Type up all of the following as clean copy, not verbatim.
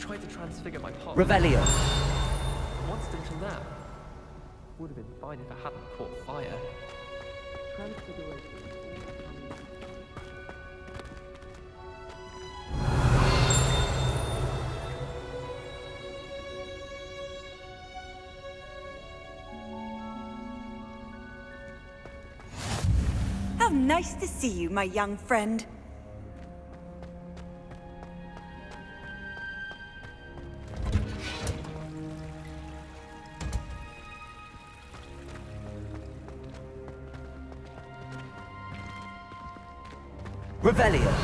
tried to transfigure my past. Revelio. Once until now. Would have been fine if it hadn't caught fire. Transfiguration. How nice to see you, my young friend. Revelio.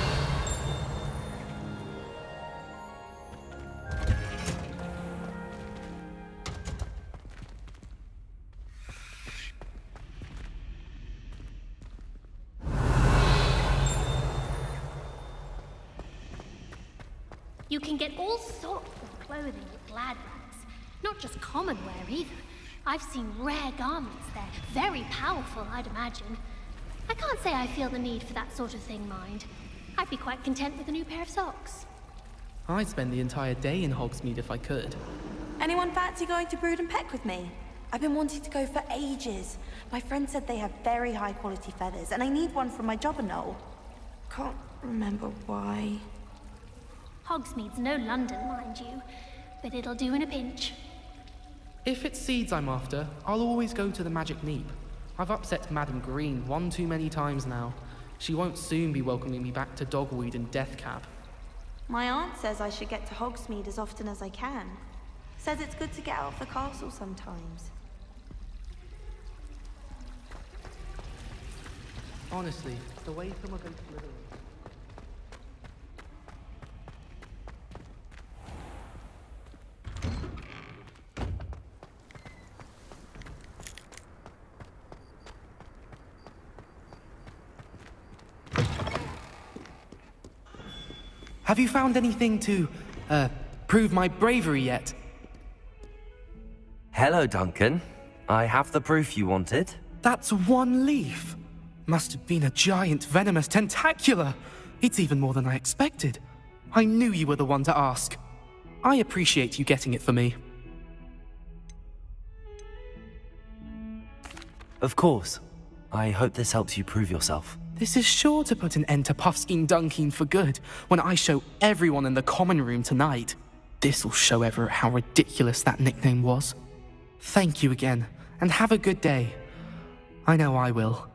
You can get all sorts of clothing at Glad Rags. Not just common wear either. I've seen rare garments there. Very powerful, I'd imagine. I can't say I feel the need for that sort of thing, mind. I'd be quite content with a new pair of socks. I'd spend the entire day in Hogsmeade if I could. Anyone fancy going to Brood and Peck with me? I've been wanting to go for ages. My friend said they have very high quality feathers, and I need one for my job and all. Can't remember why. Hogsmeade's no London, mind you, but it'll do in a pinch. If it's seeds I'm after, I'll always go to the Magic Neep. I've upset Madam Green one too many times now. She won't soon be welcoming me back to Dogweed and Deathcap. My aunt says I should get to Hogsmeade as often as I can. Says it's good to get out of the castle sometimes. Honestly, the way some of them slither. Have you found anything to, prove my bravery yet? Hello, Duncan. I have the proof you wanted. That's one leaf. Must have been a giant venomous tentacula. It's even more than I expected. I knew you were the one to ask. I appreciate you getting it for me. Of course. I hope this helps you prove yourself. This is sure to put an end to Puffskein Dunkeen for good when I show everyone in the common room tonight. This'll show Everett how ridiculous that nickname was. Thank you again, and have a good day. I know I will.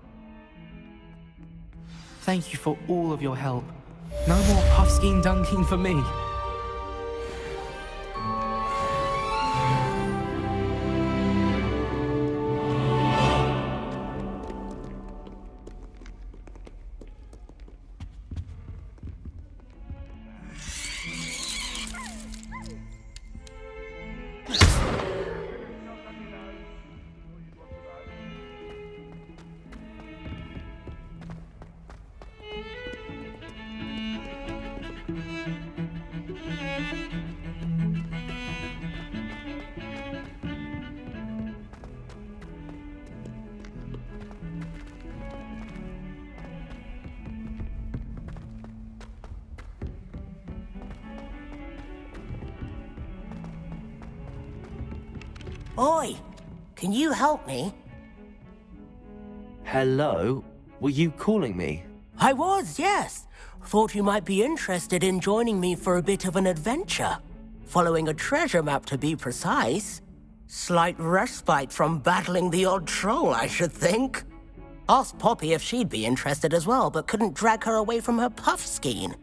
Thank you for all of your help. No more Puffskein Dunkeen for me. Oi! Can you help me? Hello? Were you calling me? I was, yes. Thought you might be interested in joining me for a bit of an adventure. Following a treasure map, to be precise. Slight respite from battling the odd troll, I should think. Asked Poppy if she'd be interested as well, but couldn't drag her away from her Puffskein.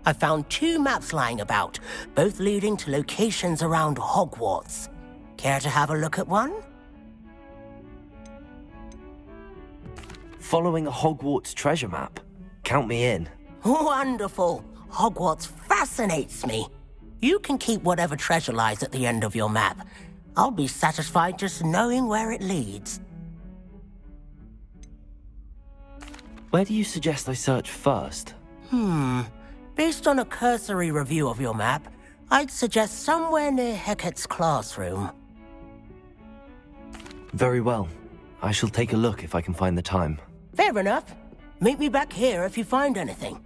I found 2 maps lying about, both leading to locations around Hogwarts. Care to have a look at one? Following a Hogwarts treasure map. Count me in. Wonderful. Hogwarts fascinates me. You can keep whatever treasure lies at the end of your map. I'll be satisfied just knowing where it leads. Where do you suggest I search first? Based on a cursory review of your map, I'd suggest somewhere near Hecat's classroom. Very well. I shall take a look if I can find the time. Fair enough. Meet me back here if you find anything.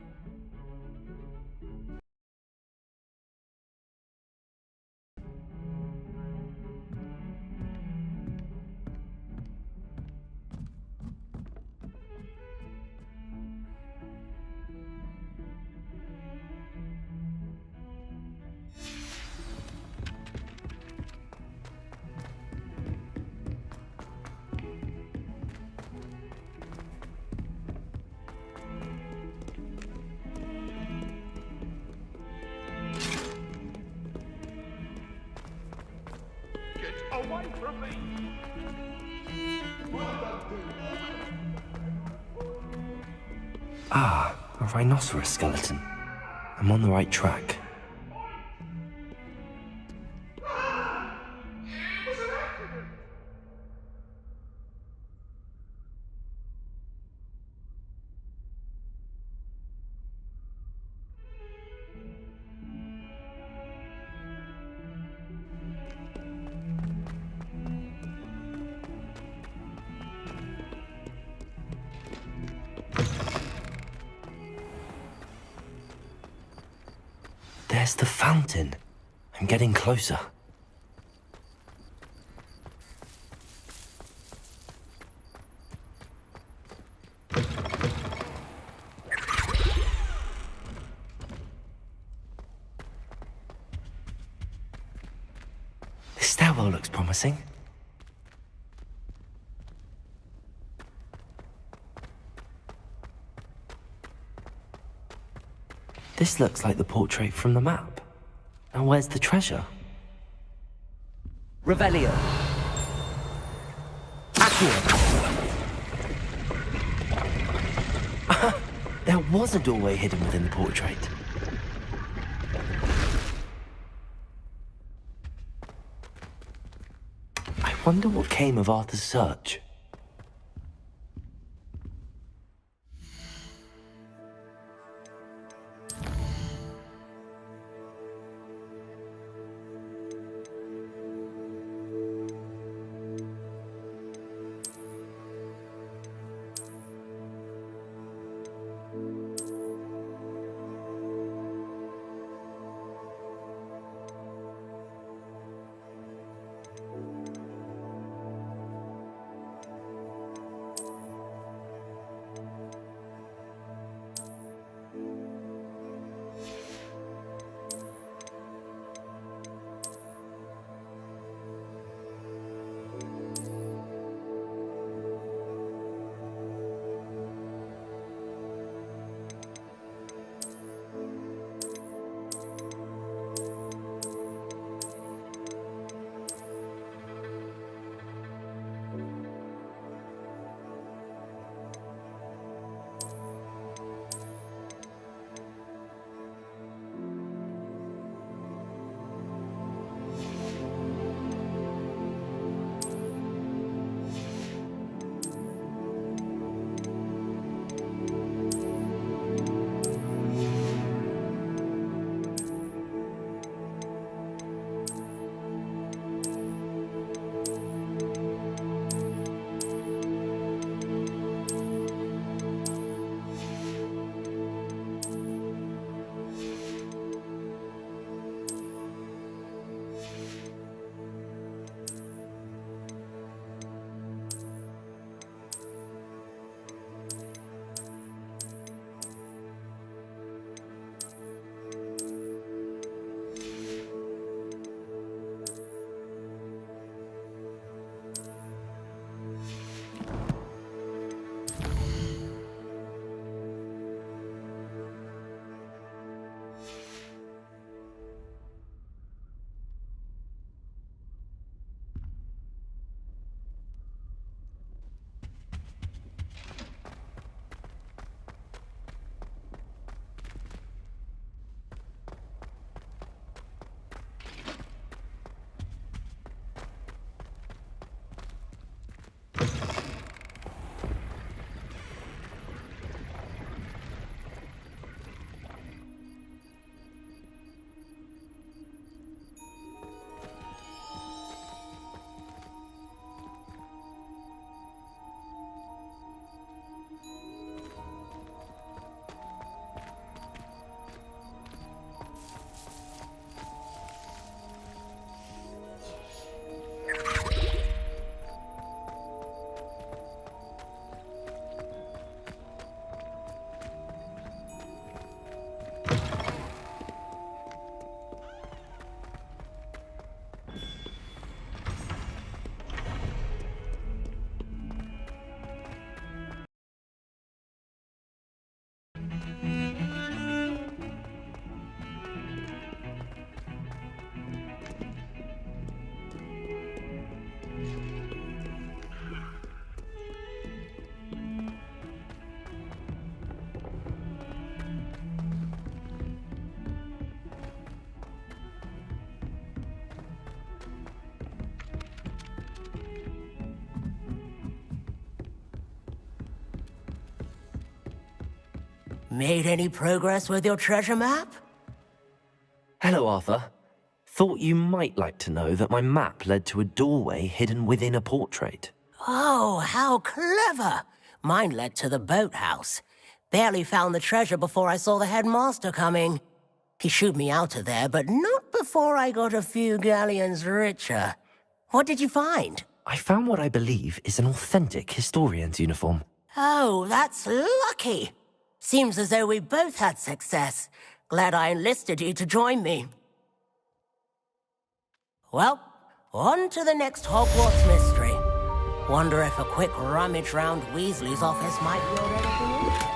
Away from me! Ah, a rhinoceros skeleton. I'm on the right track. There's the fountain. I'm getting closer. This stairwell looks promising. This looks like the portrait from the map. Now where's the treasure? Revelio. Accio. There was a doorway hidden within the portrait. I wonder what came of Arthur's search. Made any progress with your treasure map? Hello, Arthur. Thought you might like to know that my map led to a doorway hidden within a portrait. Oh, how clever! Mine led to the boathouse. Barely found the treasure before I saw the headmaster coming. He shooed me out of there, but not before I got a few galleons richer. What did you find? I found what I believe is an authentic historian's uniform. Oh, that's lucky. Seems as though we both had success. Glad I enlisted you to join me. Well, on to the next Hogwarts mystery. Wonder if a quick rummage round Weasley's office might yield anything interesting.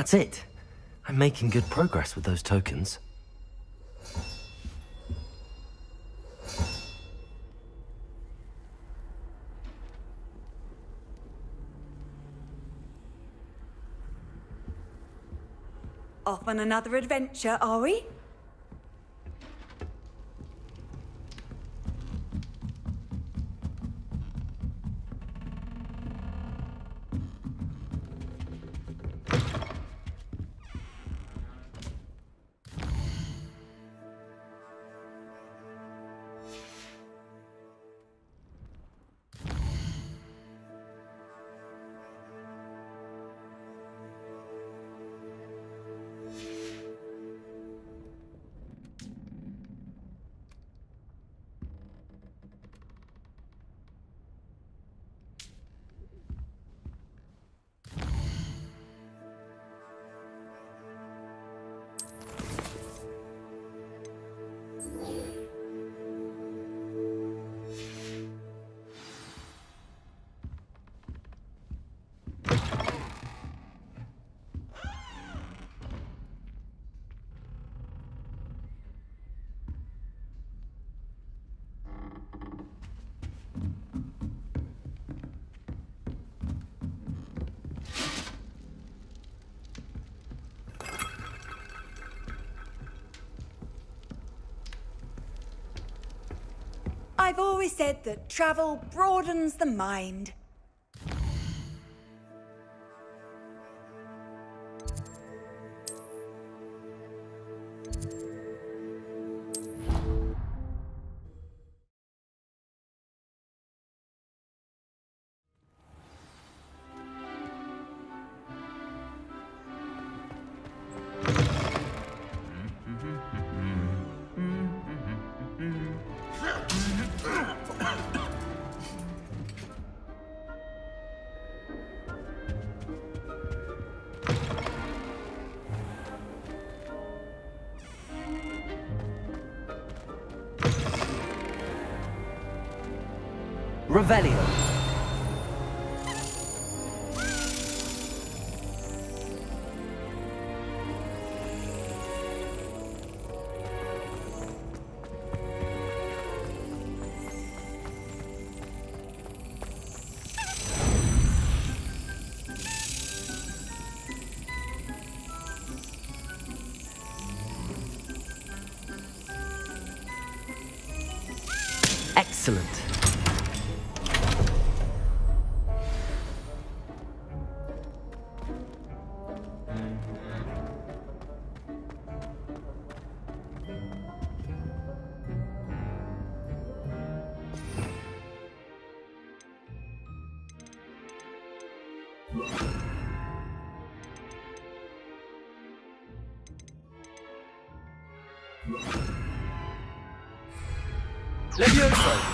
That's it. I'm making good progress with those tokens. Off on another adventure, are we? I've always said that travel broadens the mind. Revelio. Excellent. Levioso!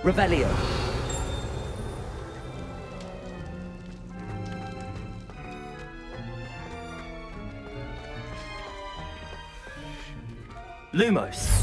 Revelio. Lumos.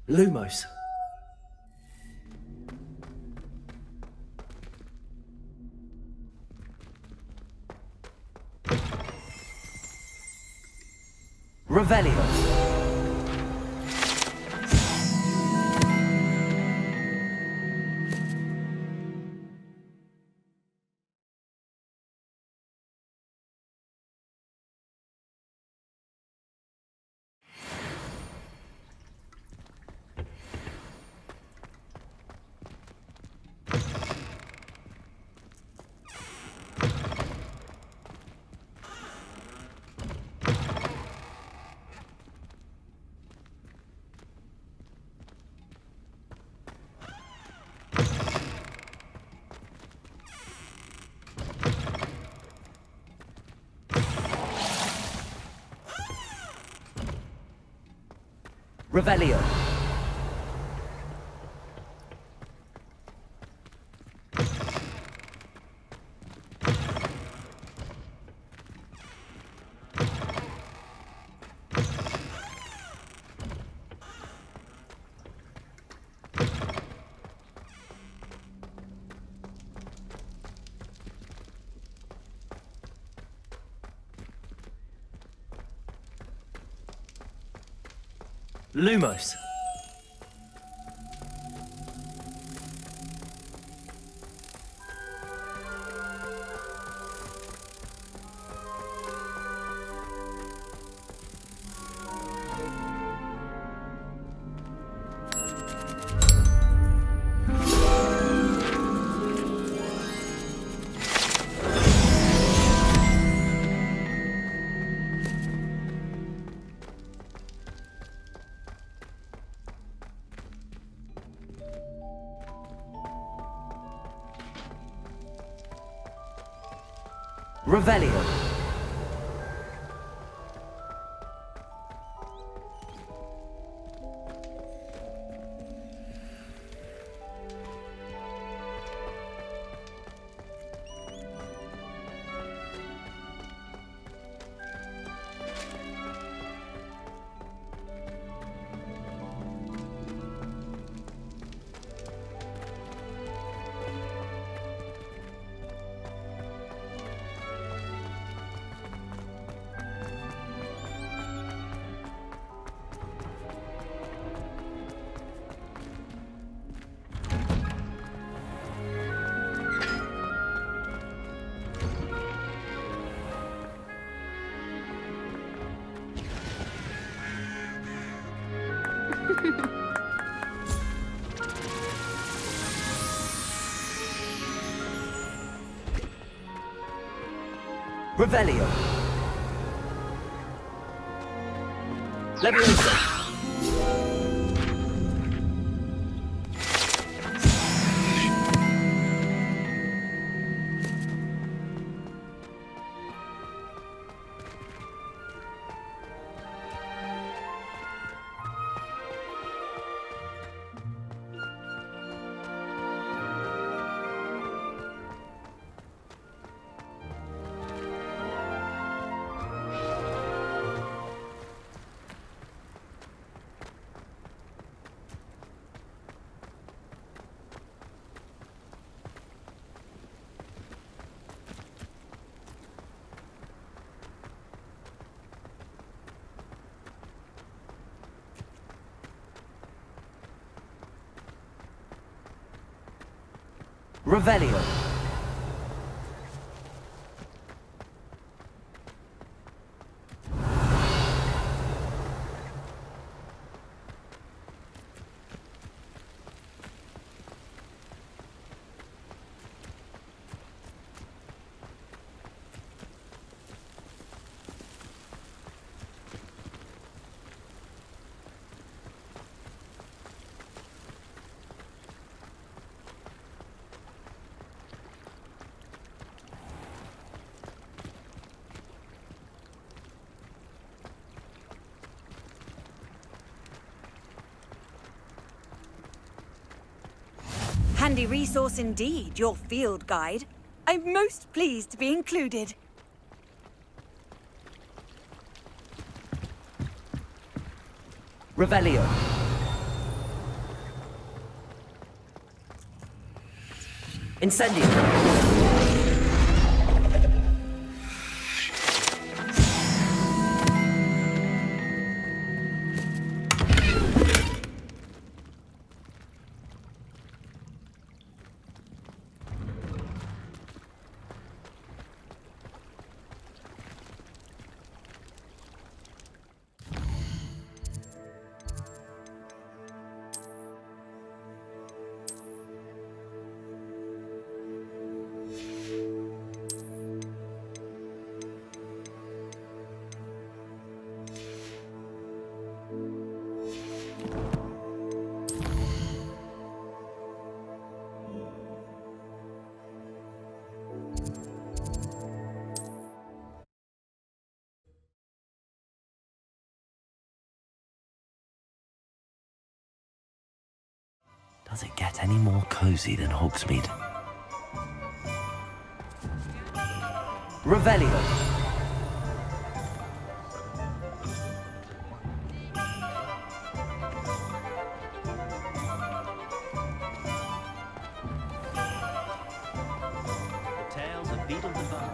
Lumos. Revelio. Revelio. Lumos. Revelio. Revelio. Leviosa. Revelio. Handy resource indeed, your field guide. I'm most pleased to be included. Revelio. Incendio. Does it get any more cozy than Hogsmeade? Revelio. Tales of Beetle the Bug.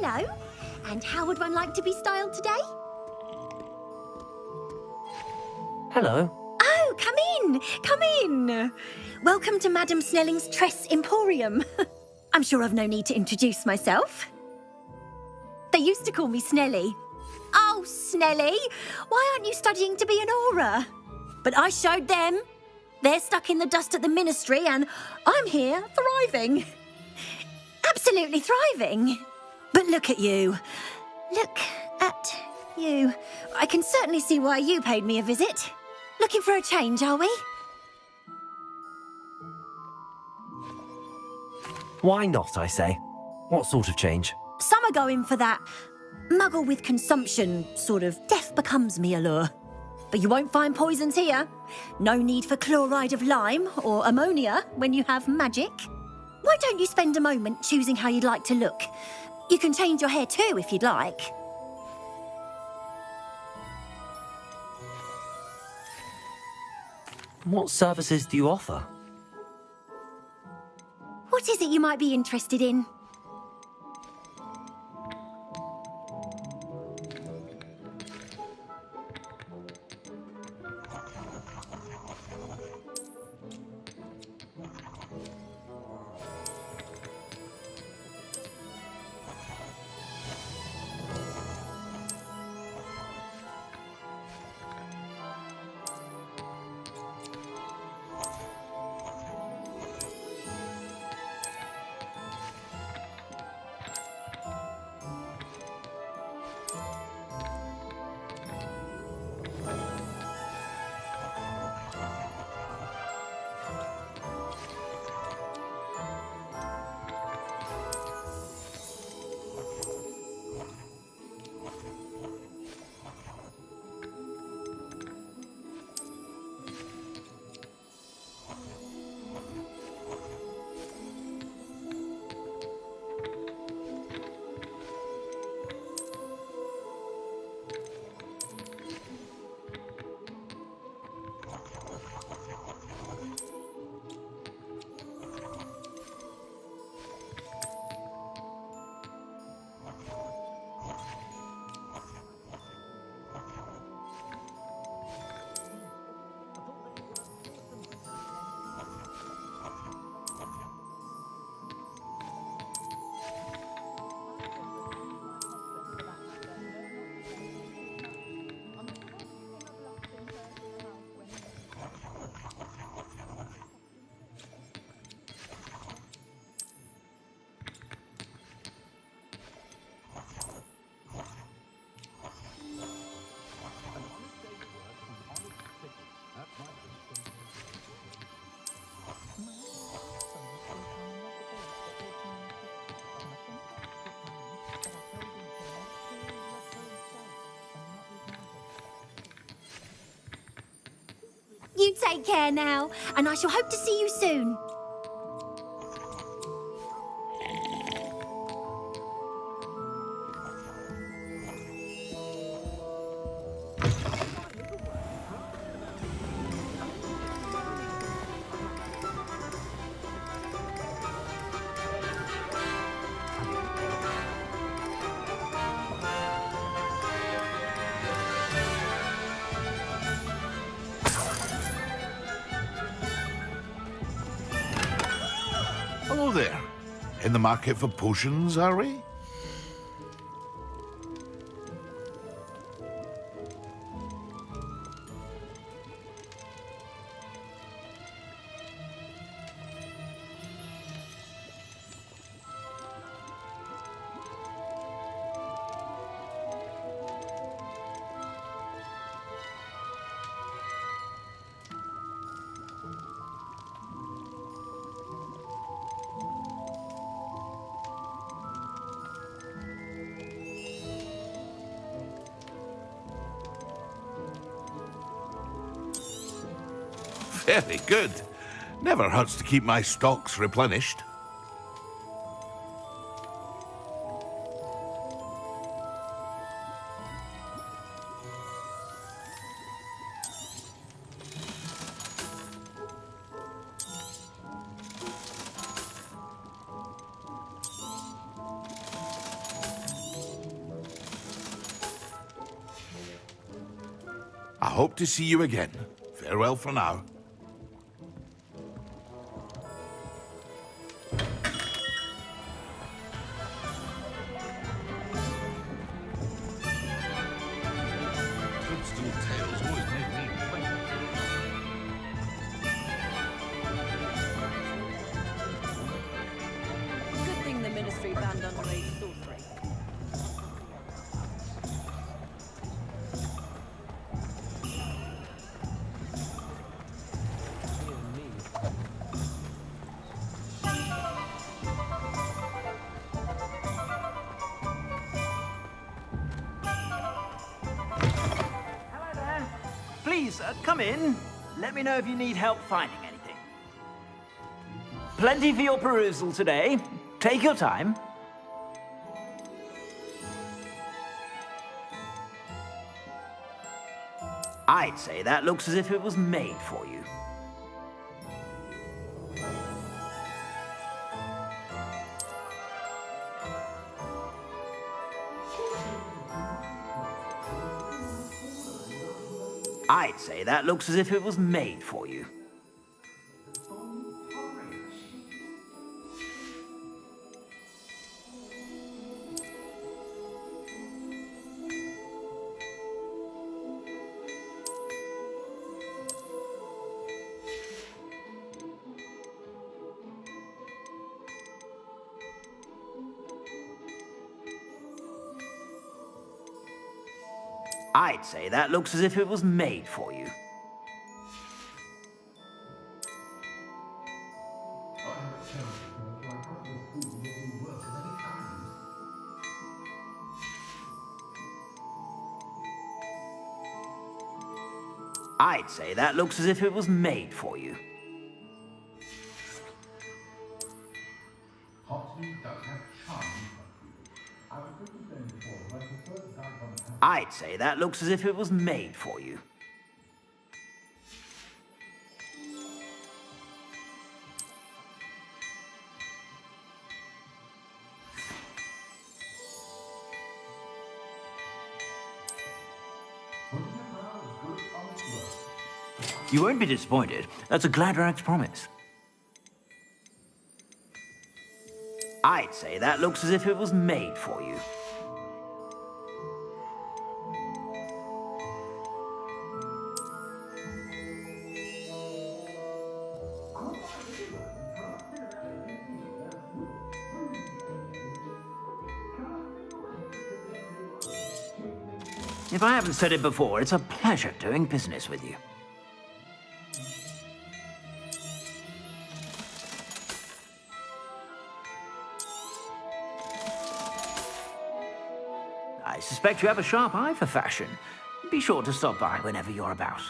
Hello. And how would one like to be styled today? Hello. Oh, come in. Come in. Welcome to Madam Snelling's Tress Emporium. I'm sure I've no need to introduce myself. They used to call me Snelly. Oh, Snelly, why aren't you studying to be an aura? But I showed them. They're stuck in the dust at the ministry and I'm here thriving. Absolutely thriving. But look at you. Look at you. I can certainly see why you paid me a visit. Looking for a change, are we? Why not, I say? What sort of change? Some are going for that muggle with consumption, sort of death becomes me allure. But you won't find poisons here. No need for chloride of lime or ammonia when you have magic. Why don't you spend a moment choosing how you'd like to look? You can change your hair too if you'd like. What services do you offer? What is it you might be interested in? You take care now, and I shall hope to see you soon. Hello there. In the market for potions, are we? Very good. Never hurts to keep my stocks replenished. I hope to see you again. Farewell for now. Good thing the Ministry banned underage sorcery. Hello there. Please, come in. Let me know if you need help finding anything. plenty for your perusal today. Take your time. I'd say that looks as if it was made for you. I'd say that looks as if it was made for you. I'd say that looks as if it was made for you. I'd say that looks as if it was made for you. I'd say that looks as if it was made for you. You won't be disappointed. That's a Gladrag's promise. I'd say that looks as if it was made for you. If I haven't said it before, it's a pleasure doing business with you. I suspect you have a sharp eye for fashion. Be sure to stop by whenever you're about.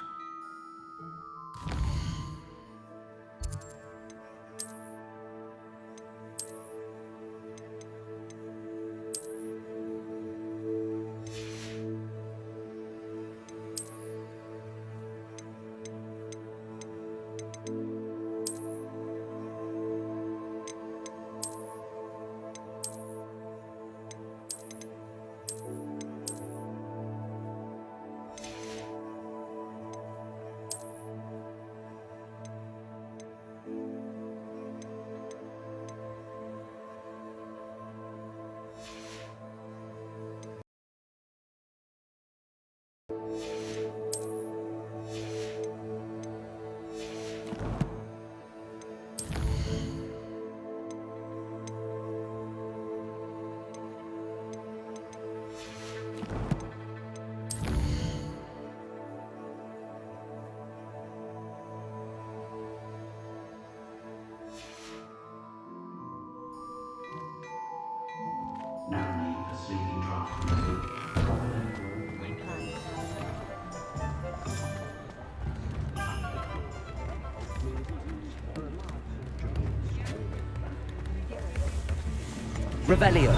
Revelio.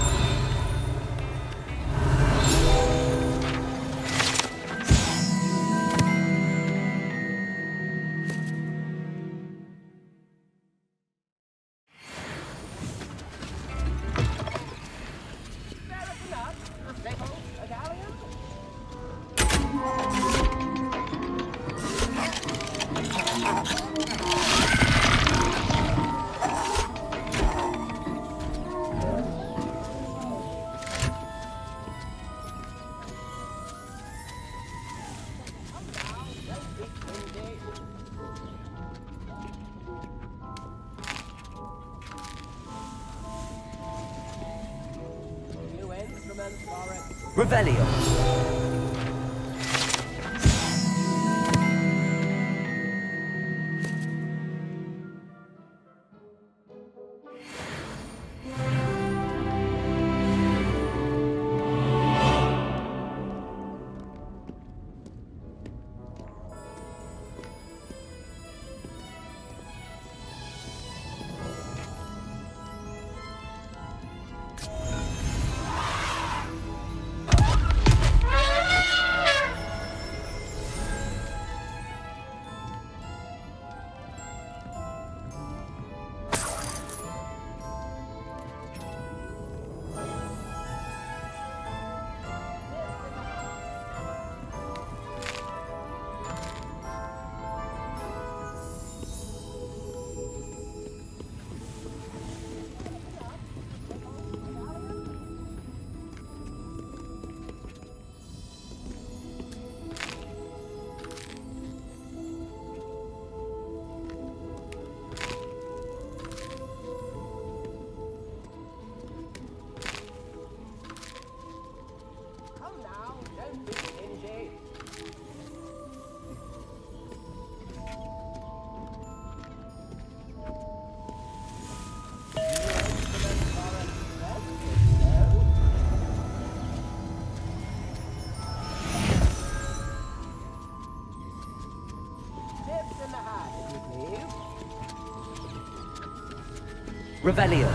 Revelio. Revelio.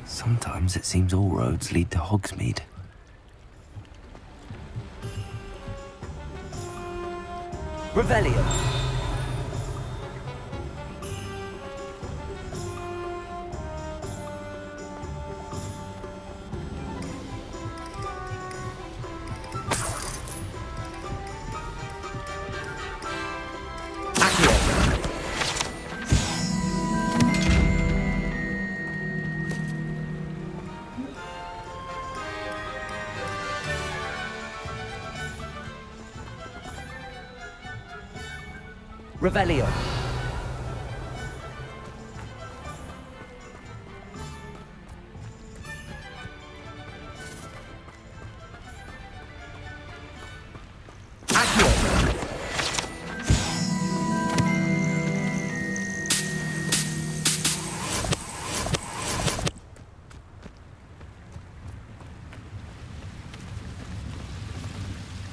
Sometimes it seems all roads lead to Hogsmeade. Revelio. Revelio.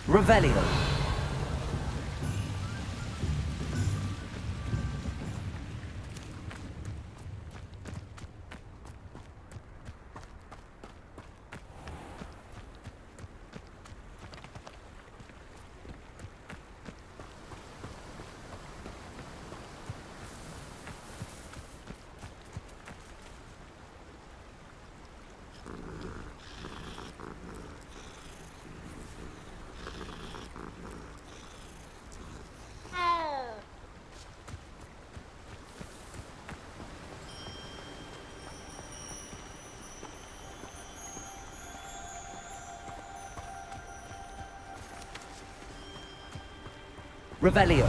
Revelio. Revelio.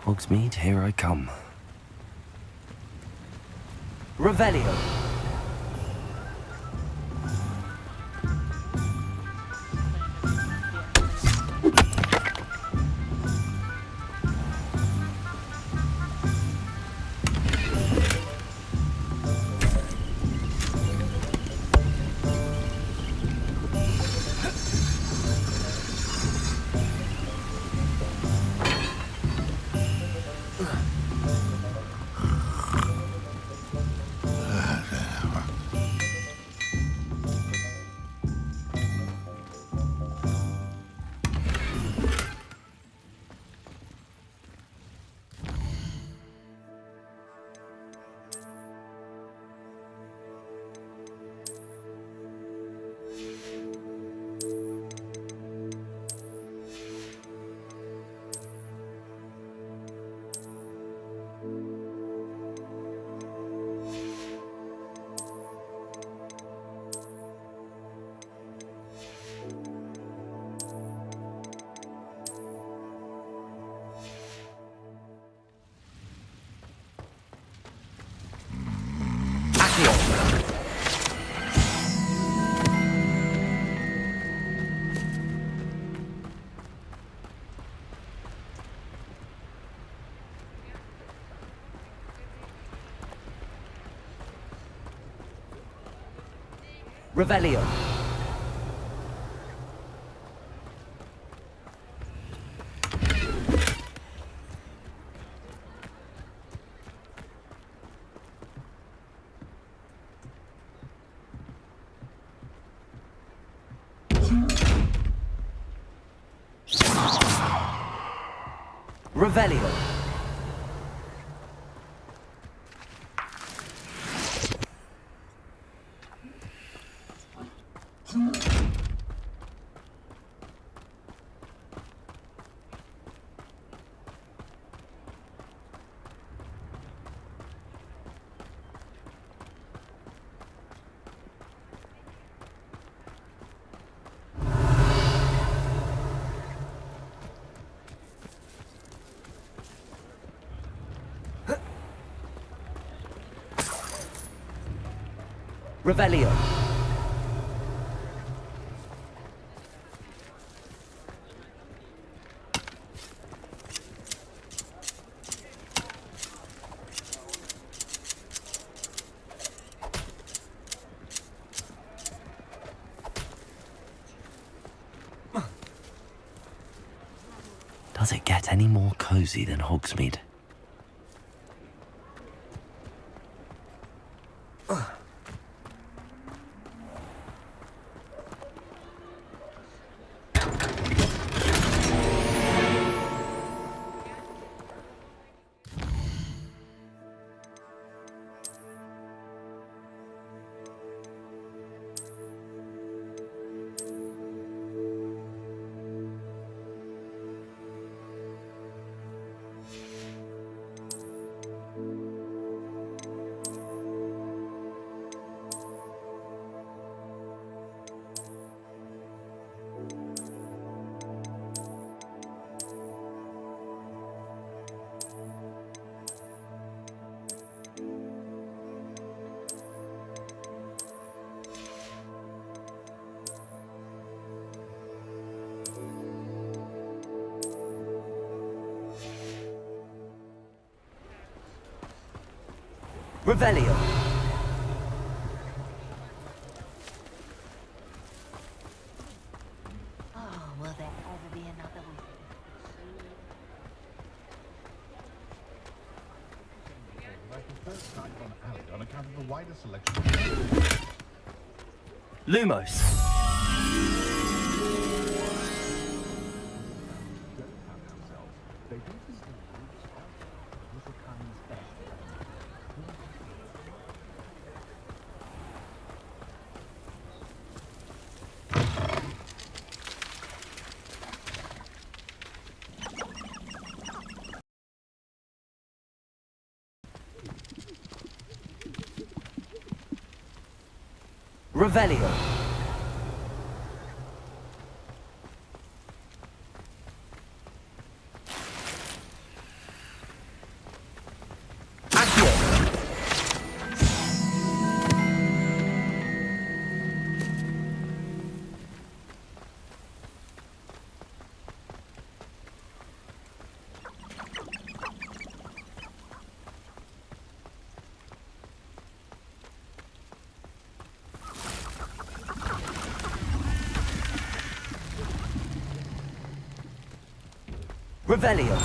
Hogsmeade, here I come. Revelio. Revelio. Revelio. Revelio. Does it get any more cozy than Hogsmeade? Revelio. Oh, will there ever be another one? On account of the wider selection. Lumos. Revelio. Accio. Revelio.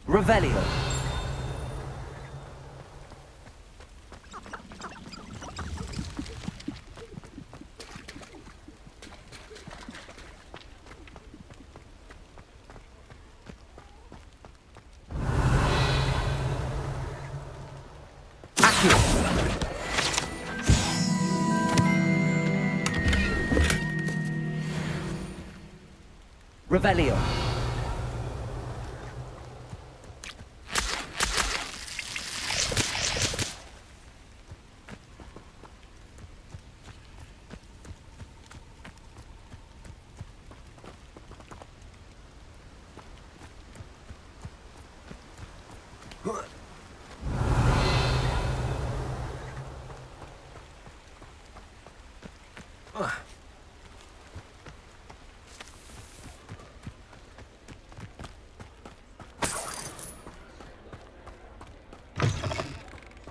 Revelio. Accio. Revelio.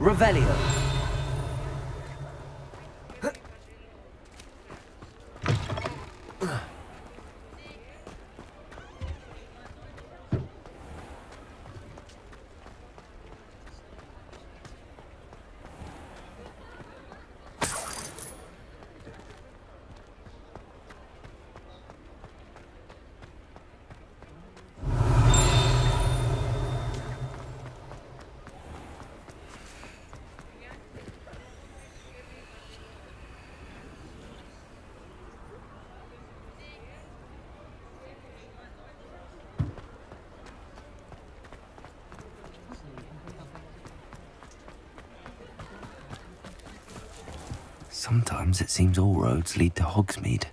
Revelio. Sometimes it seems all roads lead to Hogsmeade.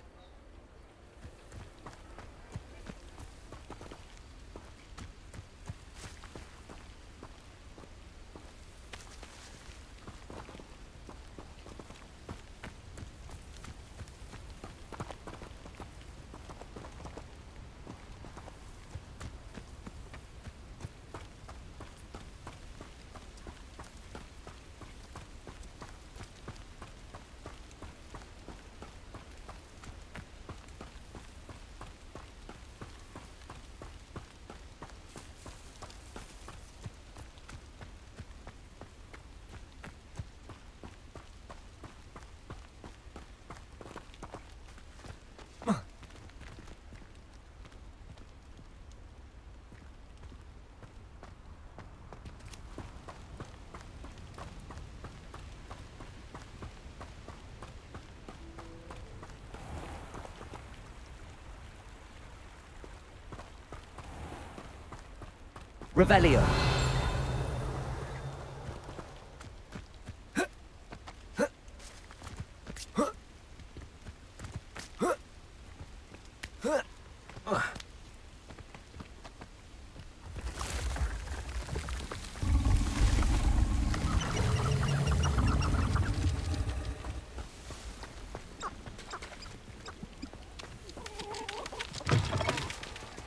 Revelio.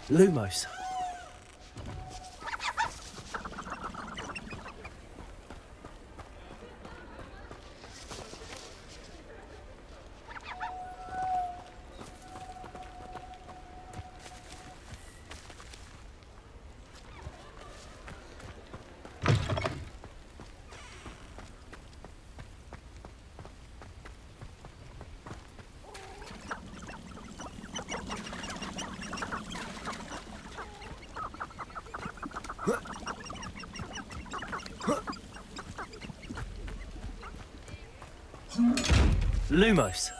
Lumos. Lumos.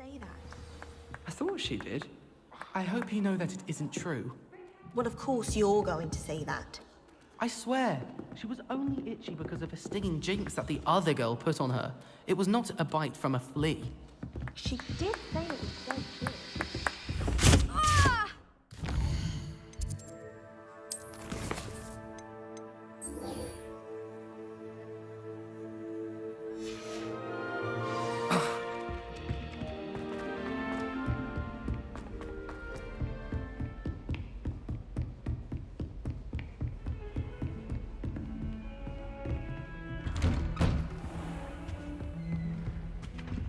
say that? I thought she did. I hope you know that it isn't true. Well, of course you're going to say that. I swear, she was only itchy because of a stinging jinx that the other girl put on her. It was not a bite from a flea. She did say it was dead good.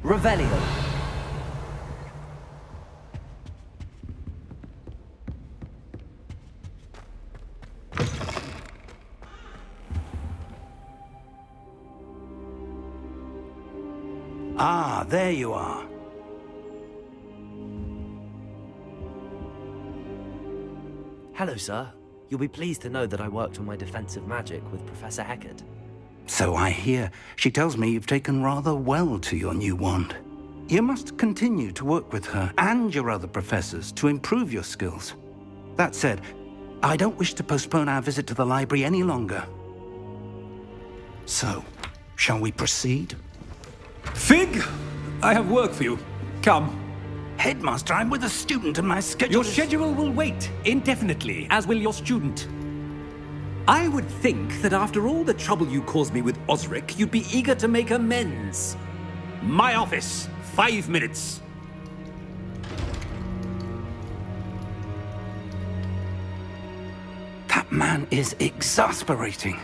Revelio. Ah, there you are. Hello, sir. You'll be pleased to know that I worked on my defensive magic with Professor Heckert. So I hear. She tells me you've taken rather well to your new wand. You must continue to work with her and your other professors to improve your skills. That said, I don't wish to postpone our visit to the library any longer. So, shall we proceed? Fig, I have work for you. Come. Headmaster, I'm with a student and my schedule Your schedule will wait indefinitely, as will your student. I would think that after all the trouble you caused me with Osric, you'd be eager to make amends. My office, 5 minutes. That man is exasperating.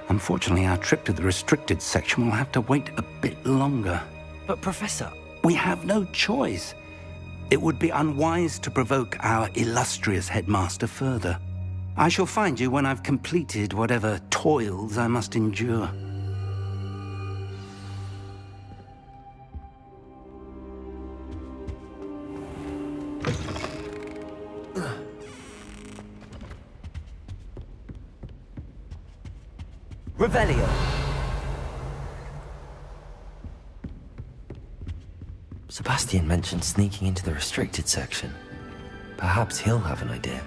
Unfortunately, our trip to the restricted section will have to wait a bit longer. But, Professor... We have no choice. It would be unwise to provoke our illustrious headmaster further. I shall find you when I've completed whatever toils I must endure. Revelio. Sebastian mentioned sneaking into the restricted section. Perhaps he'll have an idea.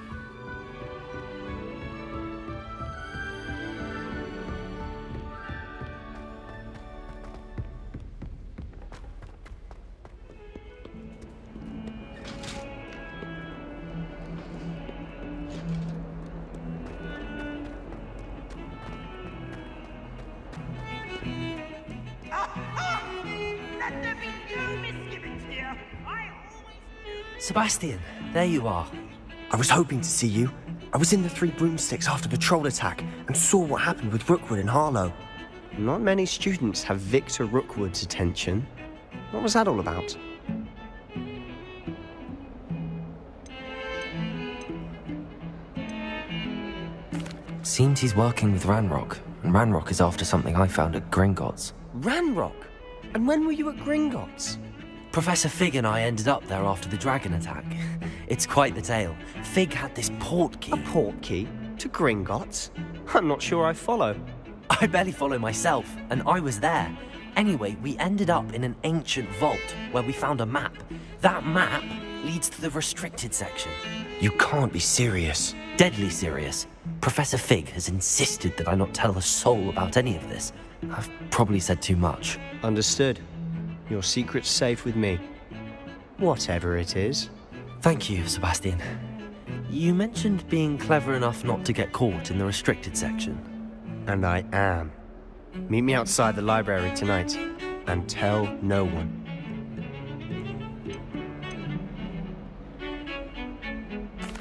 Sebastian, there you are. I was hoping to see you. I was in the Three Broomsticks after the troll attack and saw what happened with Rookwood and Harlow. Not many students have Victor Rookwood's attention. What was that all about? Seems he's working with Ranrock, and Ranrock is after something I found at Gringotts. Ranrock? And when were you at Gringotts? Professor Fig and I ended up there after the dragon attack. It's quite the tale. Fig had this port key. A port key? To Gringotts? I'm not sure I follow. I barely follow myself, and I was there. Anyway, we ended up in an ancient vault where we found a map. That map leads to the restricted section. You can't be serious. Deadly serious. Professor Fig has insisted that I not tell a soul about any of this. I've probably said too much. Understood. Your secret's safe with me. Whatever it is. Thank you, Sebastian. You mentioned being clever enough not to get caught in the restricted section. And I am. Meet me outside the library tonight, and tell no one.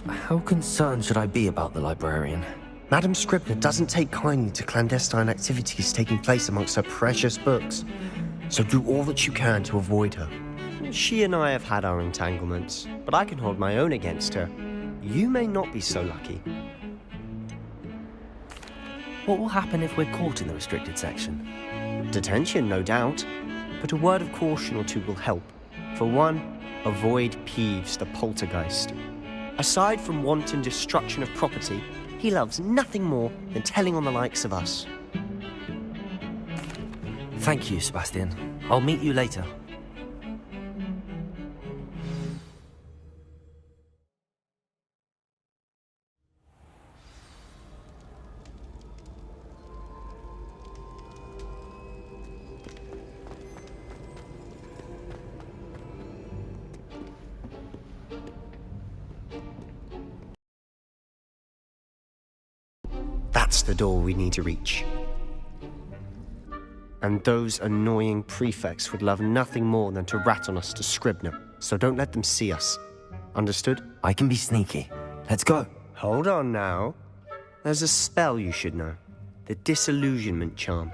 How concerned should I be about the librarian? Madam Scribner doesn't take kindly to clandestine activities taking place amongst her precious books. So do all that you can to avoid her. She and I have had our entanglements, but I can hold my own against her. You may not be so lucky. What will happen if we're caught in the restricted section? Detention, no doubt. But a word of caution or two will help. For one, avoid Peeves, the poltergeist. Aside from wanton destruction of property, he loves nothing more than telling on the likes of us. Thank you, Sebastian. I'll meet you later. That's the door we need to reach. And those annoying prefects would love nothing more than to rat on us to Scribner, so don't let them see us. Understood? I can be sneaky. Let's go. Hold on now. There's a spell you should know. The Disillusionment Charm.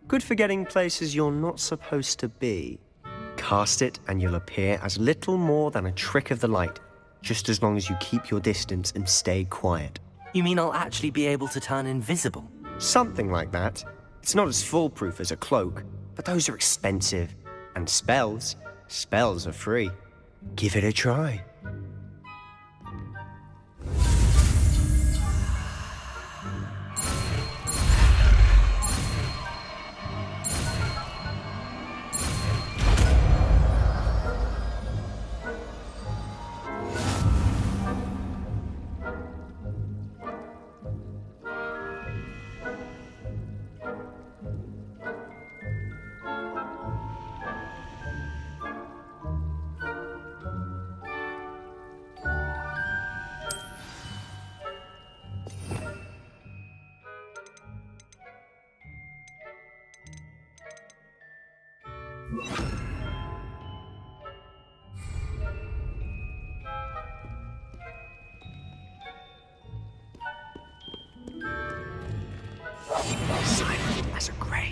Good for getting places you're not supposed to be. Cast it and you'll appear as little more than a trick of the light, just as long as you keep your distance and stay quiet. You mean I'll actually be able to turn invisible? Something like that. It's not as foolproof as a cloak, but those are expensive. And spells are free. Give it a try. Silent as a grave.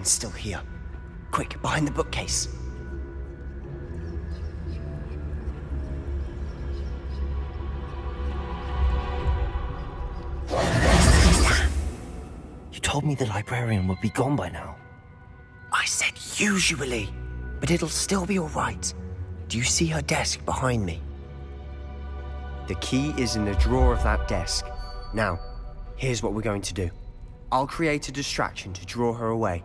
Still here. Quick, behind the bookcase. You told me the librarian would be gone by now. I said usually, but it'll still be all right. Do you see her desk behind me? The key is in the drawer of that desk. Now, here's what we're going to do. I'll create a distraction to draw her away.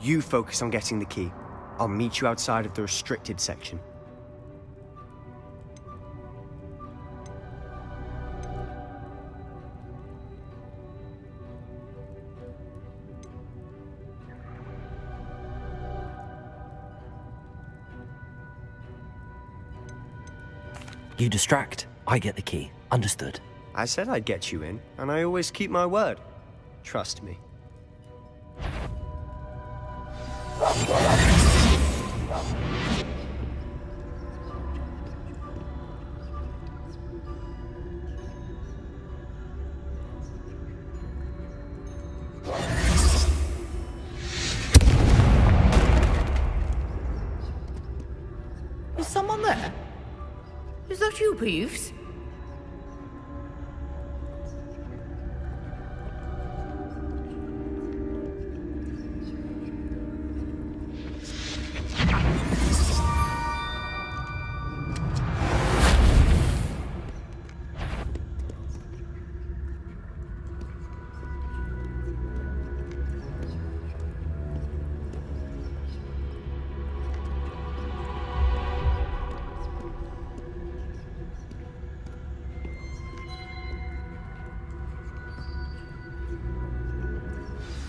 You focus on getting the key. I'll meet you outside of the restricted section. You distract, I get the key. Understood. I said I'd get you in, and I always keep my word. Trust me. Is someone there? Is that you, Peeves?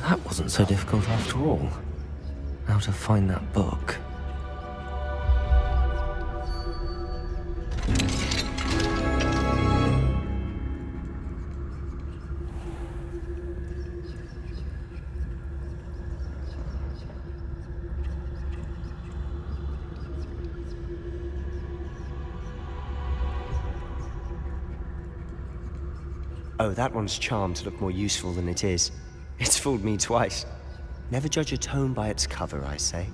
That wasn't so difficult after all. How to find that book. Oh, that one's charmed to look more useful than it is. It's fooled me twice. Never judge a tome by its cover, I say.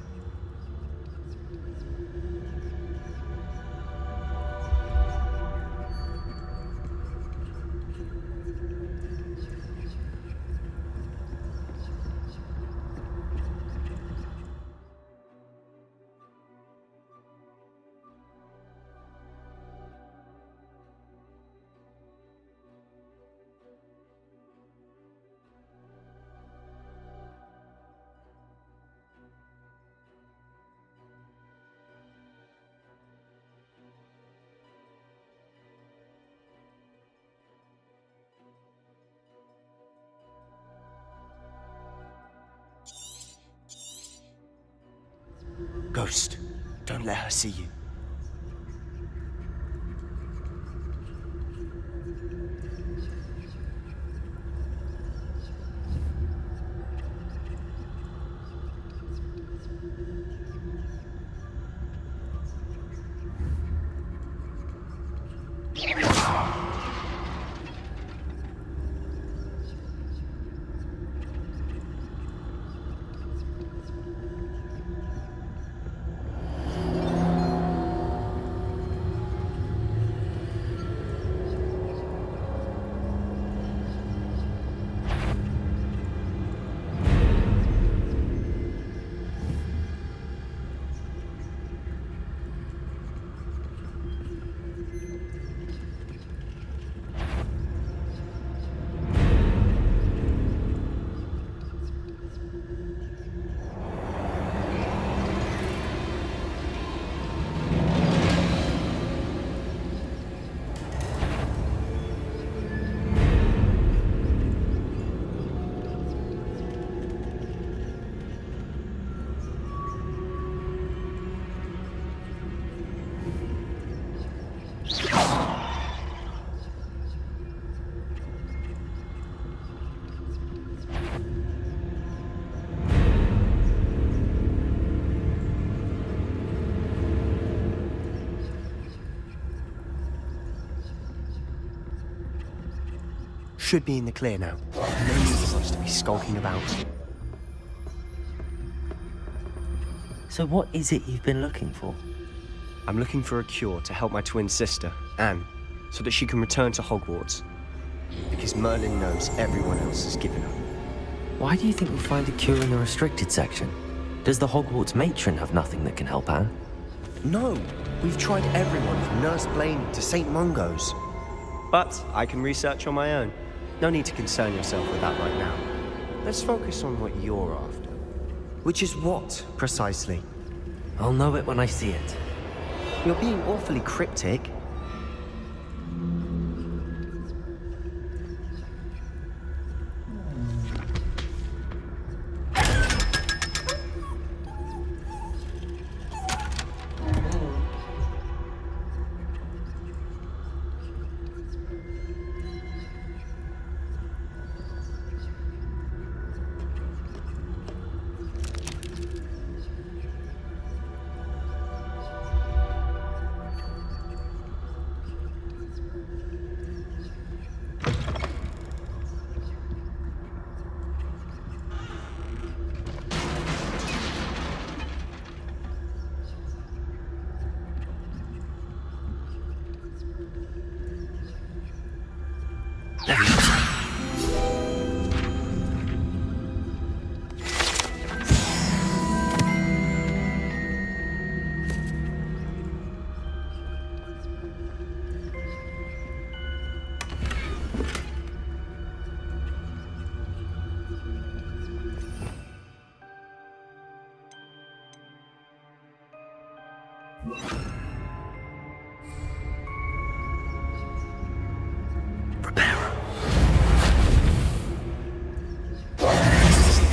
Ghost, don't let her see you. Should be in the clear now. No need for us to be skulking about. So what is it you've been looking for? I'm looking for a cure to help my twin sister, Anne, so that she can return to Hogwarts. Because Merlin knows everyone else has given up. Why do you think we'll find a cure in the restricted section? Does the Hogwarts matron have nothing that can help Anne? No, we've tried everyone from Nurse Blaine to St. Mungo's. But I can research on my own. No need to concern yourself with that right now. Let's focus on what you're after. Which is what, precisely? I'll know it when I see it. You're being awfully cryptic.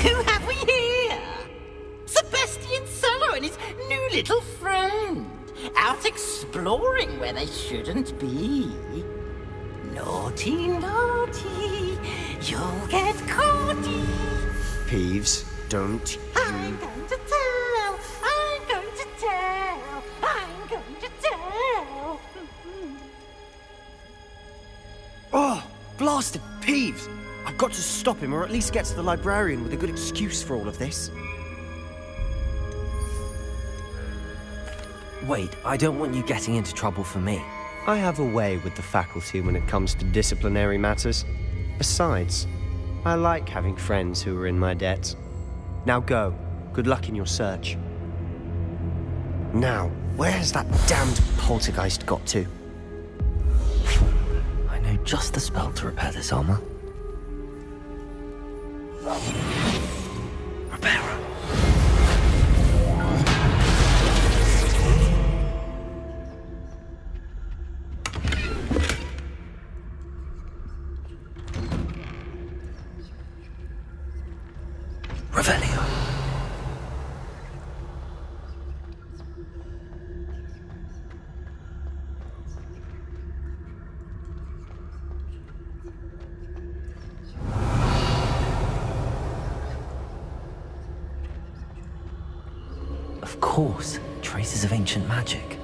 Who have we here? Sebastian Cello and his new little friend. Out exploring where they shouldn't be. Naughty, naughty. You'll get caughty. Peeves, don't you... I'm going to tell. I'm going to tell. I'm going to tell. Oh, blasted Peeves! I've got to stop him, or at least get to the librarian with a good excuse for all of this. Wait, I don't want you getting into trouble for me. I have a way with the faculty when it comes to disciplinary matters. Besides, I like having friends who are in my debt. Now go. Good luck in your search. Now, where has that damned poltergeist got to? I know just the spell to repair this armor. Repairer. Revelio. Of course, traces of ancient magic.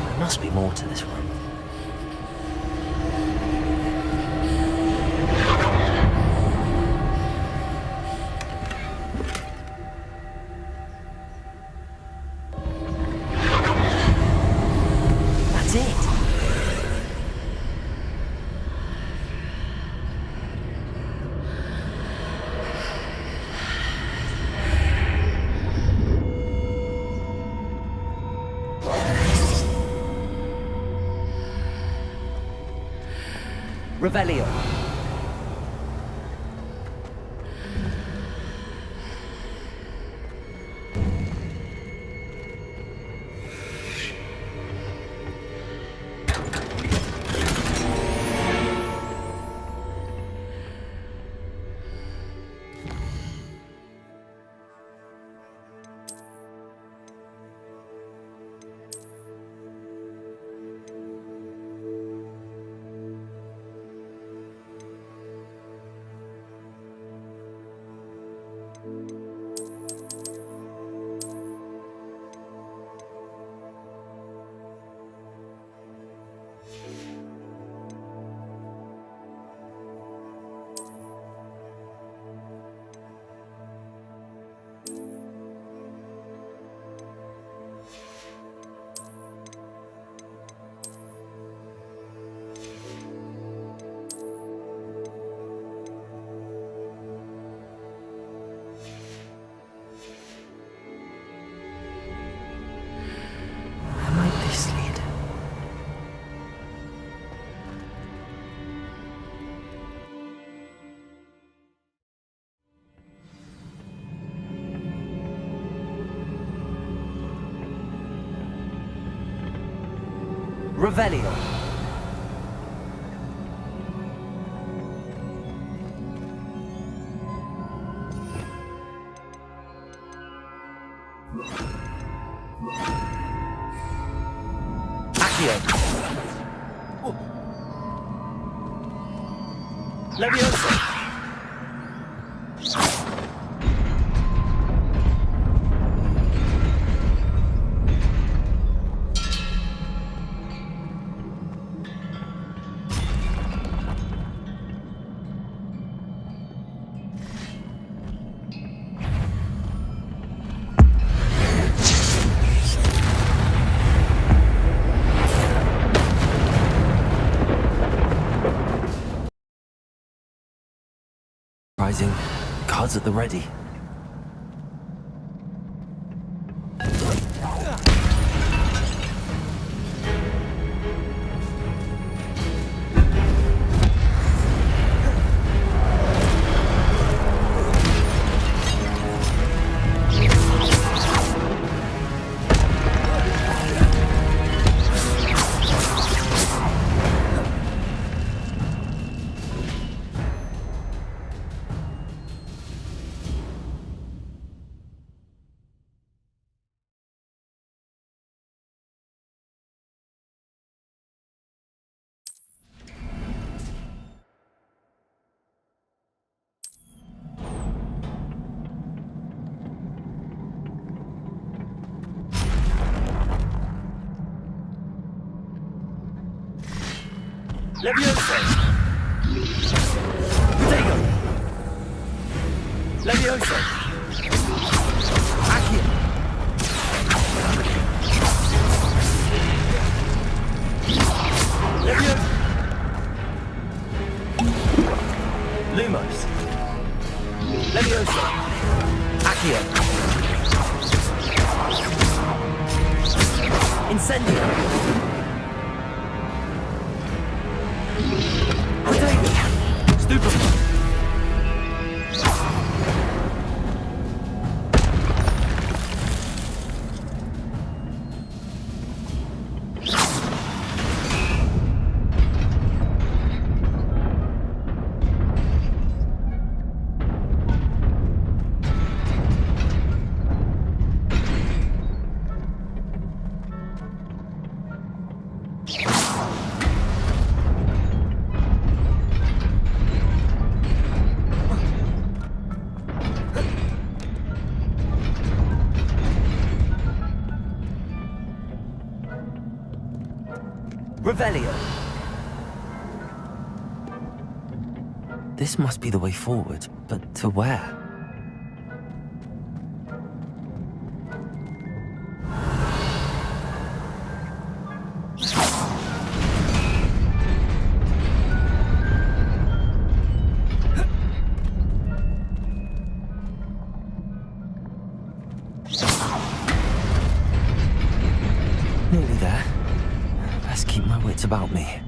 There must be more to this room. That's it. Revelio. Revelio. Accio. Leviosa. Rising, cards at the ready. Levioso! Protego! Levioso! Accio! Levioso! Lumos! Levioso! Accio! Incendio! Protego! Stupefy! Revelio! This must be the way forward, but to where? Nearly there. Best keep my wits about me.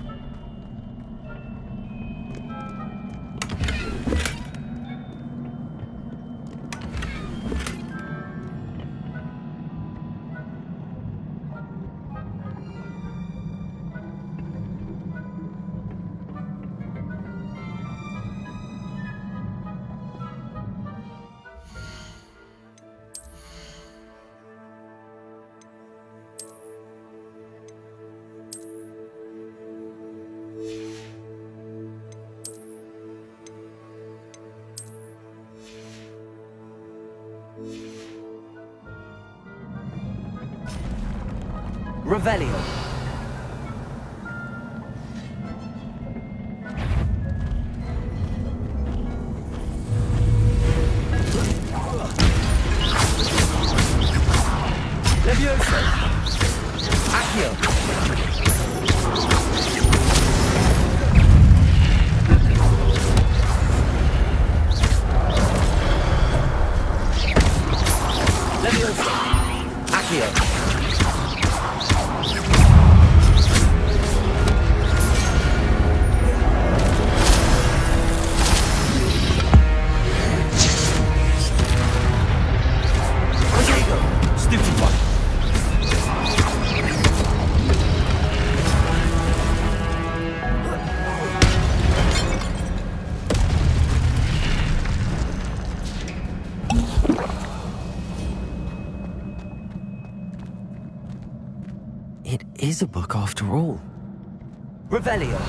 Revelio. Levioso. Accio. Levioso. Accio. It is a book after all. Revelio.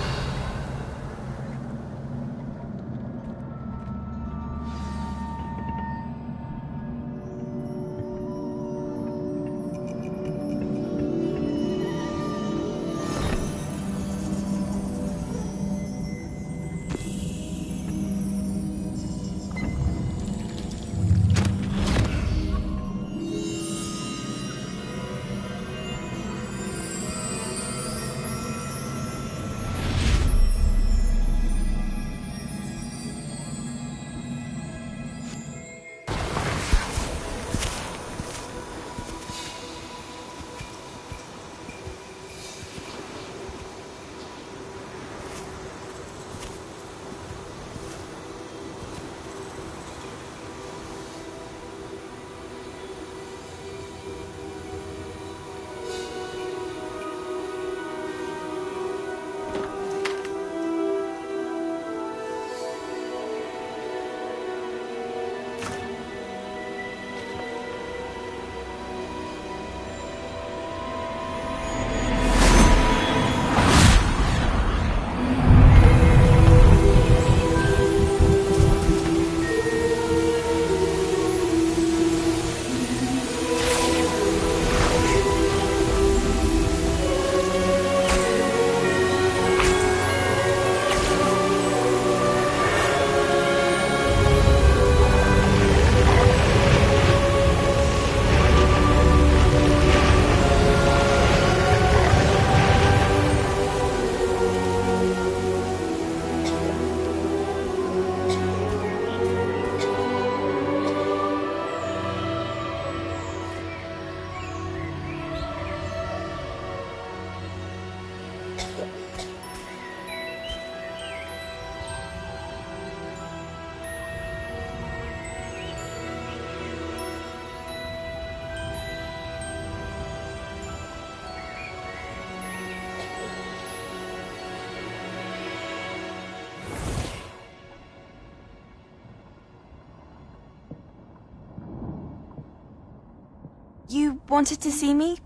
You wanted to see me?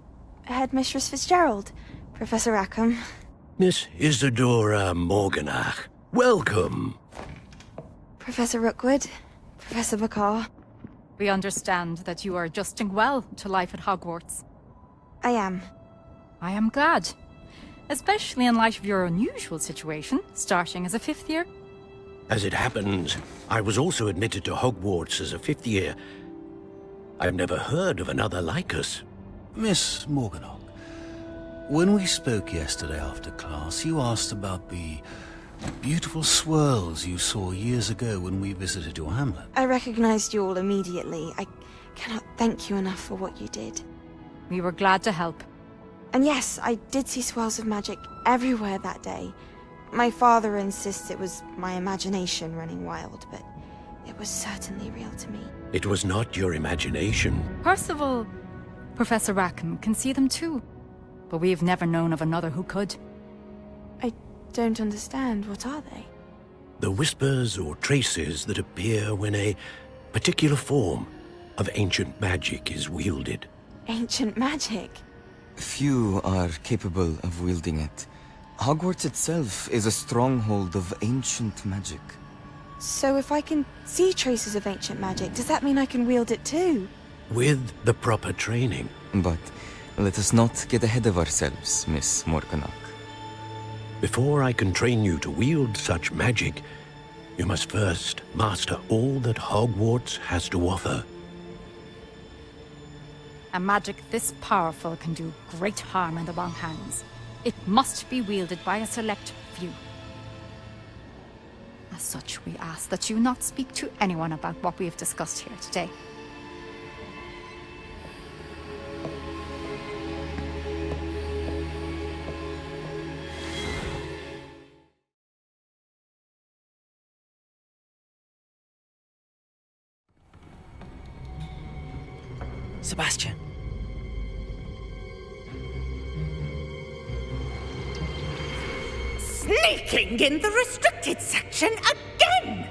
Headmistress Fitzgerald, Professor Rackham. Miss Isadora Morganach, welcome. Professor Rookwood, Professor Bakar. We understand that you are adjusting well to life at Hogwarts. I am. I am glad. Especially in light of your unusual situation, starting as a 5th year. As it happens, I was also admitted to Hogwarts as a 5th year. I've never heard of another like us. Miss Morganach, when we spoke yesterday after class, you asked about the beautiful swirls you saw years ago when we visited your hamlet. I recognized you all immediately. I cannot thank you enough for what you did. We were glad to help. And yes, I did see swirls of magic everywhere that day. My father insists it was my imagination running wild, but it was certainly real to me. It was not your imagination. Percival, Professor Rackham can see them too. But we've never known of another who could. I don't understand. What are they? The whispers or traces that appear when a particular form of ancient magic is wielded. Ancient magic? Few are capable of wielding it. Hogwarts itself is a stronghold of ancient magic. So if I can see traces of ancient magic, does that mean I can wield it too? With the proper training. But let us not get ahead of ourselves, Miss Morganach. Before I can train you to wield such magic, you must first master all that Hogwarts has to offer. A magic this powerful can do great harm in the wrong hands. It must be wielded by a select few. As such, we ask that you not speak to anyone about what we have discussed here today. Sebastian. Sneaking in the restricted section again!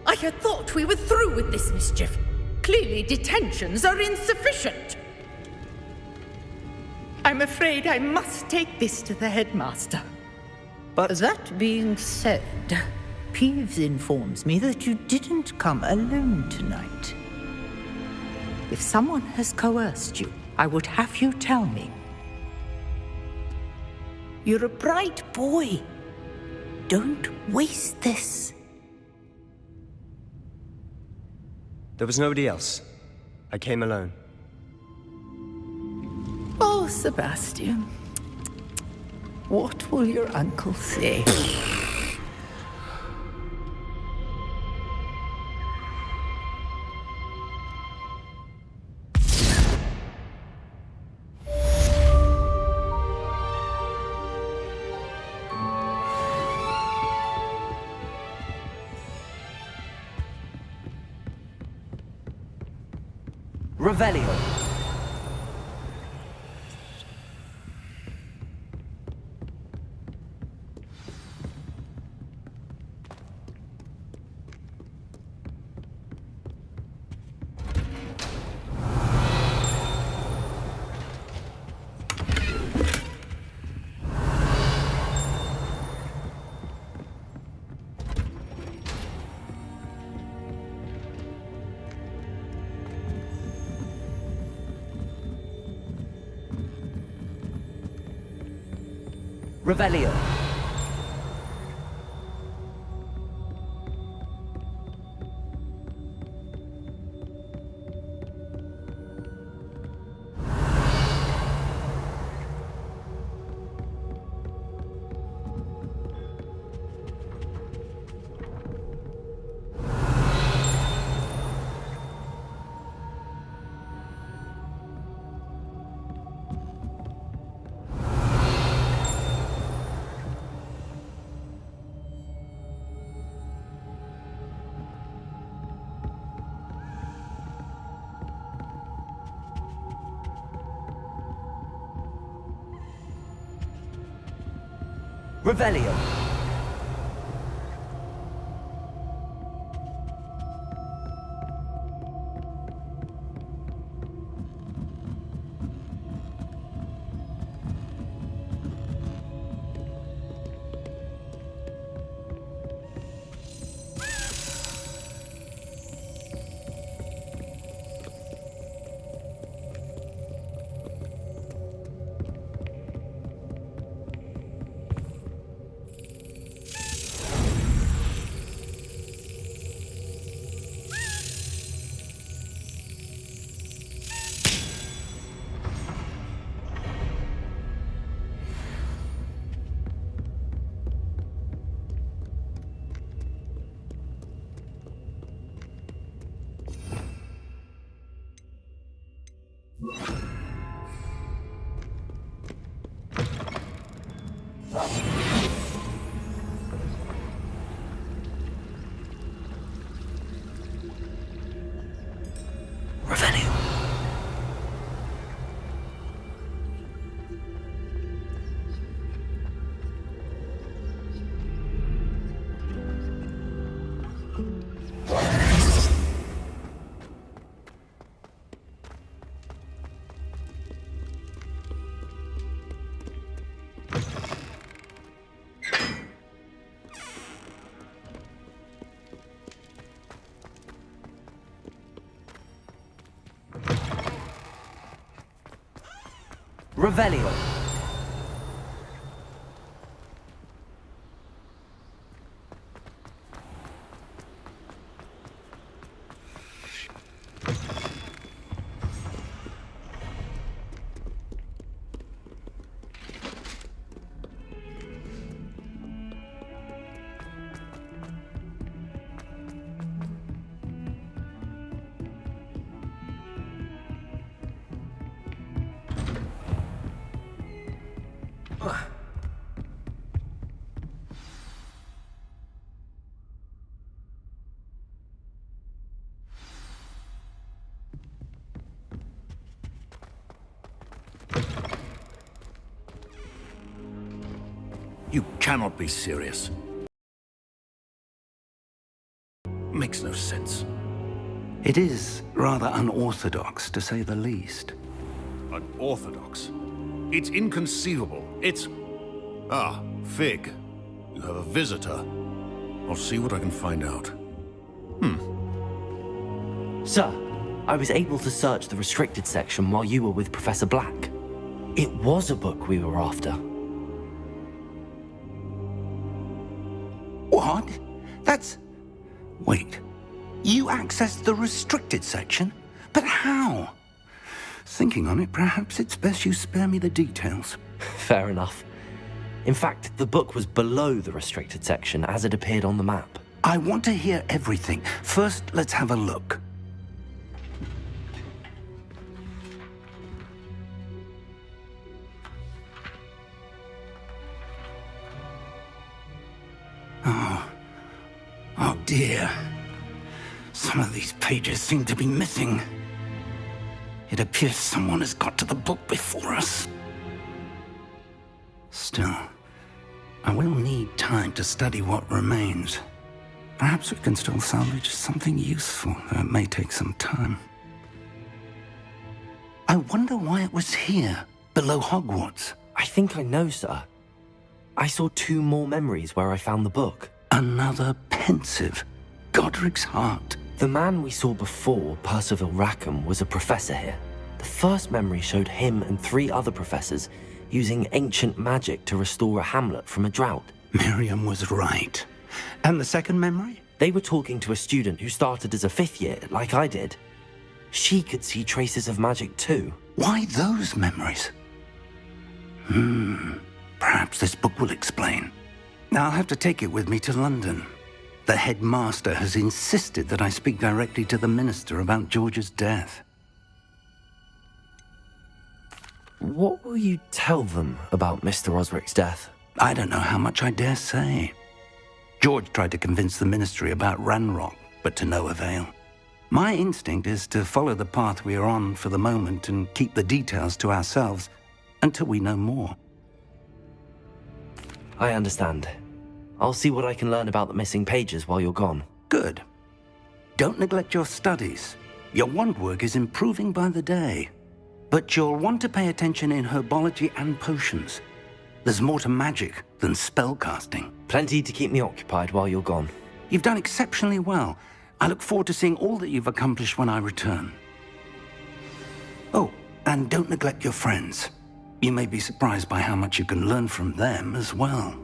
I had thought we were through with this mischief. Clearly detentions are insufficient. I'm afraid I must take this to the headmaster. But that being said, Peeves informs me that you didn't come alone tonight. If someone has coerced you, I would have you tell me. You're a bright boy. Don't waste this. There was nobody else. I came alone. Oh, Sebastian. What will your uncle say? Revelio. Revelio. Revelio. Revelio. You cannot be serious. Makes no sense. It is rather unorthodox, to say the least. Unorthodox? It's inconceivable. It's... Ah, Fig. You have a visitor. I'll see what I can find out. Sir, I was able to search the restricted section while you were with Professor Black. It was a book we were after. What? That's... Wait. You accessed the restricted section? But how? Thinking on it, perhaps it's best you spare me the details. Fair enough. In fact, the book was below the restricted section as it appeared on the map. I want to hear everything. First, let's have a look. Oh dear. Some of these pages seem to be missing. It appears someone has got to the book before us. Still, I will need time to study what remains. Perhaps we can still salvage something useful, though it may take some time. I wonder why it was here, below Hogwarts. I think I know, sir. I saw 2 more memories where I found the book. Another pensive. Godric's heart. The man we saw before, Percival Rackham, was a professor here. The first memory showed him and 3 other professors using ancient magic to restore a hamlet from a drought. Miriam was right. And the second memory? They were talking to a student who started as a 5th year, like I did. She could see traces of magic too. Why those memories? Perhaps this book will explain. I'll have to take it with me to London. The headmaster has insisted that I speak directly to the minister about George's death. What will you tell them about Mr. Osric's death? I don't know how much I dare say. George tried to convince the ministry about Ranrock, but to no avail. My instinct is to follow the path we are on for the moment and keep the details to ourselves until we know more. I understand. I'll see what I can learn about the missing pages while you're gone. Good. Don't neglect your studies. Your wand work is improving by the day. But you'll want to pay attention in herbology and potions. There's more to magic than spellcasting. Plenty to keep me occupied while you're gone. You've done exceptionally well. I look forward to seeing all that you've accomplished when I return. Oh, and don't neglect your friends. You may be surprised by how much you can learn from them as well.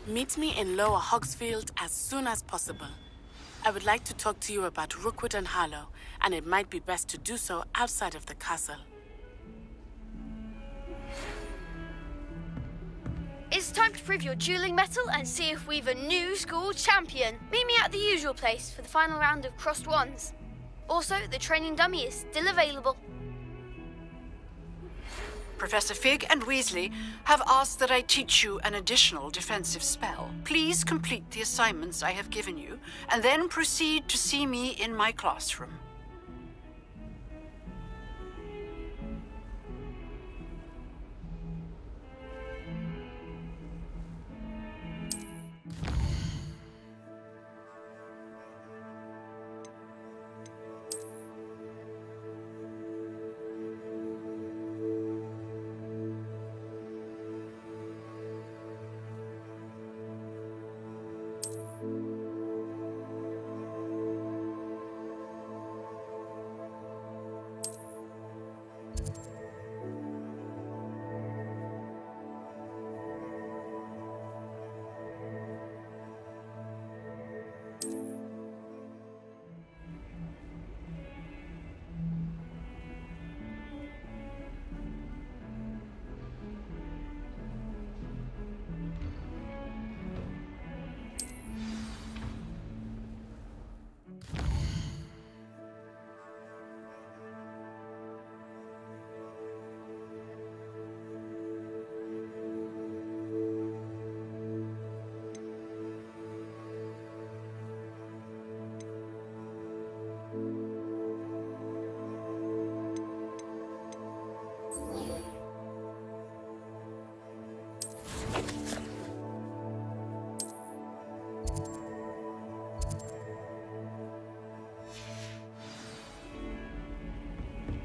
Meet me in Lower Hogsfield as soon as possible. I would like to talk to you about Rookwood and Harlow, and it might be best to do so outside of the castle. It's time to prove your dueling mettle and see if we've a new school champion. Meet me at the usual place for the final round of crossed wands. Also, the training dummy is still available. Professor Fig and Weasley have asked that I teach you an additional defensive spell. Please complete the assignments I have given you, and then proceed to see me in my classroom.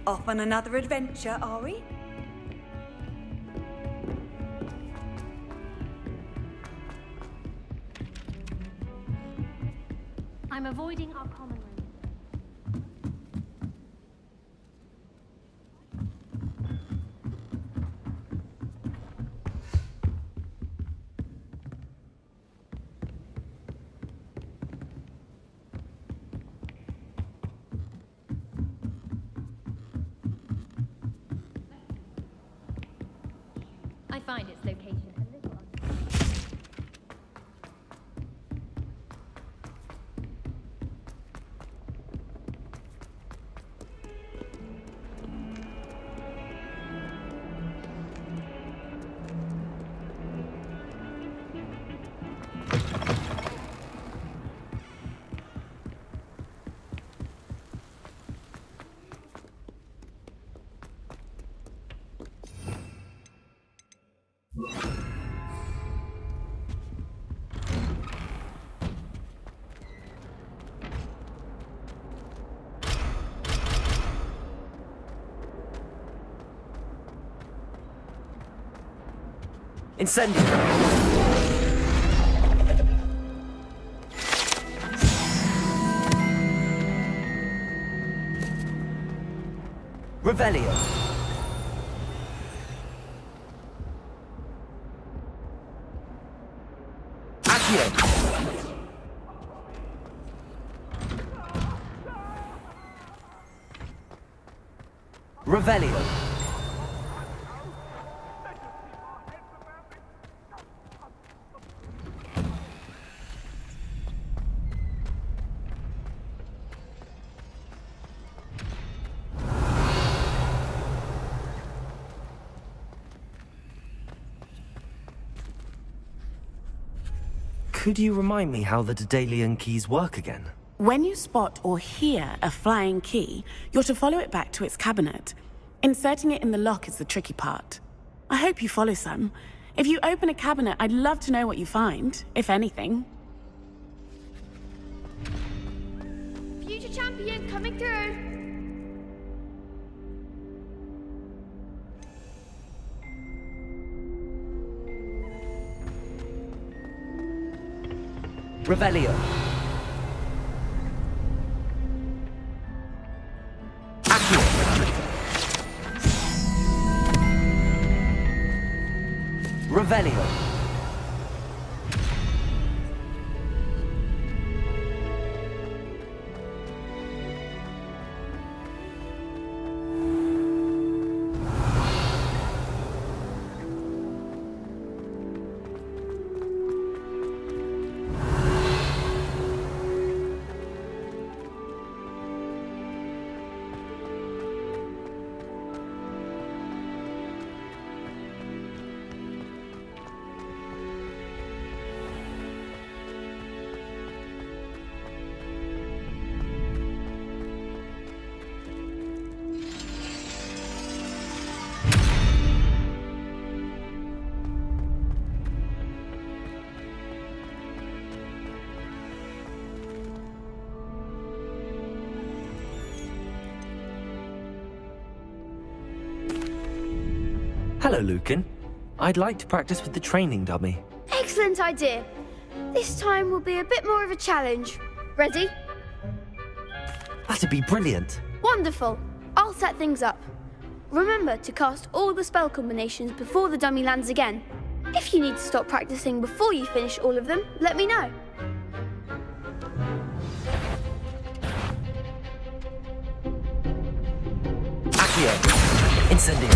Off on another adventure, are we? I'm avoiding our common room. I find its location a little Incendio! Revelio! Accio! Revelio! Could you remind me how the Daedalian keys work again? When you spot or hear a flying key, you're to follow it back to its cabinet. Inserting it in the lock is the tricky part. I hope you follow some. If you open a cabinet, I'd love to know what you find, if anything. Future champion coming through. Revelio. Accio. Revelio. Hello, Lucan. I'd like to practice with the training dummy. Excellent idea. This time will be a bit more of a challenge. Ready? That'd be brilliant. Wonderful. I'll set things up. Remember to cast all the spell combinations before the dummy lands again. If you need to stop practicing before you finish all of them, let me know. Accio. Incendio.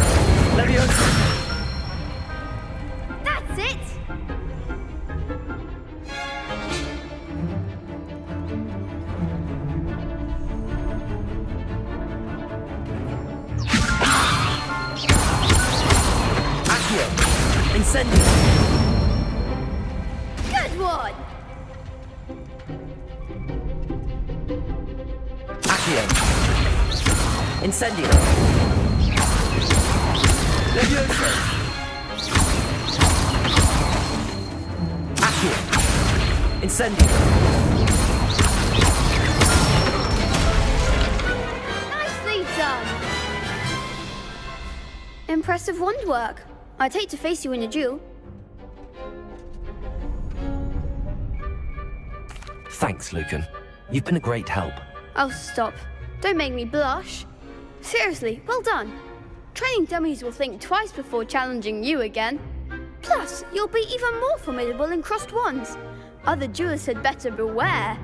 Leviosa. That's it! Accio. Incendio. Good one! Accio. Incendio. Leviosa. Accio. Incendio. Nicely done! Impressive wand work. I'd hate to face you in a duel. Thanks, Lucan. You've been a great help. Oh, stop. Don't make me blush. Seriously, well done. Training dummies will think twice before challenging you again. Plus, you'll be even more formidable in crossed wands. Other duelists had better beware.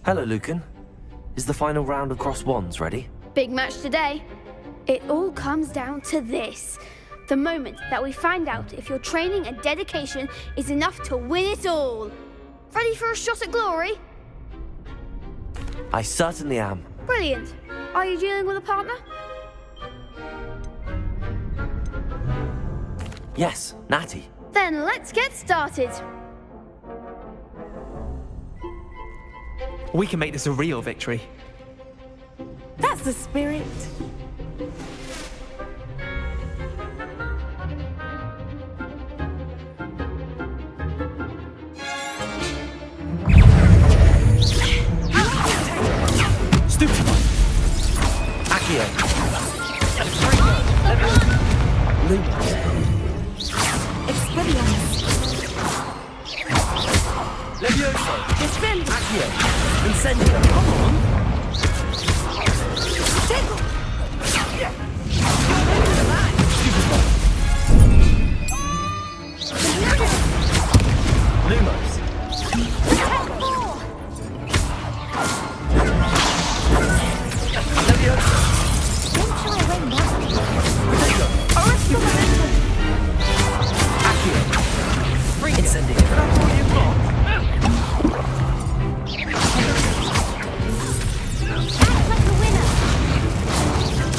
Hello, Lucan. Is the final round of cross wands ready? Big match today. It all comes down to this. The moment that we find out if your training and dedication is enough to win it all. Ready for a shot at glory? I certainly am. Brilliant. Are you dealing with a partner? Yes, Natty. Then let's get started. We can make this a real victory. That's the spirit. Stupid. Accio. Expelliarmus. Levioso. Dispel. Accio. Incendio. Come on. Lumos. Levioso. Don't shy away now. Accio. Incendio.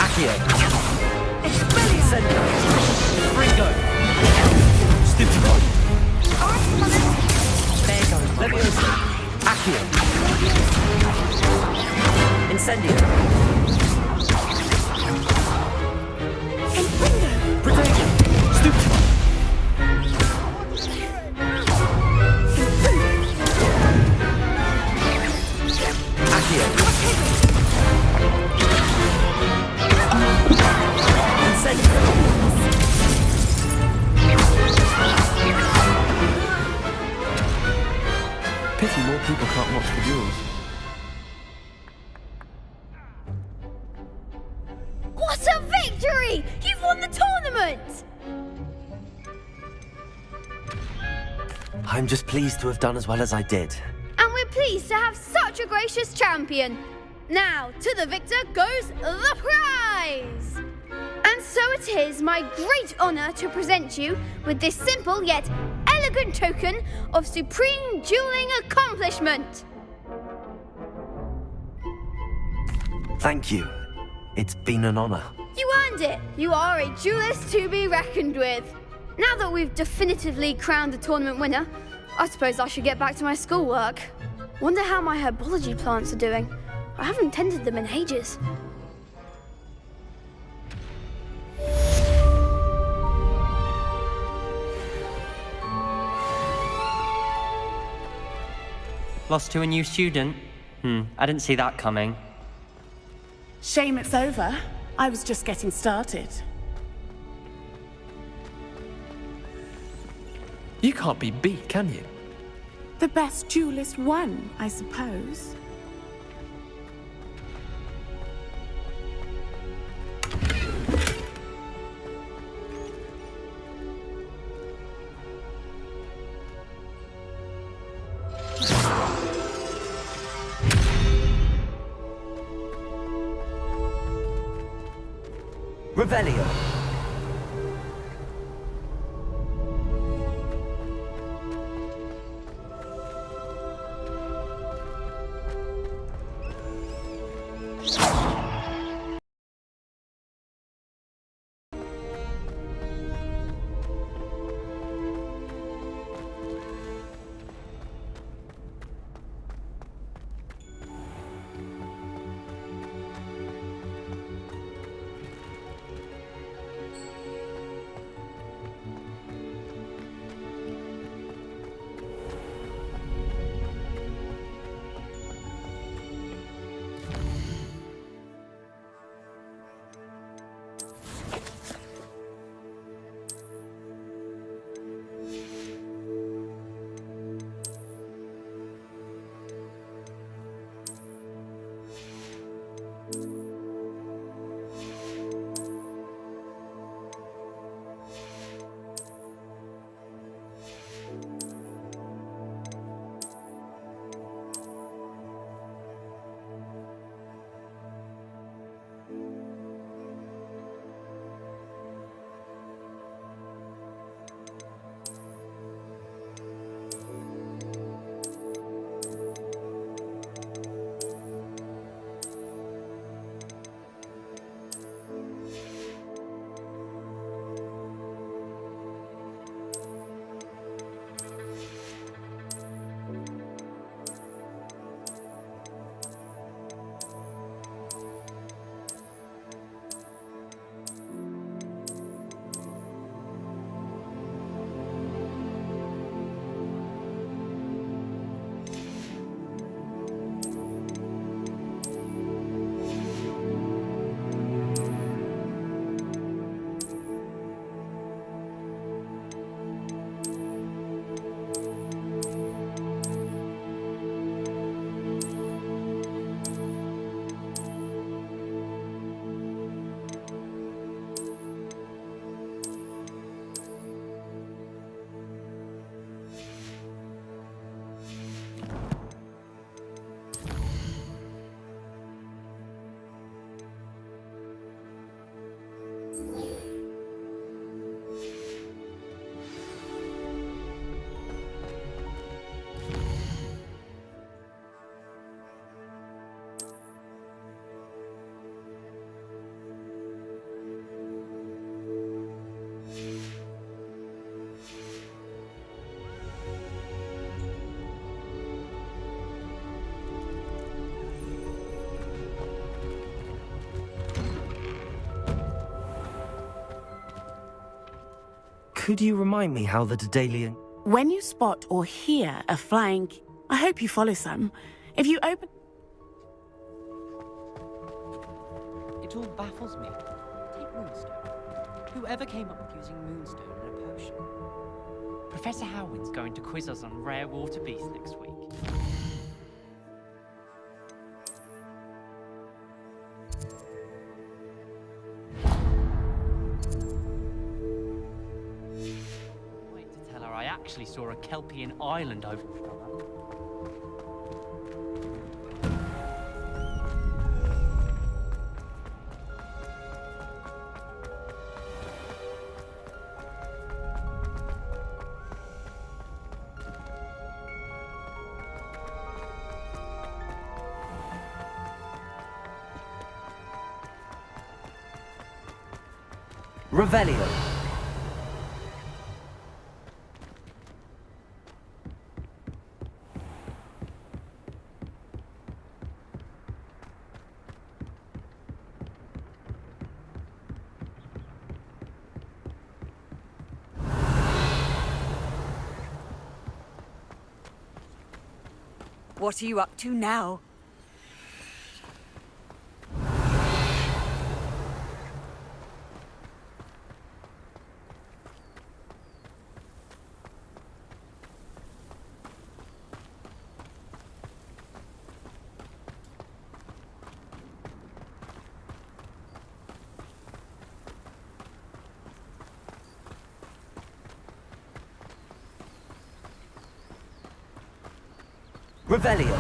Accio. Incendio. Ringo. Stupido. There goes Levioso. Accio. Incendio. Protego. Stupido. Accio. Incendio. Pity more people can't watch the duels. What a victory! You've won the tournament! I'm just pleased to have done as well as I did. And we're pleased to have such a gracious champion. Now, to the victor goes the prize! And so it is my great honor to present you with this simple yet elegant token of supreme dueling accomplishment. Thank you. It's been an honor. You earned it! You are a duelist to be reckoned with. Now that we've definitively crowned the tournament winner, I suppose I should get back to my schoolwork. Wonder how my herbology plants are doing. I haven't tended them in ages. Lost to a new student? I didn't see that coming. Shame it's over. I was just getting started. You can't be beat, can you? The best duelist won, I suppose. Revelio. Could you remind me how the Daedalian... When you spot or hear a flying... I hope you follow some. If you open... It all baffles me. Take Moonstone. Whoever came up with using Moonstone in a potion? Professor Howin's going to quiz us on rare water beasts next week. I actually saw a Kelpian island over... Revelio. What are you up to now? Revelio.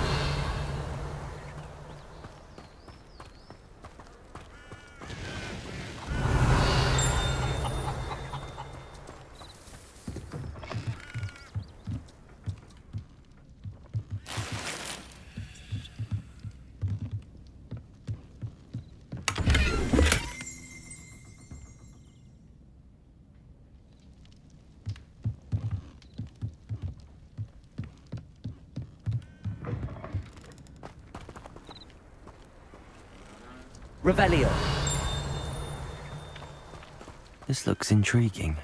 Revelio. This looks intriguing.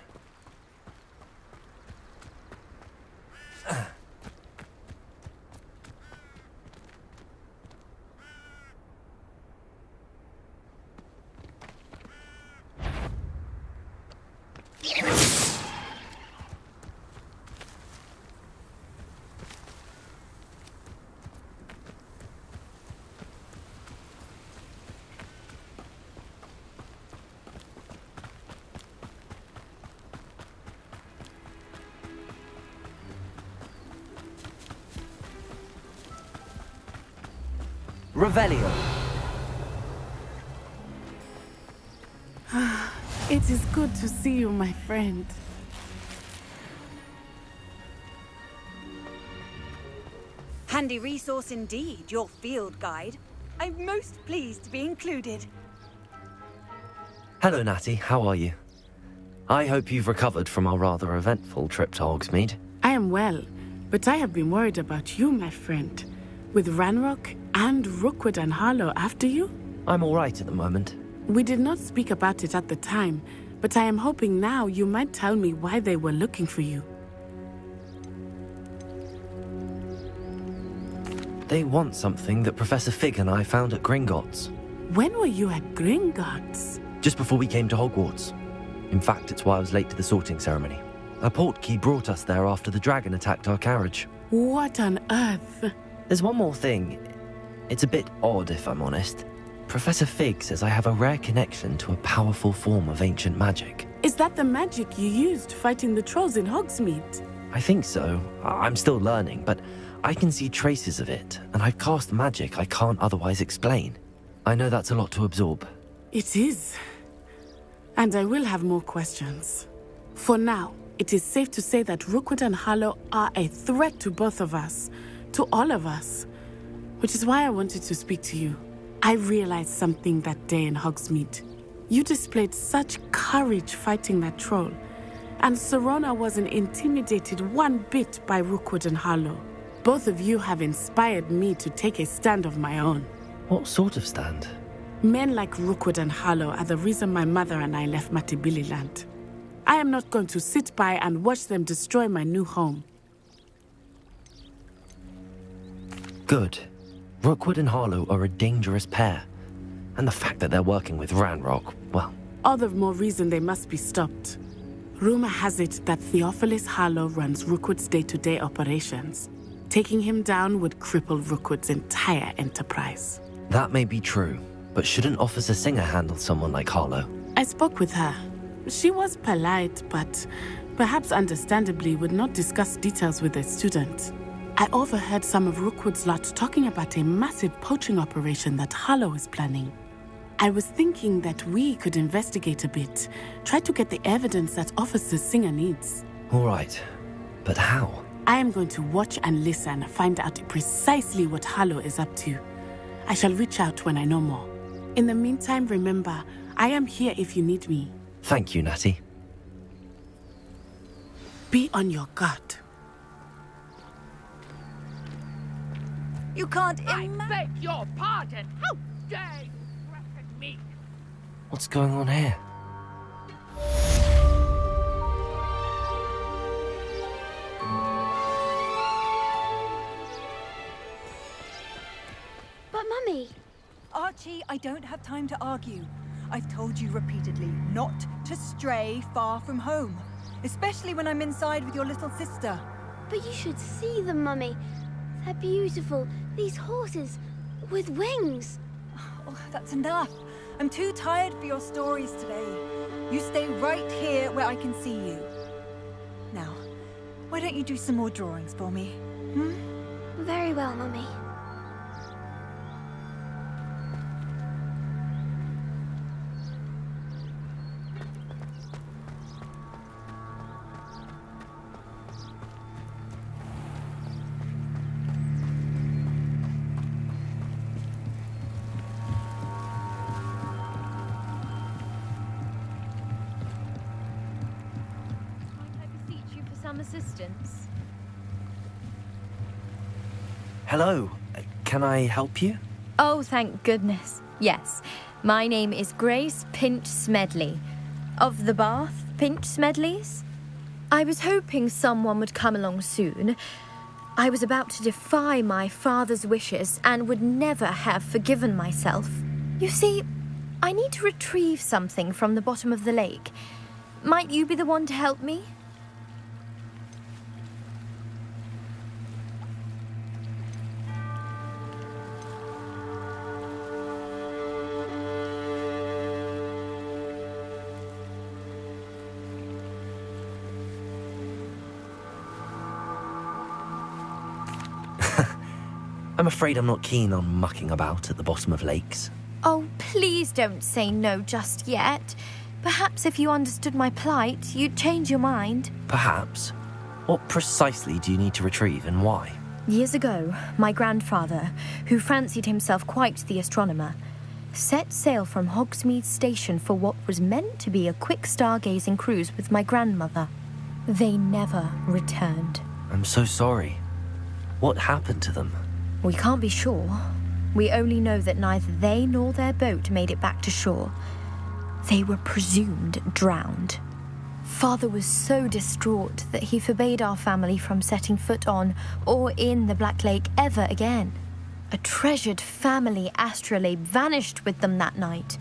Revelio. It is good to see you, my friend. Handy resource indeed, your field guide. I'm most pleased to be included. Hello, Natty. How are you? I hope you've recovered from our rather eventful trip to Hogsmeade. I am well, but I have been worried about you, my friend. With Ranrock and Rookwood and Harlow after you? I'm all right at the moment. We did not speak about it at the time, but I am hoping now you might tell me why they were looking for you. They want something that Professor Fig and I found at Gringotts. When were you at Gringotts? Just before we came to Hogwarts. In fact, it's why I was late to the sorting ceremony. A portkey brought us there after the dragon attacked our carriage. What on earth? There's one more thing. It's a bit odd, if I'm honest. Professor Fig says I have a rare connection to a powerful form of ancient magic. Is that the magic you used fighting the trolls in Hogsmeade? I think so. I'm still learning, but I can see traces of it, and I've cast magic I can't otherwise explain. I know that's a lot to absorb. It is. And I will have more questions. For now, it is safe to say that Rookwood and Harlow are a threat to both of us. To all of us. Which is why I wanted to speak to you. I realized something that day in Hogsmeade. You displayed such courage fighting that troll. And Serona wasn't intimidated one bit by Rookwood and Harlow. Both of you have inspired me to take a stand of my own. What sort of stand? Men like Rookwood and Harlow are the reason my mother and I left Matibili Land. I am not going to sit by and watch them destroy my new home. Good. Rookwood and Harlow are a dangerous pair. And the fact that they're working with Ranrock, well... All the more reason they must be stopped. Rumor has it that Theophilus Harlow runs Rookwood's day-to-day operations. Taking him down would cripple Rookwood's entire enterprise. That may be true, but shouldn't Officer Singer handle someone like Harlow? I spoke with her. She was polite, but perhaps understandably would not discuss details with a student. I overheard some of Rookwood's lot talking about a massive poaching operation that Harlow is planning. I was thinking that we could investigate a bit, try to get the evidence that Officer Singer needs. All right, but how? I am going to watch and listen, find out precisely what Harlow is up to. I shall reach out when I know more. In the meantime, remember, I am here if you need me. Thank you, Natty. Be on your guard. You can't I beg your pardon. How dare you threaten me? What's going on here? But Mummy... Archie, I don't have time to argue. I've told you repeatedly not to stray far from home, especially when I'm inside with your little sister. But you should see them, Mummy. They're beautiful. These horses with wings. Oh, that's enough. I'm too tired for your stories today. You stay right here where I can see you. Now, why don't you do some more drawings for me? Very well, Mummy. Some assistance. Hello. Can I help you? Oh, thank goodness. Yes. My name is Grace Pinch Smedley. Of the Bath Pinch Smedleys. I was hoping someone would come along soon. I was about to defy my father's wishes and would never have forgiven myself. You see, I need to retrieve something from the bottom of the lake. Might you be the one to help me? I'm afraid I'm not keen on mucking about at the bottom of lakes. Oh, please don't say no just yet. Perhaps if you understood my plight, you'd change your mind. Perhaps. What precisely do you need to retrieve and why? Years ago, my grandfather, who fancied himself quite the astronomer, set sail from Hogsmeade Station for what was meant to be a quick stargazing cruise with my grandmother. They never returned. I'm so sorry. What happened to them? We can't be sure. We only know that neither they nor their boat made it back to shore. They were presumed drowned. Father was so distraught that he forbade our family from setting foot on or in the Black Lake ever again. A treasured family astrolabe vanished with them that night.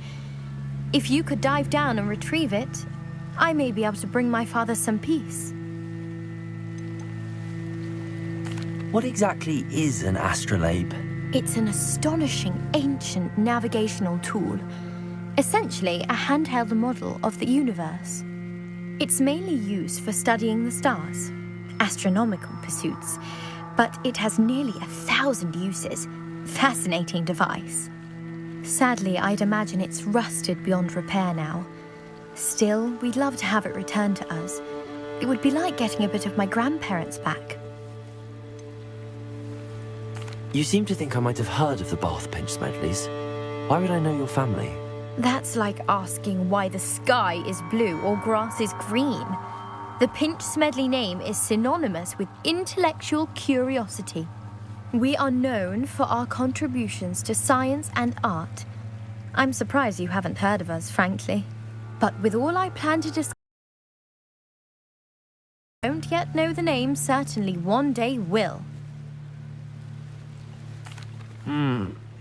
If you could dive down and retrieve it, I may be able to bring my father some peace. What exactly is an astrolabe? It's an astonishing ancient navigational tool. Essentially, a handheld model of the universe. It's mainly used for studying the stars, astronomical pursuits, but it has nearly 1,000 uses. Fascinating device. Sadly, I'd imagine it's rusted beyond repair now. Still, we'd love to have it returned to us. It would be like getting a bit of my grandparents back. You seem to think I might have heard of the Bath Pinch Smedleys. Why would I know your family? That's like asking why the sky is blue or grass is green. The Pinch Smedley name is synonymous with intellectual curiosity. We are known for our contributions to science and art. I'm surprised you haven't heard of us, frankly. But with all I plan to discuss, don't yet know the name, certainly one day will.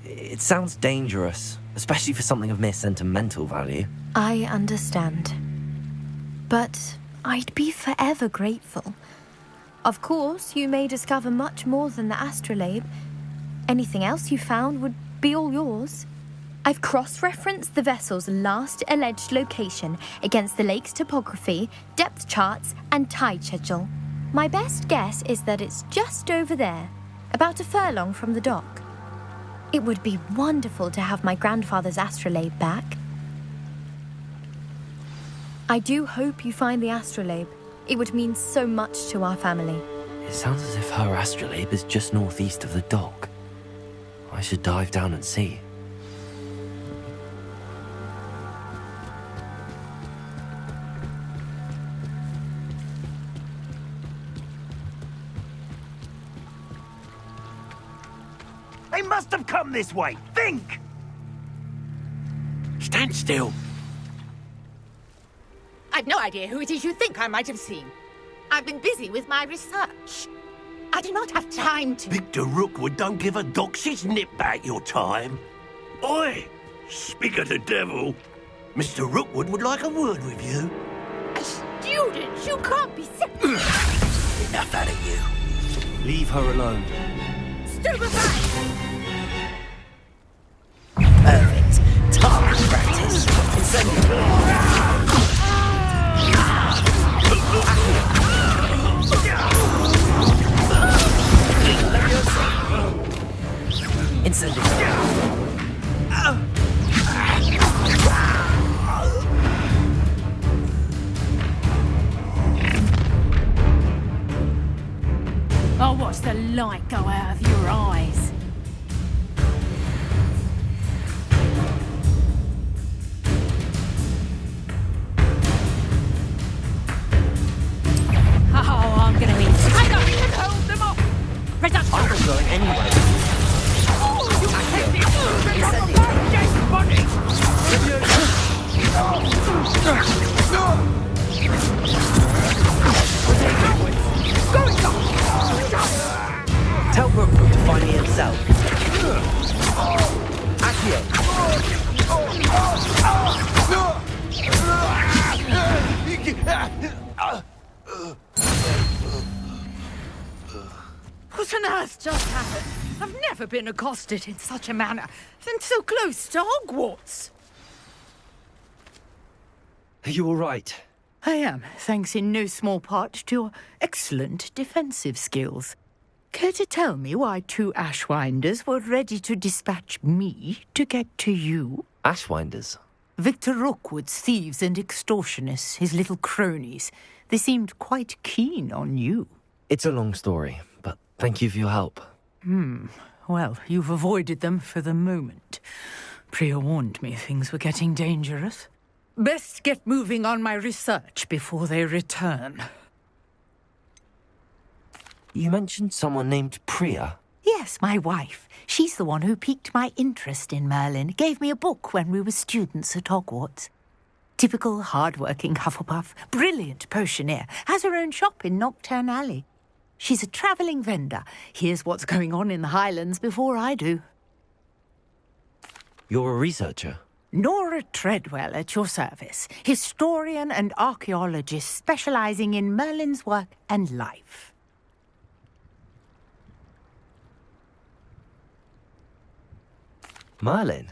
It sounds dangerous, especially for something of mere sentimental value. I understand. But I'd be forever grateful. Of course, you may discover much more than the astrolabe. Anything else you found would be all yours. I've cross-referenced the vessel's last alleged location against the lake's topography, depth charts, and tide schedule. My best guess is that it's just over there, about a furlong from the dock. It would be wonderful to have my grandfather's astrolabe back. I do hope you find the astrolabe. It would mean so much to our family. It sounds as if her astrolabe is just northeast of the dock. I should dive down and see. come this way. Think! Stand still. I've no idea who it is you think I might have seen. I've been busy with my research. I do not have time to... Victor Rookwood don't give a doxy's nip back your time. Oi! Speak of the devil. Mr. Rookwood would like a word with you. A student? You can't be... Enough out of you. Leave her alone. Stupefy! Perfect. Target practice. I'll watch the light go out of your eyes. Oh, I'm gonna eat. I know you can hold them off. Reduction. I'm not going anywhere. Oh, you hate it! Yes, buddy! Tell Rookwood to find me himself. Accio. What on earth just happened? I've never been accosted in such a manner, and so close to Hogwarts. Are you all right? I am, thanks in no small part to your excellent defensive skills. Care to tell me why 2 Ashwinders were ready to dispatch me to get to you? Ashwinders? Victor Rookwood's thieves and extortionists, his little cronies. They seemed quite keen on you. It's a long story, but thank you for your help. Well, you've avoided them for the moment. Priya warned me things were getting dangerous. Best get moving on my research before they return. You mentioned someone named Priya. Yes, my wife. She's the one who piqued my interest in Merlin. Gave me a book when we were students at Hogwarts. Typical hard-working Hufflepuff, brilliant potioneer, has her own shop in Nocturne Alley. She's a travelling vendor. Hears what's going on in the Highlands before I do. You're a researcher? Nora Treadwell at your service. Historian and archaeologist specialising in Merlin's work and life. Merlin?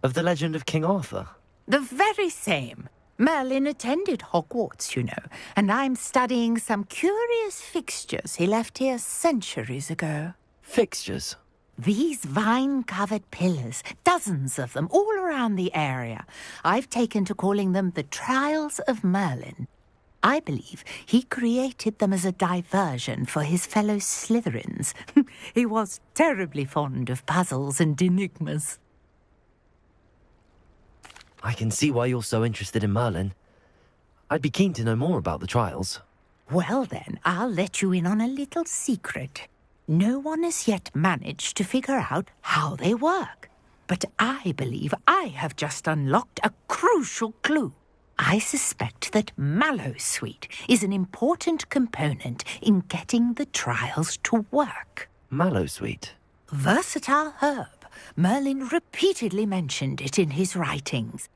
Of the legend of King Arthur? The very same. Merlin attended Hogwarts, you know, and I'm studying some curious fixtures he left here centuries ago. Fixtures? These vine-covered pillars, dozens of them, all around the area. I've taken to calling them the Trials of Merlin. I believe he created them as a diversion for his fellow Slytherins. He was terribly fond of puzzles and enigmas. I can see why you're so interested in Merlin. I'd be keen to know more about the trials. Well then, I'll let you in on a little secret. No one has yet managed to figure out how they work. But I believe I have just unlocked a crucial clue. I suspect that Mallowsweet is an important component in getting the trials to work. Mallowsweet? Versatile herb. Merlin repeatedly mentioned it in his writings.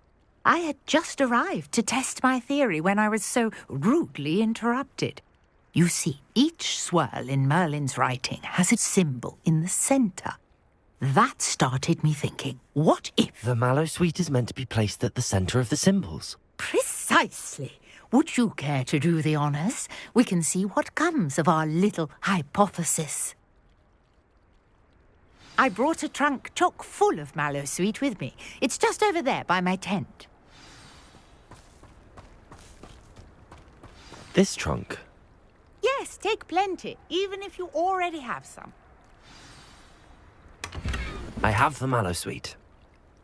I had just arrived to test my theory when I was so rudely interrupted. You see, each swirl in Merlin's writing has a symbol in the centre. That started me thinking, what if... The Mallowsweet is meant to be placed at the centre of the symbols. Precisely. Would you care to do the honours? We can see what comes of our little hypothesis. I brought a trunk chock full of Mallowsweet with me. It's just over there by my tent. This trunk? Yes, take plenty, even if you already have some. I have the Mallowsweet.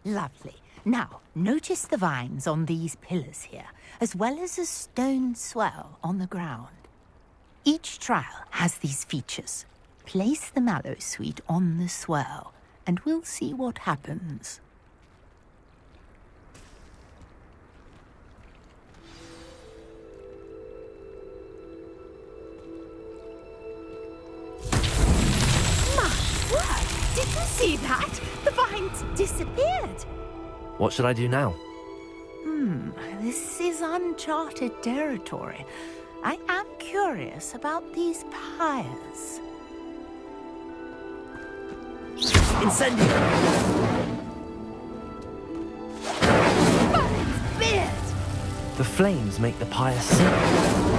Lovely. Now, notice the vines on these pillars here, as well as a stone swell on the ground. Each trial has these features. Place the Mallowsweet on the swirl, and we'll see what happens. Did you see that? The vines disappeared. What should I do now? This is uncharted territory. I am curious about these pyres. Incendio! But it's beard! The flames make the pyre sink.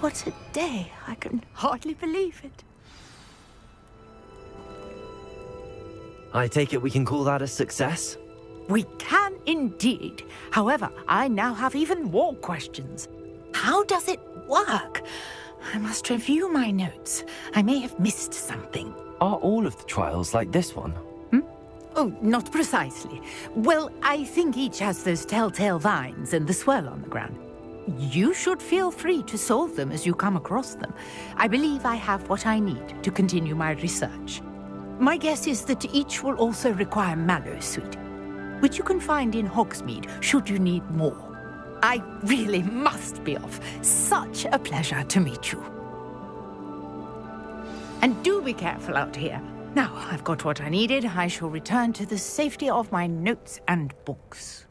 What a day. I can hardly believe it. I take it we can call that a success? We can indeed. However, I now have even more questions. How does it work? I must review my notes. I may have missed something. Are all of the trials like this one? Oh, not precisely. Well, I think each has those telltale vines and the swirl on the ground. You should feel free to solve them as you come across them. I believe I have what I need to continue my research. My guess is that each will also require mallow sweet, which you can find in Hogsmeade should you need more. I really must be off. Such a pleasure to meet you. And do be careful out here. Now I've got what I needed, I shall return to the safety of my notes and books.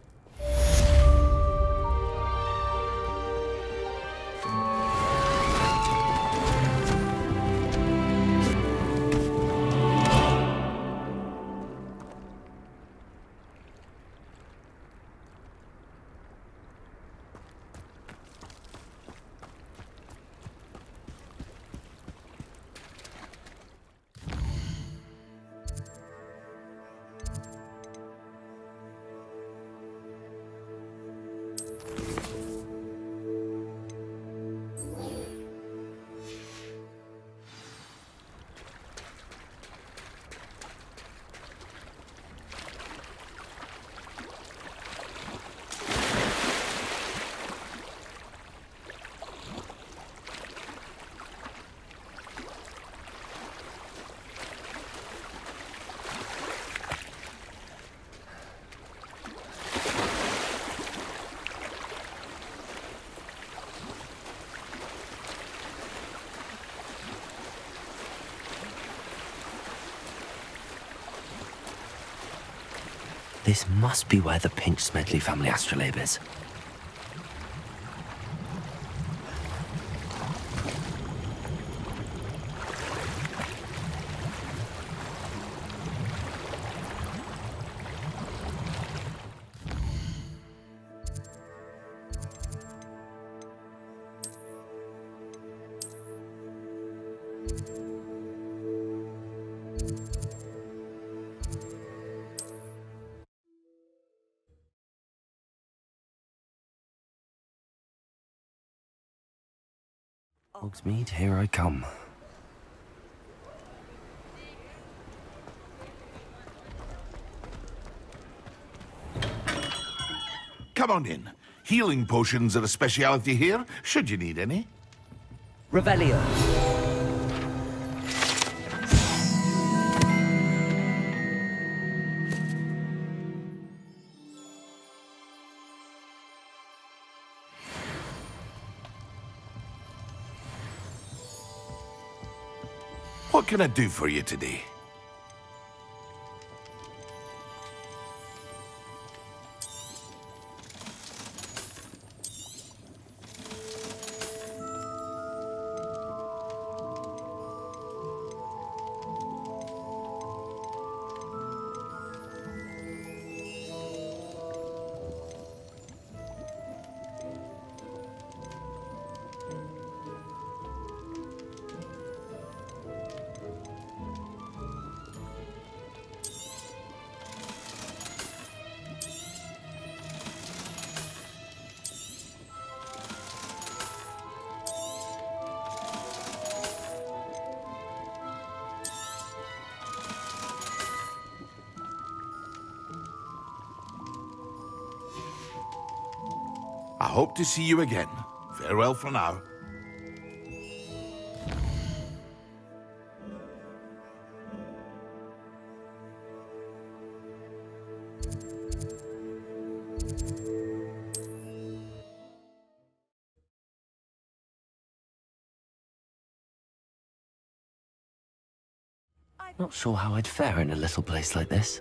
This must be where the Pinch-Smedley family astrolabe is. Hogsmeade, here I come. Come on in. Healing potions are a speciality here, should you need any. Revelio. What can I do for you today? hope to see you again. Farewell for now. Not sure how I'd fare in a little place like this.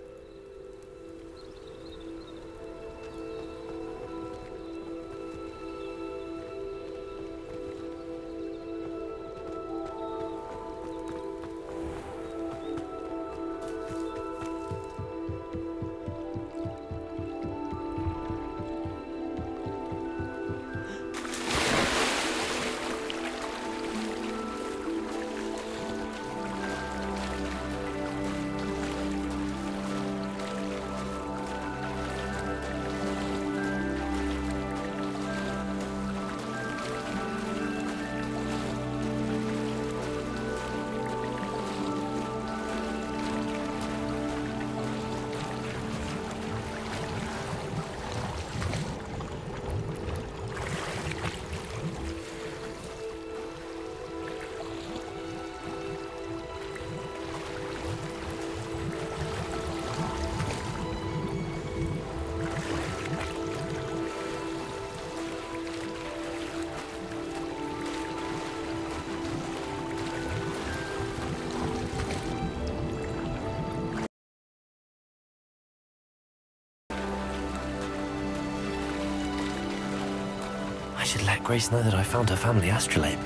I should let Grace know that I found her family astrolabe.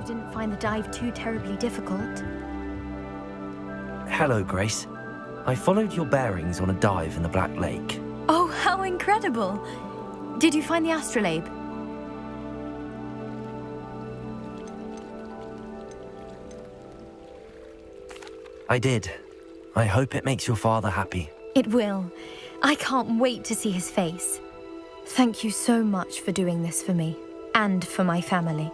Didn't find the dive too terribly difficult. Hello, Grace. I followed your bearings on a dive in the Black Lake. Oh, how incredible! Did you find the astrolabe? I did. I hope it makes your father happy. It will. I can't wait to see his face. Thank you so much for doing this for me, and for my family.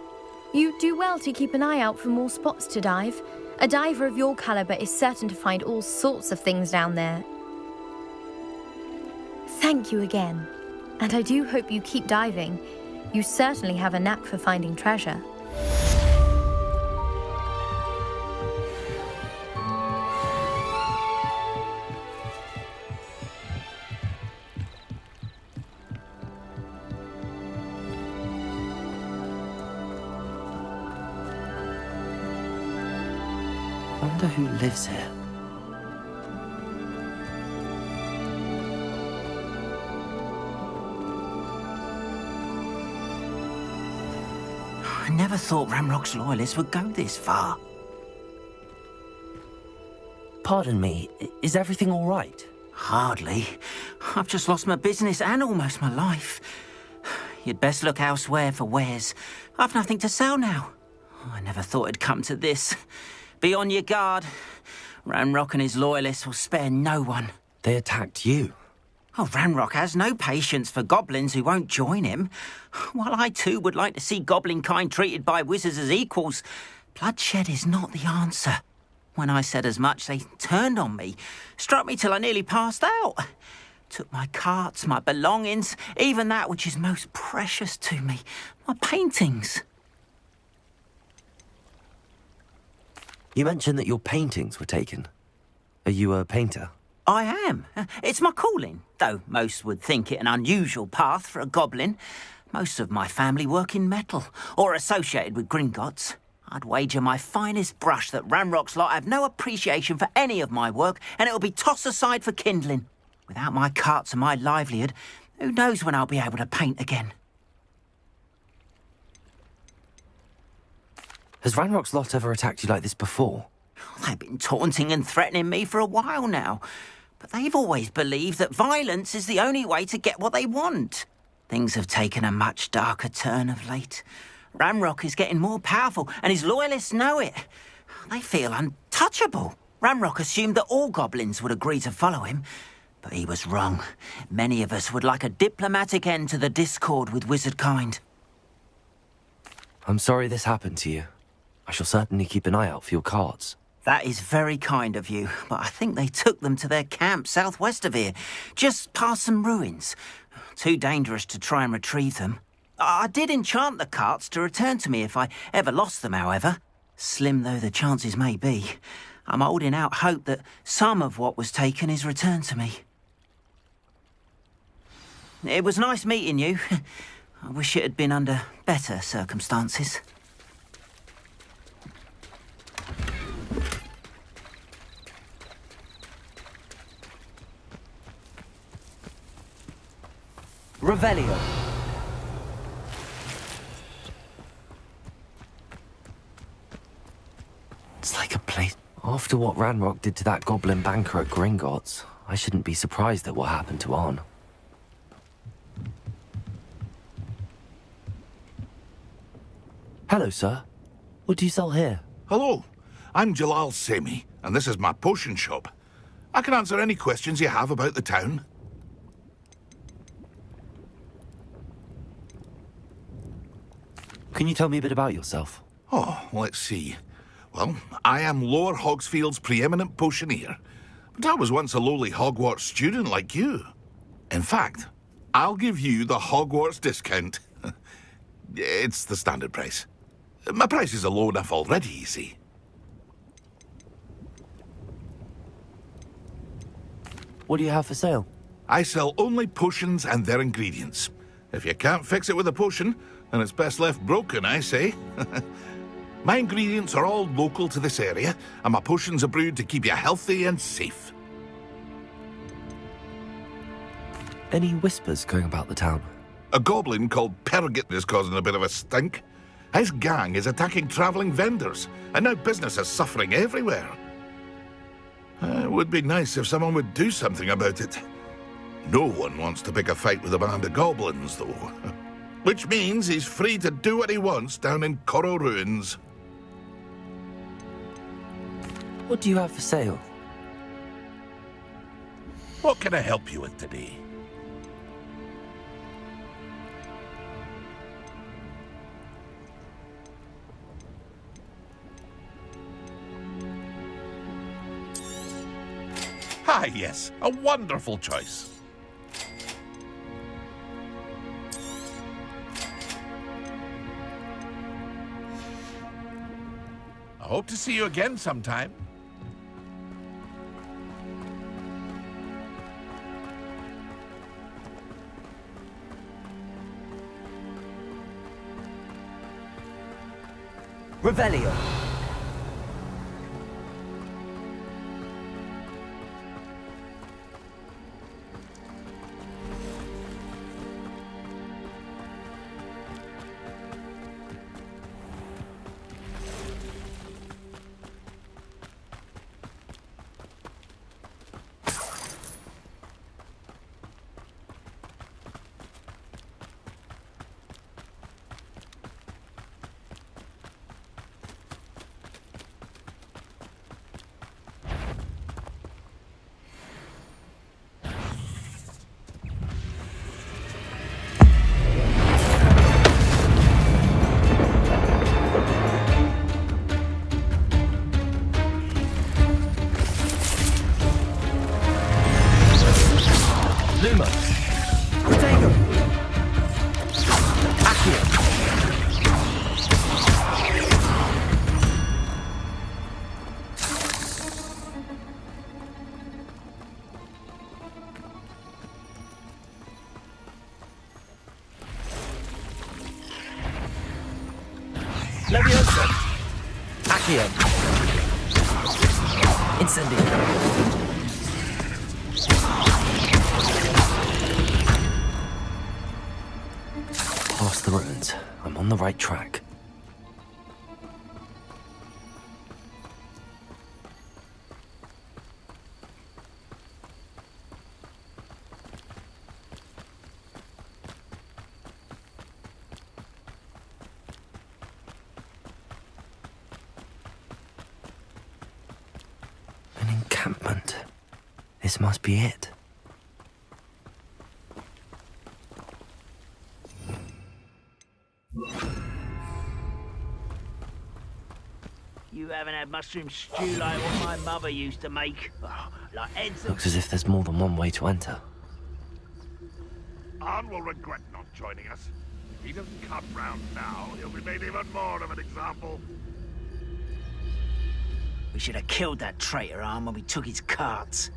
You do well to keep an eye out for more spots to dive. A diver of your caliber is certain to find all sorts of things down there. Thank you again. And I do hope you keep diving. You certainly have a knack for finding treasure. I wonder who lives here. I never thought Ramrock's loyalists would go this far. Pardon me, is everything all right? Hardly. I've just lost my business and almost my life. You'd best look elsewhere for wares. I've nothing to sell now. I never thought it'd come to this. Be on your guard. Ranrock and his loyalists will spare no one. They attacked you? Oh, Ranrock has no patience for goblins who won't join him. While I too would like to see goblin kind treated by wizards as equals, bloodshed is not the answer. When I said as much, they turned on me, struck me till I nearly passed out. Took my carts, my belongings, even that which is most precious to me, my paintings. You mentioned that your paintings were taken. Are you a painter? I am. It's my calling, though most would think it an unusual path for a goblin. Most of my family work in metal, or associated with Gringotts. I'd wager my finest brush that Ranrock's lot have no appreciation for any of my work, and it'll be tossed aside for kindling. Without my carts and my livelihood, Who knows when I'll be able to paint again? Has Ranrock's lot ever attacked you like this before? They've been taunting and threatening me for a while now. But they've always believed that violence is the only way to get what they want. Things have taken a much darker turn of late. Ranrock is getting more powerful, and his loyalists know it. They feel untouchable. Ranrock assumed that all goblins would agree to follow him, but he was wrong. Many of us would like a diplomatic end to the discord with wizard kind. I'm sorry this happened to you. I shall certainly keep an eye out for your cards. That is very kind of you, but I think they took them to their camp southwest of here, just past some ruins. Too dangerous to try and retrieve them. I did enchant the carts to return to me if I ever lost them, however. Slim though the chances may be, I'm holding out hope that some of what was taken is returned to me. It was nice meeting you. I wish it had been under better circumstances. Revelio. It's like a place. After what Ranrock did to that goblin banker at Gringotts, I shouldn't be surprised at what happened to Arn. Hello, sir. What do you sell here? Hello, I'm Jalal Semi, and this is my potion shop. I can answer any questions you have about the town. Can you tell me a bit about yourself? Oh, let's see. Well, I am Lower Hogsfield's preeminent potioneer, but I was once a lowly Hogwarts student like you. In fact, I'll give you the Hogwarts discount. It's the standard price. My prices are low enough already, you see. What do you have for sale? I sell only potions and their ingredients. If you can't fix it with a potion, then it's best left broken, I say. My ingredients are all local to this area, and my potions are brewed to keep you healthy and safe. Any whispers going about the town? A goblin called Pergit is causing a bit of a stink. His gang is attacking travelling vendors, and now business is suffering everywhere. It would be nice if someone would do something about it. No one wants to pick a fight with a band of goblins, though. Which means he's free to do what he wants down in Coral Ruins. What do you have for sale? What can I help you with today? Ah, yes, a wonderful choice. I hope to see you again sometime. Revelio. Leviosa! Accio! Incendio! past the ruins. I'm on the right track. An encampment. This must be it. You haven't had mushroom stew like what my mother used to make. Oh, like heads Looks as if there's more than one way to enter. Arn will regret not joining us. If he doesn't come round now, he'll be made even more of an example. We should have killed that traitor, Arn, when we took his carts.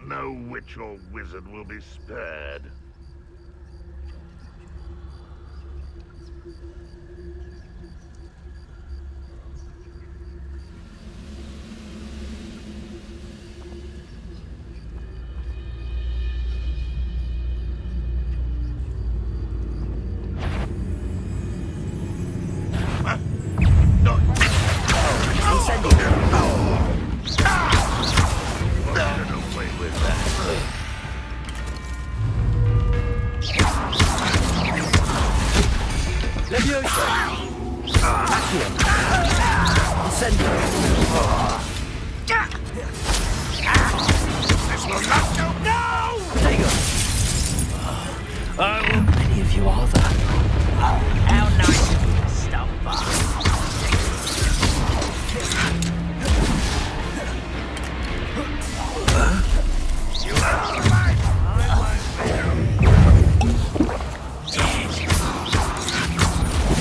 No witch or wizard will be spared. Many of you are there. How nice of you to stop by.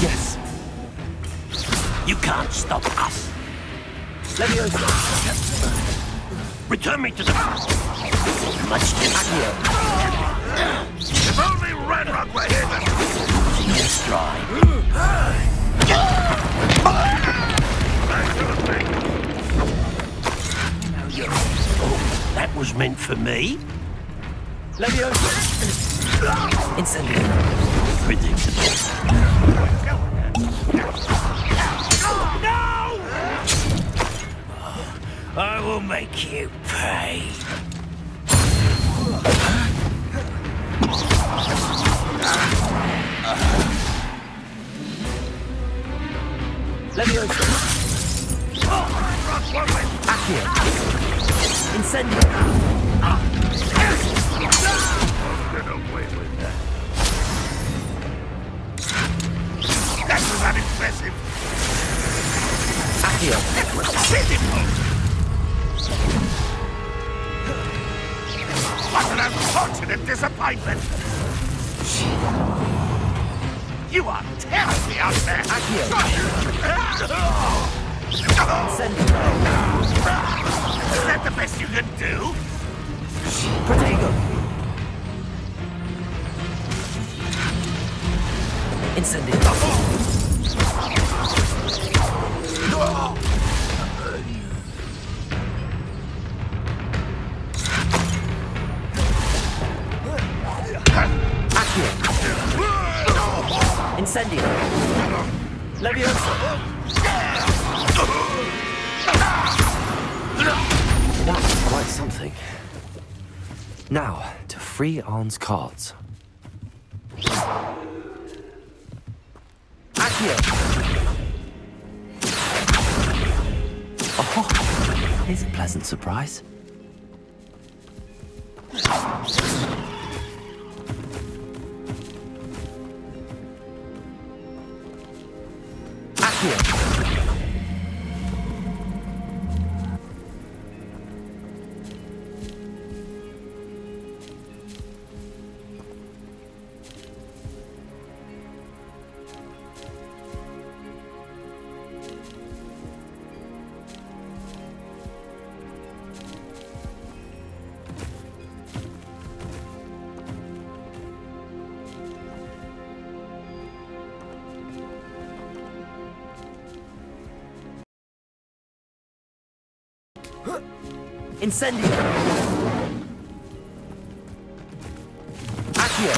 Yes. You can't stop us. Return me to the... Much If only Redrock were here to... your stride. That was meant for me. Incendio. Predictable. I will make you pay. Accio. Incendio. Get away with that. That was unimpressive. Accio. What an unfortunate disappointment! You are terribly out there! Is that the best you can do? Protego. Incendio. Incendio. Leviosa. That's quite something. Now, to free Arn's cards. Accio. Oh, here's a pleasant surprise. Incendio! Accio!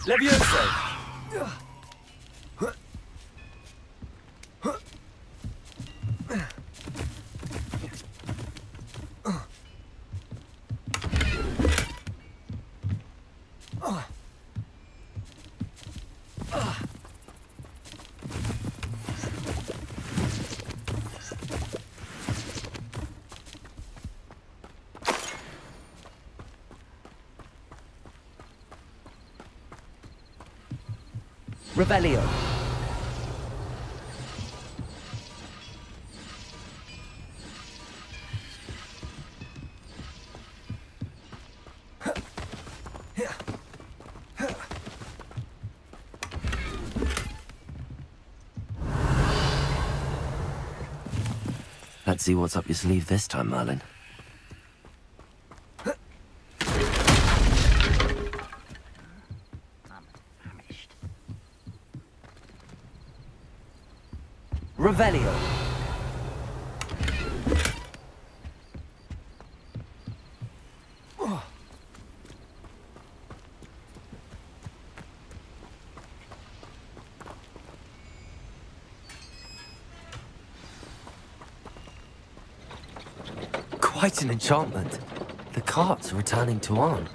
Levioso! Revelio. Let's see what's up your sleeve this time, Merlin. Revelio. Quite an enchantment. The cart's returning to Arn.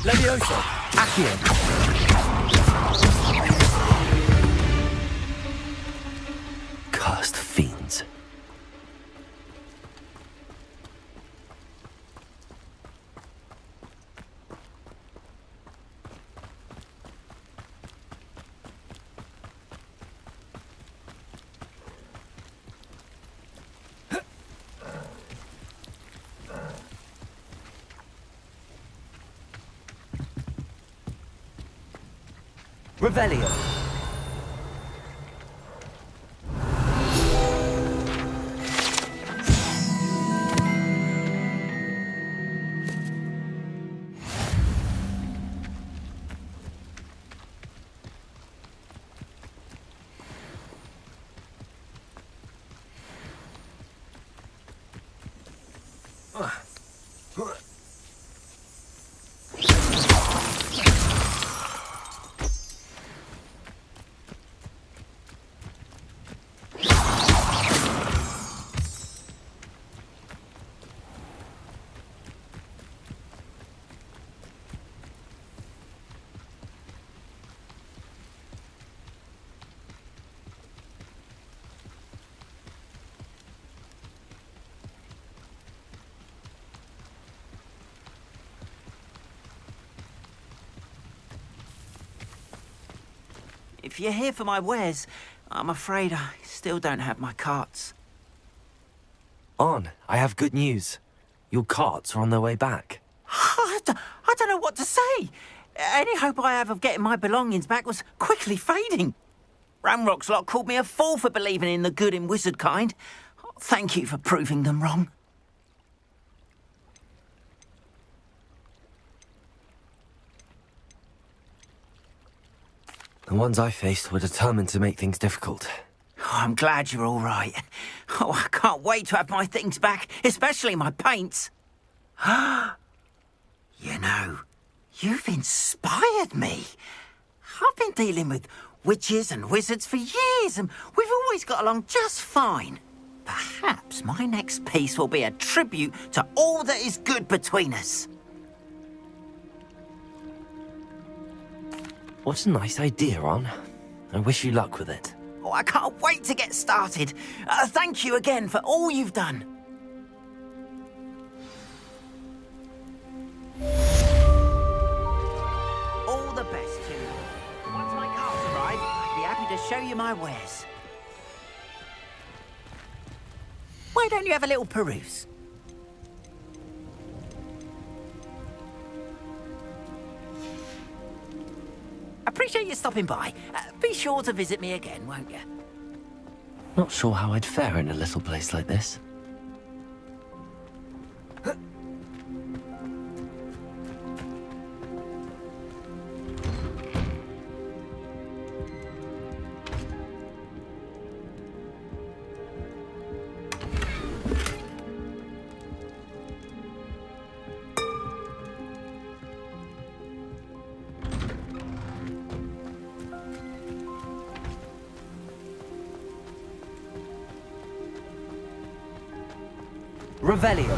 Levioso! Accio! Cursed fiends. Revelio. If you're here for my wares, I'm afraid I still don't have my carts. Arn, I have good news. Your carts are on their way back. I don't know what to say. Any hope I have of getting my belongings back was quickly fading. Ramrock's lot called me a fool for believing in the good in wizard kind. Thank you for proving them wrong. The ones I faced were determined to make things difficult. Oh, I'm glad you're all right. Oh, I can't wait to have my things back, especially my paints. You know, you've inspired me. I've been dealing with witches and wizards for years, and we've always got along just fine. Perhaps my next piece will be a tribute to all that is good between us. What a nice idea, Ron. I wish you luck with it. Oh, I can't wait to get started. Thank you again for all you've done. All the best to you. Once my carts arrive, I'd be happy to show you my wares. Why don't you have a little peruse? Appreciate you stopping by. Be sure to visit me again, won't you? Not sure how I'd fare in a little place like this. Revelio.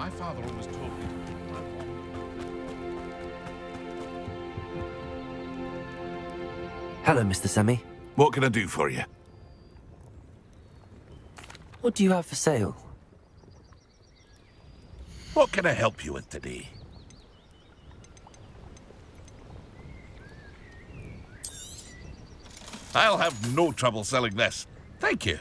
My father always told me. Hello, Mr. Semi. What can I do for you? What do you have for sale? What can I help you with today? I'll have no trouble selling this. Thank you.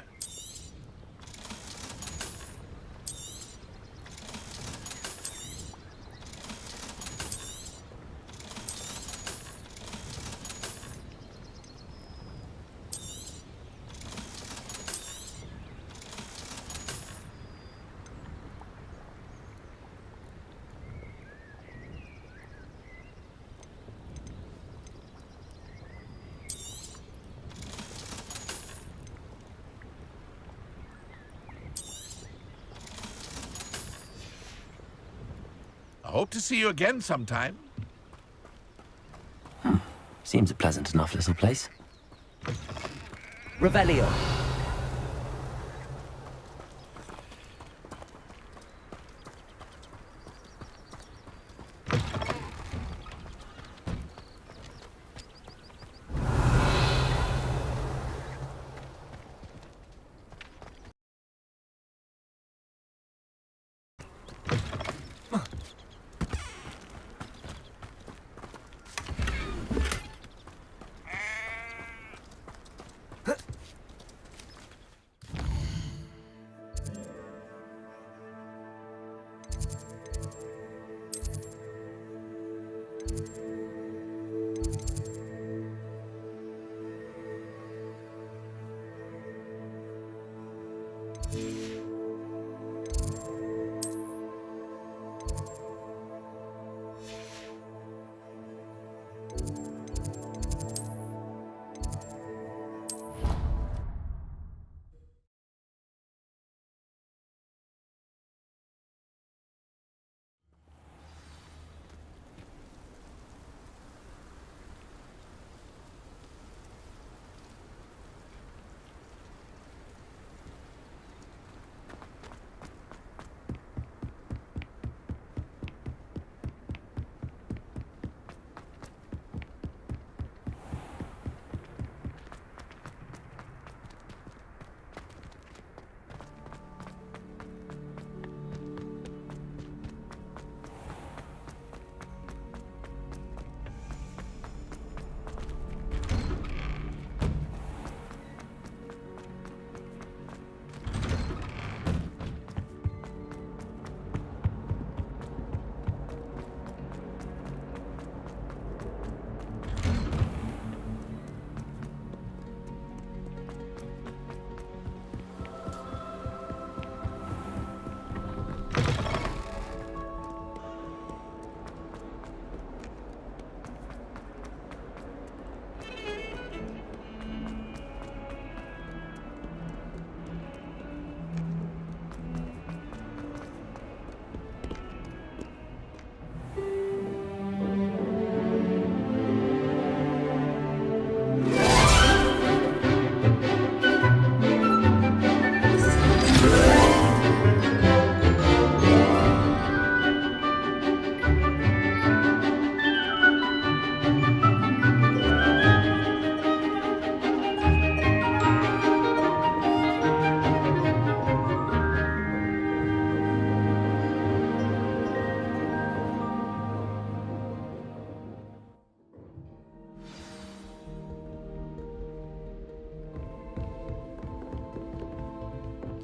I hope to see you again sometime. Seems a pleasant enough little place. Revelio.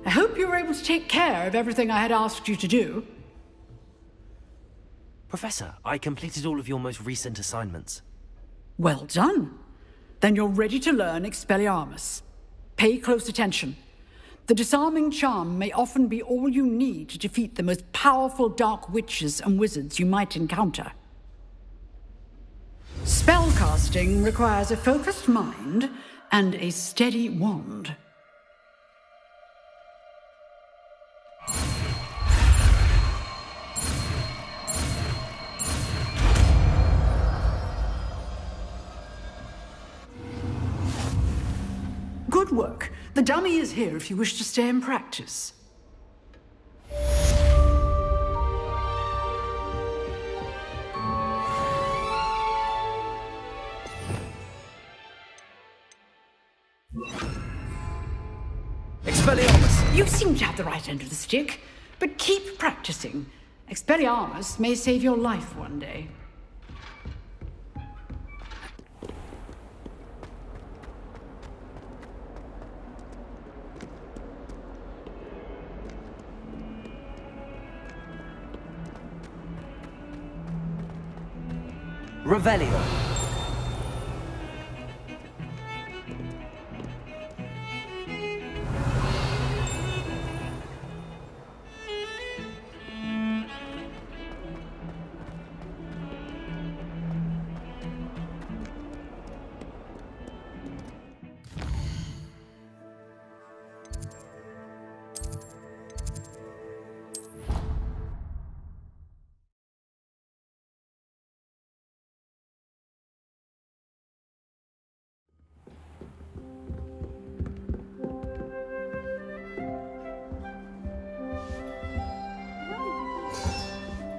I hope you were able to take care of everything I had asked you to do. Professor, I completed all of your most recent assignments. Well done. Then you're ready to learn Expelliarmus. Pay close attention. The disarming charm may often be all you need to defeat the most powerful dark witches and wizards you might encounter. Spellcasting requires a focused mind and a steady wand. Good work. The dummy is here if you wish to stay and practice. Expelliarmus! You seem to have the right end of the stick, but keep practicing. Expelliarmus may save your life one day. Revelio.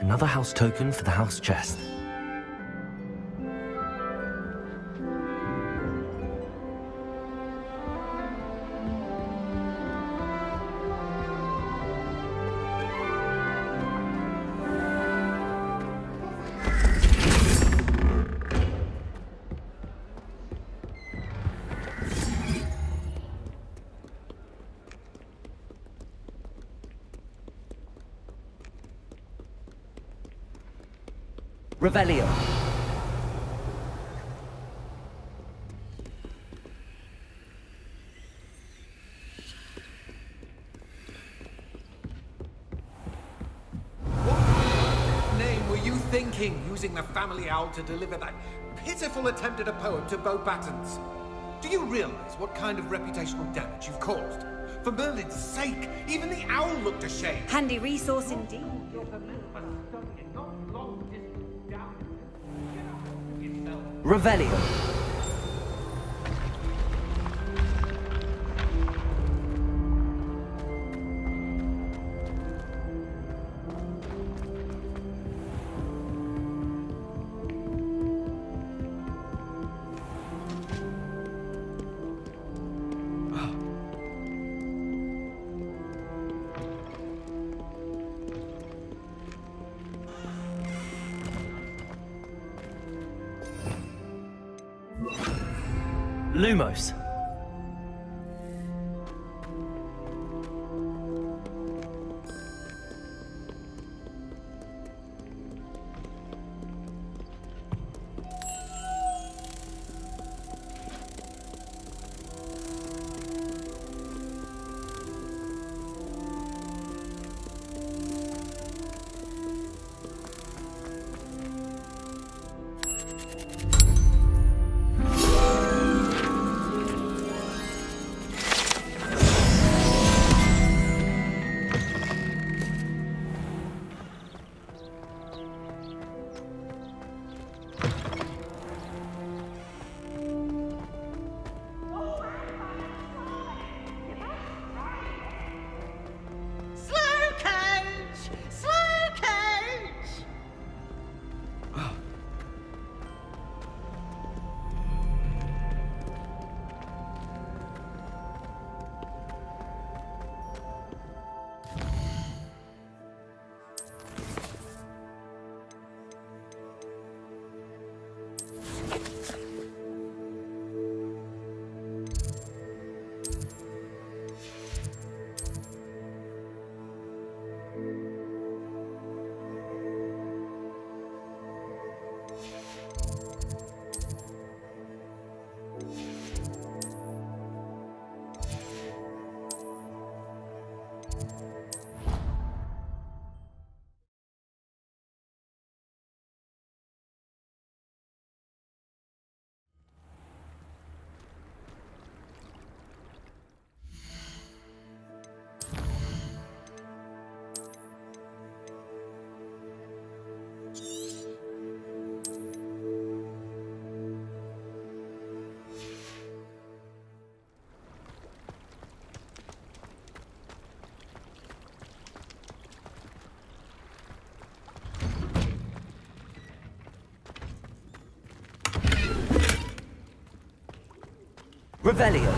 Another house token for the house chest. Revelio. What name were you thinking, using the family owl to deliver that pitiful attempt at a poem to Beau Battens? Do you realize what kind of reputational damage you've caused? For Merlin's sake, even the owl looked ashamed. Handy resource indeed. Revelio. Lumos. Revelio.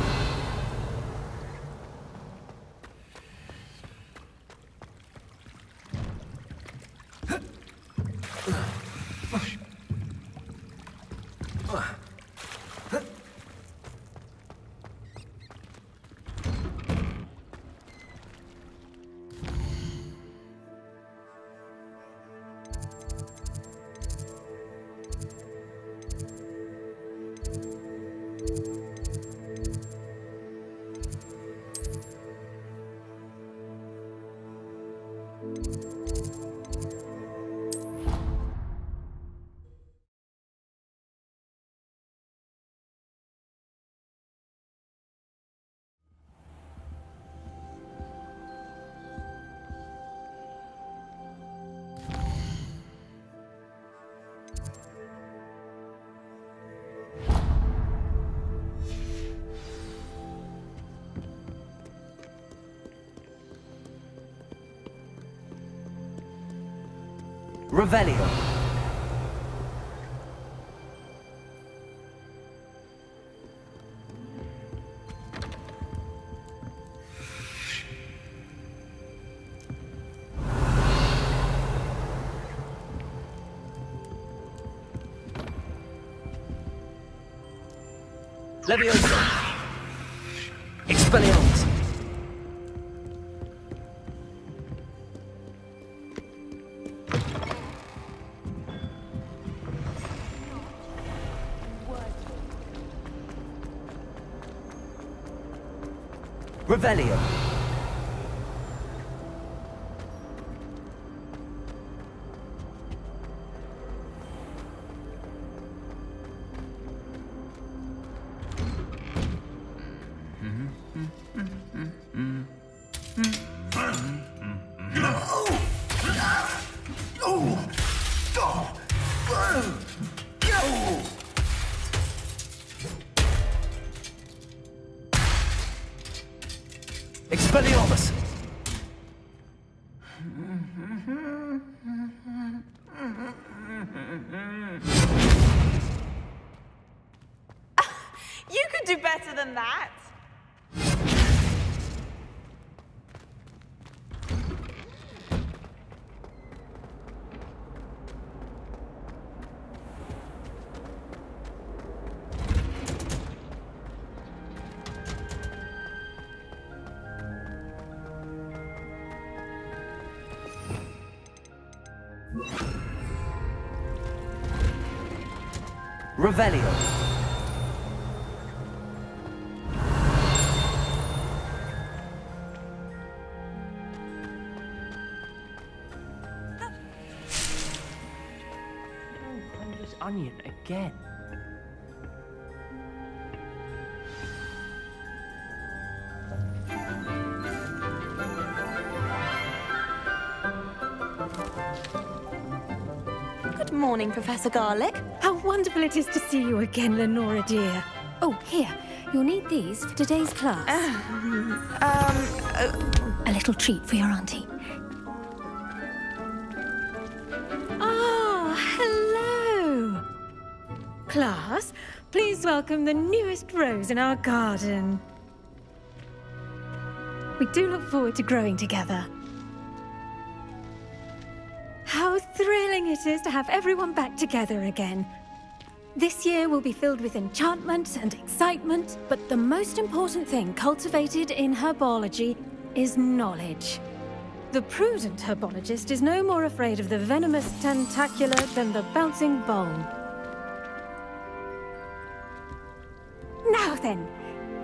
Revelio. Leviosa. Expelliarmus. Revelio. Expelliarmus! You could do better than that. Revelio. Wondrous onion again. Good morning, Professor Garlic. How wonderful it is to see you again, Lenora dear. Oh, here. You'll need these for today's class. A little treat for your auntie. Ah, hello. Class, please welcome the newest rose in our garden. We do look forward to growing together. How thrilling it is to have everyone back together again. This year will be filled with enchantment and excitement, but the most important thing cultivated in herbology is knowledge. The prudent herbologist is no more afraid of the venomous tentacula than the bouncing bulb. Now then,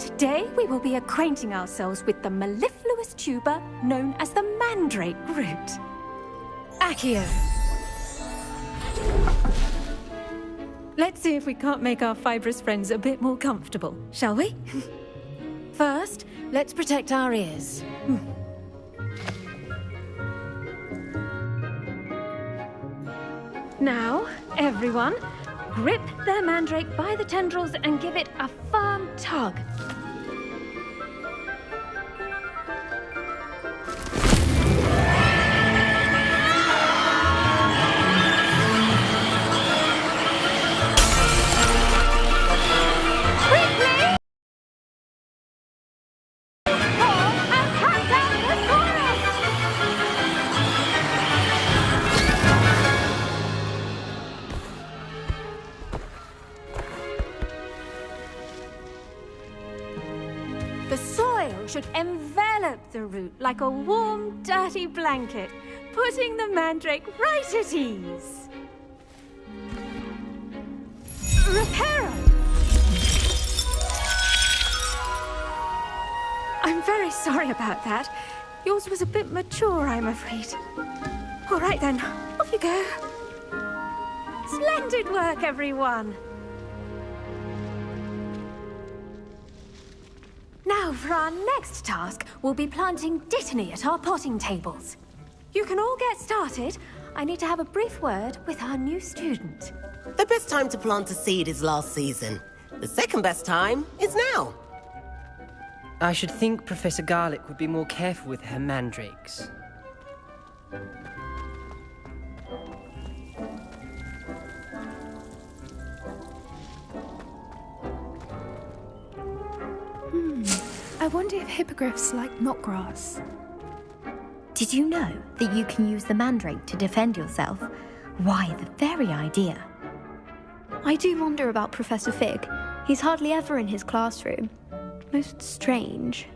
today we will be acquainting ourselves with the mellifluous tuber known as the mandrake root. Accio. Let's see if we can't make our fibrous friends a bit more comfortable, shall we? First, let's protect our ears. Now, everyone, grip their mandrake by the tendrils and give it a firm tug. The soil should envelop the root like a warm, dirty blanket, putting the mandrake right at ease. Reparo! I'm very sorry about that. Yours was a bit mature, I'm afraid. All right then, off you go. Splendid work, everyone! Now, for our next task, we'll be planting Dittany at our potting tables. You can all get started. I need to have a brief word with our new student. The best time to plant a seed is last season. The second best time is now. I should think Professor Garlick would be more careful with her mandrakes. I wonder if hippogriffs like knotgrass. Did you know that you can use the mandrake to defend yourself? Why, the very idea. I do wonder about Professor Fig. He's hardly ever in his classroom. Most strange.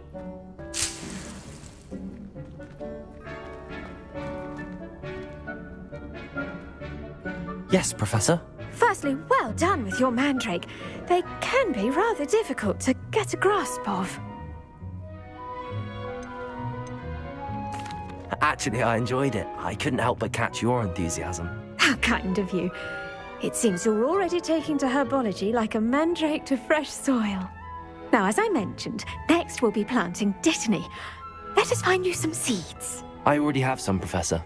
Yes, Professor? Firstly, well done with your mandrake. They can be rather difficult to get a grasp of. Actually, I enjoyed it. I couldn't help but catch your enthusiasm. How kind of you. It seems you're already taking to herbology like a mandrake to fresh soil. Now, as I mentioned, next we'll be planting Dittany. Let us find you some seeds. I already have some, Professor.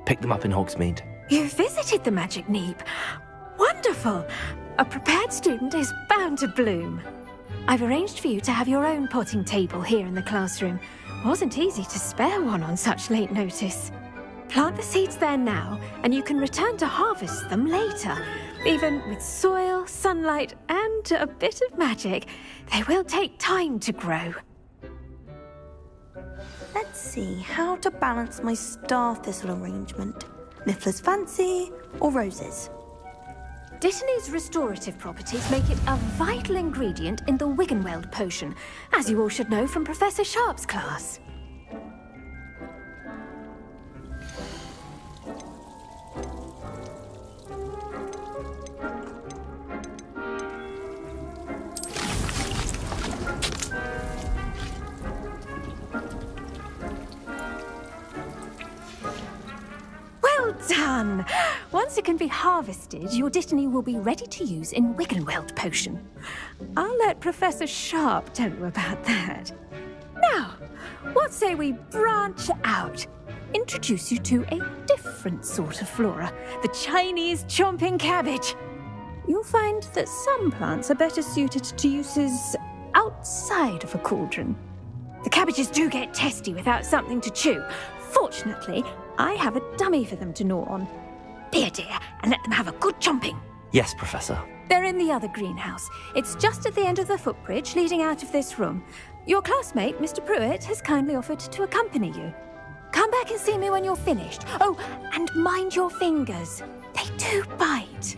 Picked them up in Hogsmeade. You visited the Magic Neep. Wonderful! A prepared student is bound to bloom. I've arranged for you to have your own potting table here in the classroom. Wasn't easy to spare one on such late notice. Plant the seeds there now, and you can return to harvest them later. Even with soil, sunlight, and a bit of magic, they will take time to grow. Let's see how to balance my star thistle arrangement. Miffler's Fancy or roses? Dittany's restorative properties make it a vital ingredient in the Wiggenweld potion, as you all should know from Professor Sharp's class. Well done! Once it can be harvested, your Dittany will be ready to use in Wiggenweld potion. I'll let Professor Sharp tell you about that. Now, what say we branch out? Introduce you to a different sort of flora, the Chinese chomping cabbage. You'll find that some plants are better suited to uses outside of a cauldron. The cabbages do get testy without something to chew. Fortunately, I have a dummy for them to gnaw on. Be a dear and let them have a good chomping. Yes, Professor. They're in the other greenhouse. It's just at the end of the footbridge leading out of this room. Your classmate, Mr. Pruitt, has kindly offered to accompany you. Come back and see me when you're finished. Oh, and mind your fingers. They do bite.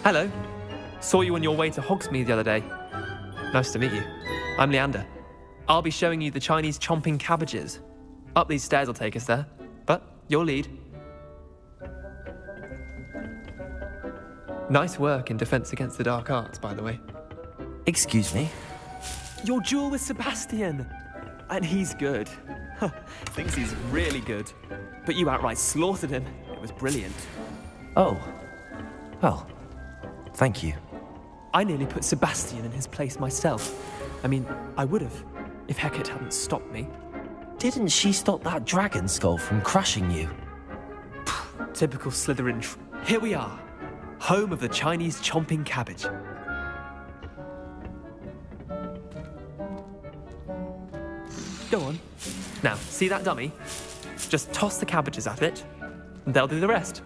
Hello. Saw you on your way to Hogsmeade the other day. Nice to meet you. I'm Leander. I'll be showing you the Chinese chomping cabbages. Up these stairs will take us there, but your lead. Nice work in Defense Against the Dark Arts, by the way. Excuse me? Your duel with Sebastian! And he's good. Thinks he's really good. But you outright slaughtered him. It was brilliant. Oh. Well, thank you. I nearly put Sebastian in his place myself. I mean, I would have, if Hecate hadn't stopped me. Didn't she stop that dragon skull from crushing you? Typical Slytherin. Here we are, home of the Chinese chomping cabbage. Go on. Now, see that dummy? Just toss the cabbages at it, and they'll do the rest.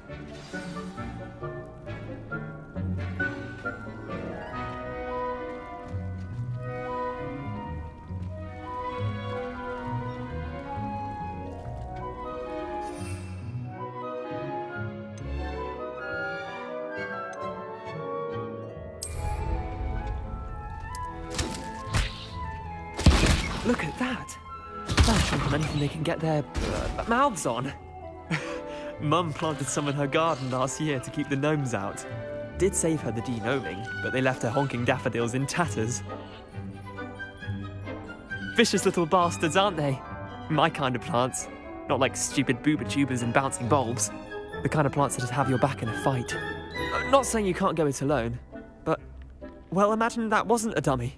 Look at that. They'll chomp on anything they can get their mouths on. Mum planted some in her garden last year to keep the gnomes out. Did save her the de-gnoming, but they left her honking daffodils in tatters. Vicious little bastards, aren't they? My kind of plants. Not like stupid booba tubers and bouncing bulbs. The kind of plants that just have your back in a fight. Not saying you can't go it alone, but, well, imagine that wasn't a dummy.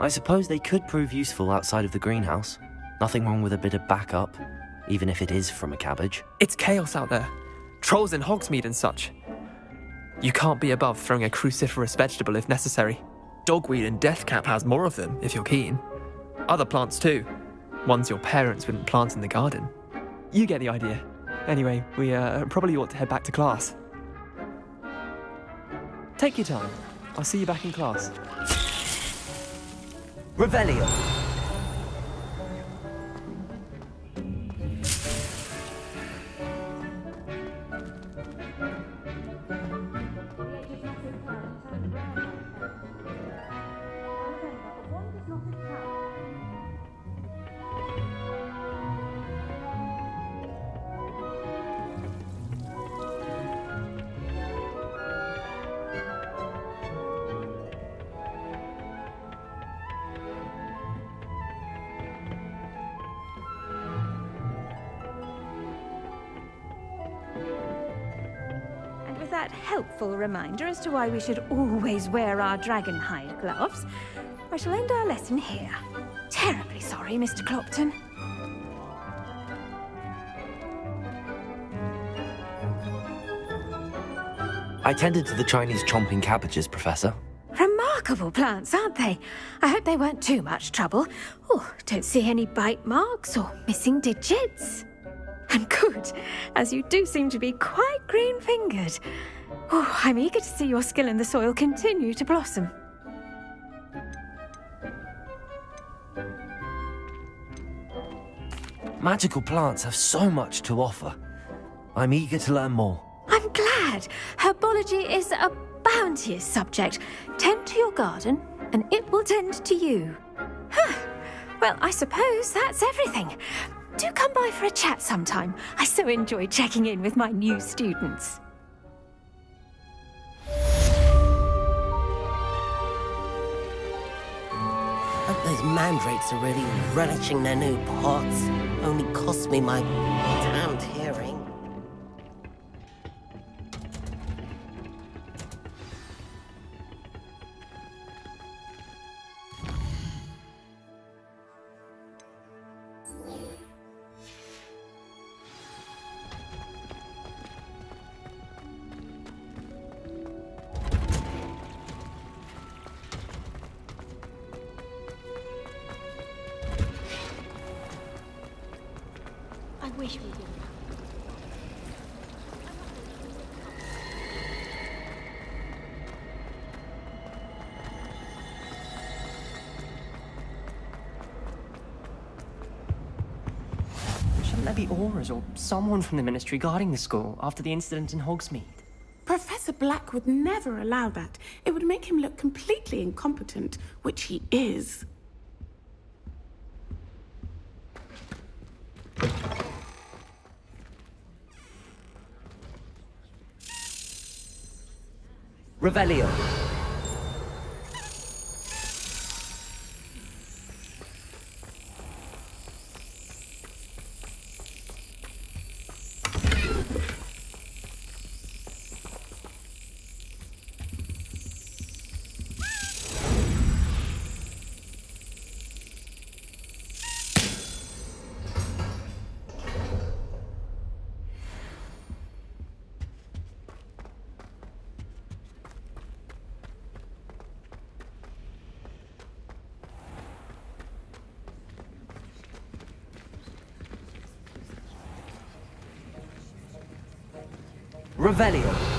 I suppose they could prove useful outside of the greenhouse. Nothing wrong with a bit of backup, even if it is from a cabbage. It's chaos out there. Trolls in Hogsmeade and such. You can't be above throwing a cruciferous vegetable if necessary. Dogweed and deathcap has more of them, if you're keen. Other plants too. Ones your parents wouldn't plant in the garden. You get the idea. Anyway, we probably ought to head back to class. Take your time. I'll see you back in class. Revelio. That helpful reminder as to why we should always wear our dragon hide gloves, I shall end our lesson here. Terribly sorry, Mr. Clopton. I tended to the Chinese chomping cabbages, Professor. Remarkable plants, aren't they? I hope they weren't too much trouble. Oh, don't see any bite marks or missing digits. And good, as you do seem to be quite green-fingered. Oh, I'm eager to see your skill in the soil continue to blossom. Magical plants have so much to offer. I'm eager to learn more. I'm glad. Herbology is a bounteous subject. Tend to your garden, and it will tend to you. Huh. Well, I suppose that's everything. Do come by for a chat sometime. I so enjoy checking in with my new students. Hope those mandrakes are really relishing their new pots. Only cost me my damned hearing. I wish we did. Shouldn't there be auras or someone from the Ministry guarding the school after the incident in Hogsmeade? Professor Black would never allow that. It would make him look completely incompetent, which he is. Revelio. Revelio.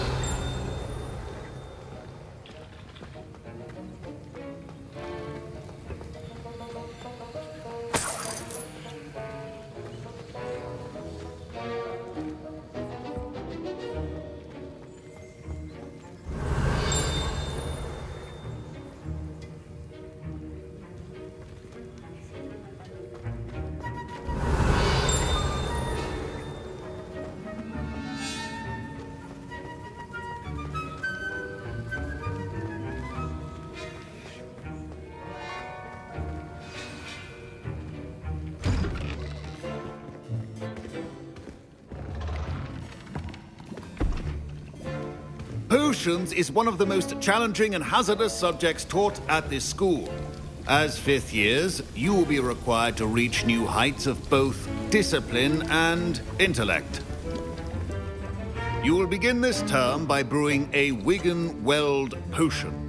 Potions is one of the most challenging and hazardous subjects taught at this school. As fifth years, you will be required to reach new heights of both discipline and intellect. You will begin this term by brewing a Wiggenweld potion.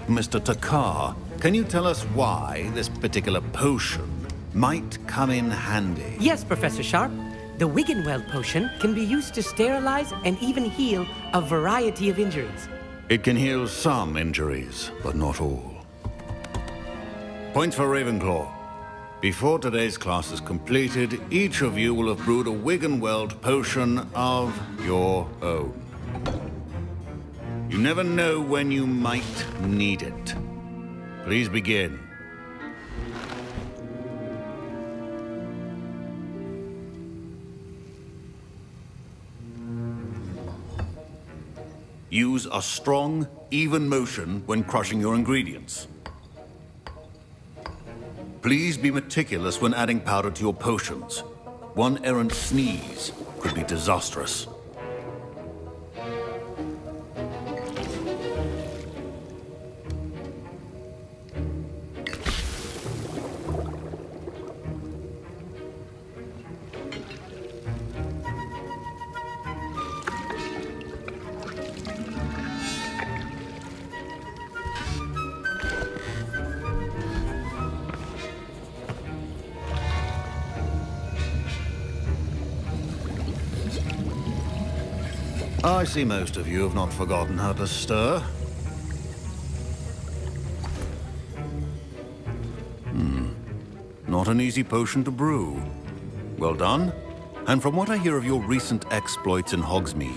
Mr. Takar, can you tell us why this particular potion might come in handy? Yes, Professor Sharp. The Wiggenweld potion can be used to sterilize and even heal a variety of injuries. It can heal some injuries, but not all. Points for Ravenclaw. Before today's class is completed, each of you will have brewed a Wiggenweld potion of your own. You never know when you might need it. Please begin. Use a strong, even motion when crushing your ingredients. Please be meticulous when adding powder to your potions. One errant sneeze could be disastrous. I see most of you have not forgotten how to stir. Not an easy potion to brew. Well done. And from what I hear of your recent exploits in Hogsmeade,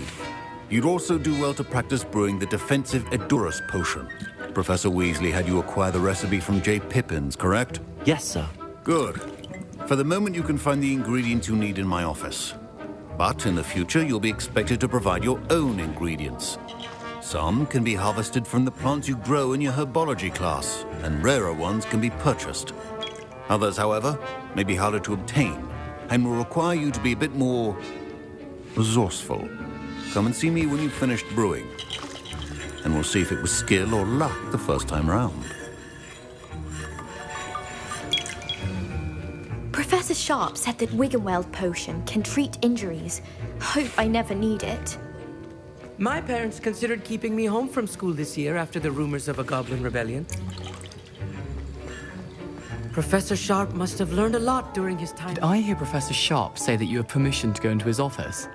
you'd also do well to practice brewing the defensive Edurus potion. Professor Weasley had you acquire the recipe from J. Pippin's, correct? Yes, sir. Good. For the moment, you can find the ingredients you need in my office. But in the future, you'll be expected to provide your own ingredients. Some can be harvested from the plants you grow in your herbology class, and rarer ones can be purchased. Others, however, may be harder to obtain, and will require you to be a bit more resourceful. Come and see me when you've finished brewing, and we'll see if it was skill or luck the first time round. Professor Sharp said that Wiggenweld potion can treat injuries. Hope I never need it. My parents considered keeping me home from school this year after the rumors of a goblin rebellion. Professor Sharp must have learned a lot during his time. Did I hear Professor Sharp say that you have permission to go into his office?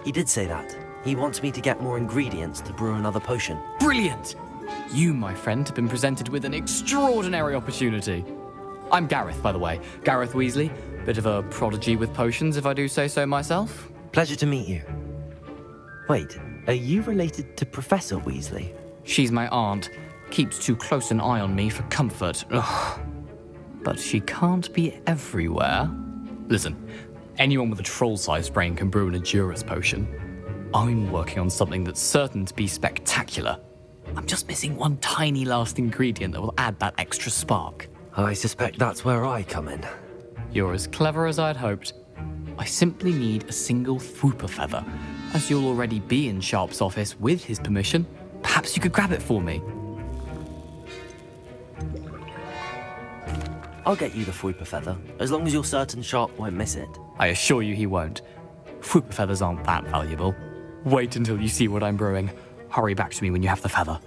He did say that. He wants me to get more ingredients to brew another potion. Brilliant! You, my friend, have been presented with an extraordinary opportunity. I'm Gareth, by the way. Gareth Weasley. Bit of a prodigy with potions, if I do say so myself. Pleasure to meet you. Wait, are you related to Professor Weasley? She's my aunt. Keeps too close an eye on me for comfort. Ugh. But she can't be everywhere. Listen, anyone with a troll-sized brain can brew an Edurus potion. I'm working on something that's certain to be spectacular. I'm just missing one tiny last ingredient that will add that extra spark. I suspect that's where I come in. You're as clever as I'd hoped. I simply need a single Fwooper feather. As you'll already be in Sharp's office with his permission, perhaps you could grab it for me. I'll get you the Fwooper feather, as long as you're certain Sharp won't miss it. I assure you he won't. Fwooper feathers aren't that valuable. Wait until you see what I'm brewing. Hurry back to me when you have the feather.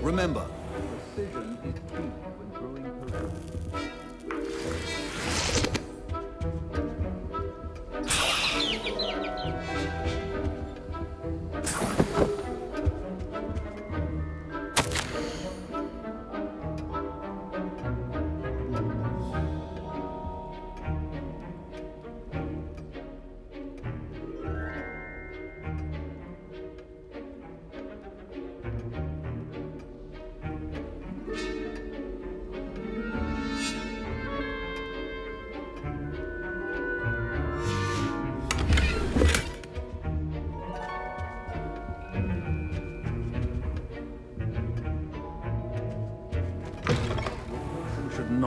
Remember,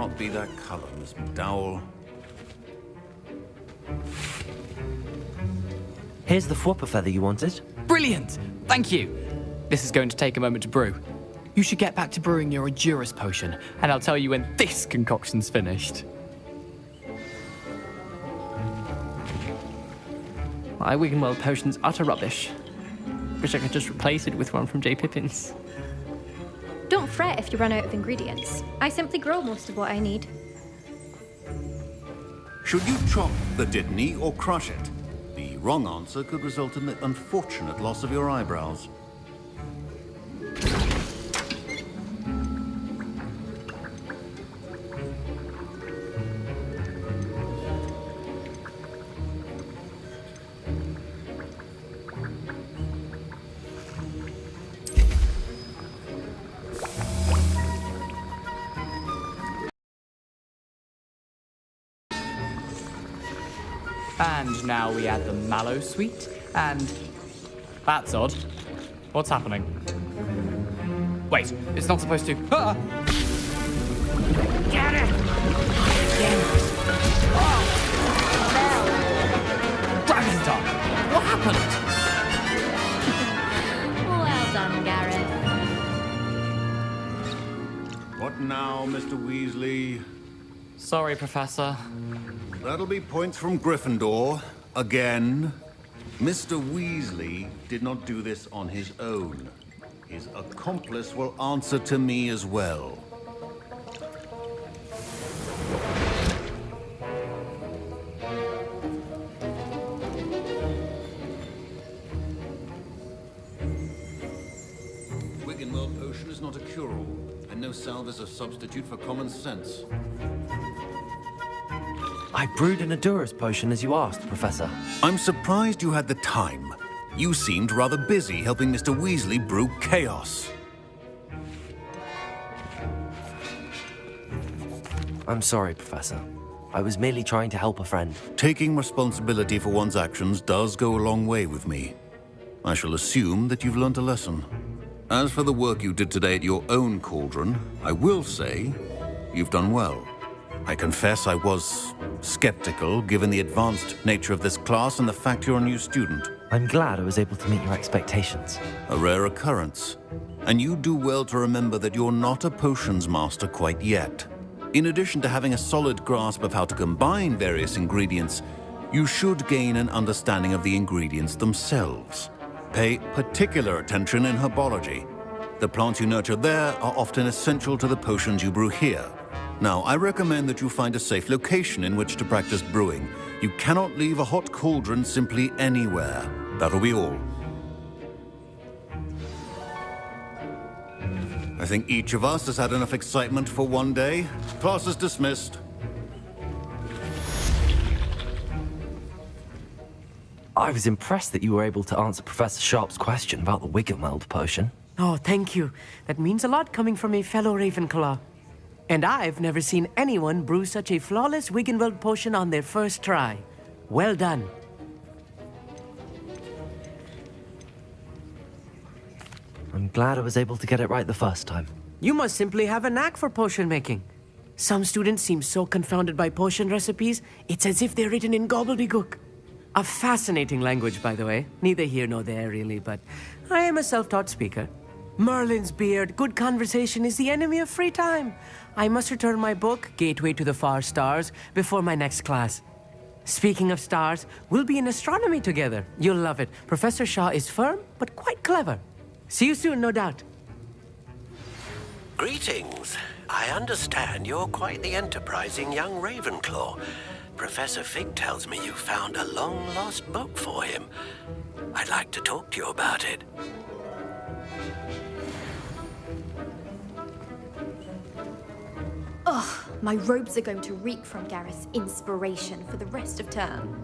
not be that color, Miss McDowell. Here's the Fwopper feather you wanted. Brilliant! Thank you! This is going to take a moment to brew. You should get back to brewing your Endurus potion, and I'll tell you when this concoction's finished. My Wiggenweld potion's utter rubbish. Wish I could just replace it with one from J. Pippin's. Don't fret if you run out of ingredients. I simply grow most of what I need. Should you chop the Dittany or crush it? The wrong answer could result in the unfortunate loss of your eyebrows. And now we add the mallow sweet, and... That's odd. What's happening? Wait, it's not supposed to... Ah! Get it! Dragon's Tongue! What happened? Well done, Gareth. What now, Mr. Weasley? Sorry, Professor. That'll be points from Gryffindor. Again. Mr. Weasley did not do this on his own. His accomplice will answer to me as well. Wiggenweld potion is not a cure-all, and no salve is a substitute for common sense. I brewed an Endurus potion as you asked, Professor. I'm surprised you had the time. You seemed rather busy helping Mr. Weasley brew chaos. I'm sorry, Professor. I was merely trying to help a friend. Taking responsibility for one's actions does go a long way with me. I shall assume that you've learnt a lesson. As for the work you did today at your own cauldron, I will say you've done well. I confess I was skeptical, given the advanced nature of this class and the fact you're a new student. I'm glad I was able to meet your expectations. A rare occurrence. And you do well to remember that you're not a potions master quite yet. In addition to having a solid grasp of how to combine various ingredients, you should gain an understanding of the ingredients themselves. Pay particular attention in herbology. The plants you nurture there are often essential to the potions you brew here. Now, I recommend that you find a safe location in which to practice brewing. You cannot leave a hot cauldron simply anywhere. That'll be all. I think each of us has had enough excitement for one day. Class is dismissed. I was impressed that you were able to answer Professor Sharp's question about the Wiggenweld potion. Oh, thank you. That means a lot coming from a fellow Ravenclaw. And I've never seen anyone brew such a flawless Wiggenweld potion on their first try. Well done. I'm glad I was able to get it right the first time. You must simply have a knack for potion making. Some students seem so confounded by potion recipes, it's as if they're written in gobbledygook. A fascinating language, by the way. Neither here nor there, really, but I am a self-taught speaker. Merlin's beard, good conversation is the enemy of free time. I must return my book, Gateway to the Far Stars, before my next class. Speaking of stars, we'll be in astronomy together. You'll love it. Professor Shaw is firm, but quite clever. See you soon, no doubt. Greetings. I understand you're quite the enterprising young Ravenclaw. Professor Fig tells me you found a long-lost book for him. I'd like to talk to you about it. Ugh, my robes are going to reek from Gareth's inspiration for the rest of term.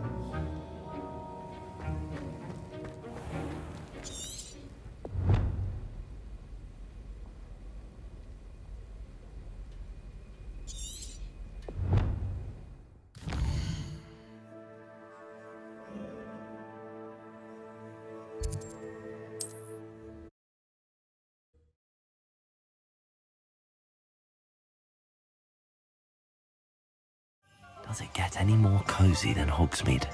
Does it get any more cozy than Hogsmeade?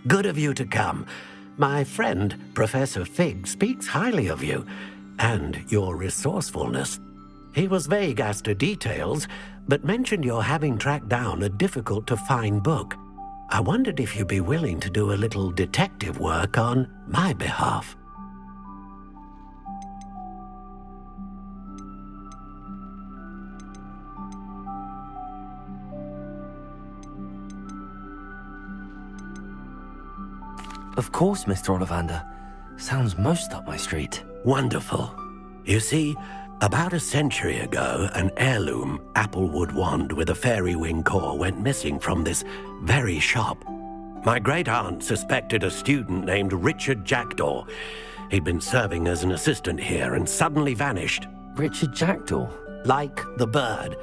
Good of you to come. My friend, Professor Fig, speaks highly of you and your resourcefulness. He was vague as to details, but mentioned your having tracked down a difficult-to-find book. I wondered if you'd be willing to do a little detective work on my behalf. Of course, Mr. Ollivander. Sounds most up my street. Wonderful. You see, about a century ago, an heirloom applewood wand with a fairy wing core went missing from this very shop. My great-aunt suspected a student named Richard Jackdaw. He'd been serving as an assistant here and suddenly vanished. Richard Jackdaw? Like the bird.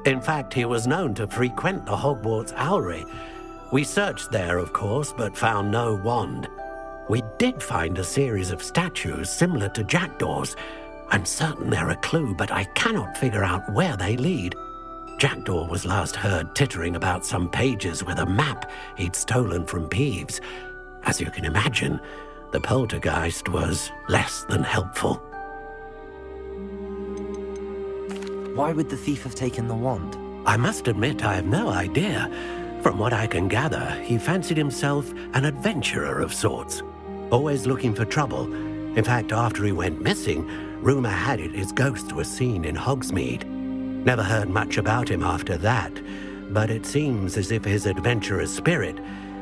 In fact, he was known to frequent the Hogwarts Owlery. We searched there, of course, but found no wand. We did find a series of statues similar to Jackdaw's. I'm certain they're a clue, but I cannot figure out where they lead. Jackdaw was last heard tittering about some pages with a map he'd stolen from Peeves. As you can imagine, the poltergeist was less than helpful. Why would the thief have taken the wand? I must admit I have no idea. From what I can gather, he fancied himself an adventurer of sorts, always looking for trouble. In fact, after he went missing, rumour had it his ghost was seen in Hogsmeade. Never heard much about him after that, but it seems as if his adventurous spirit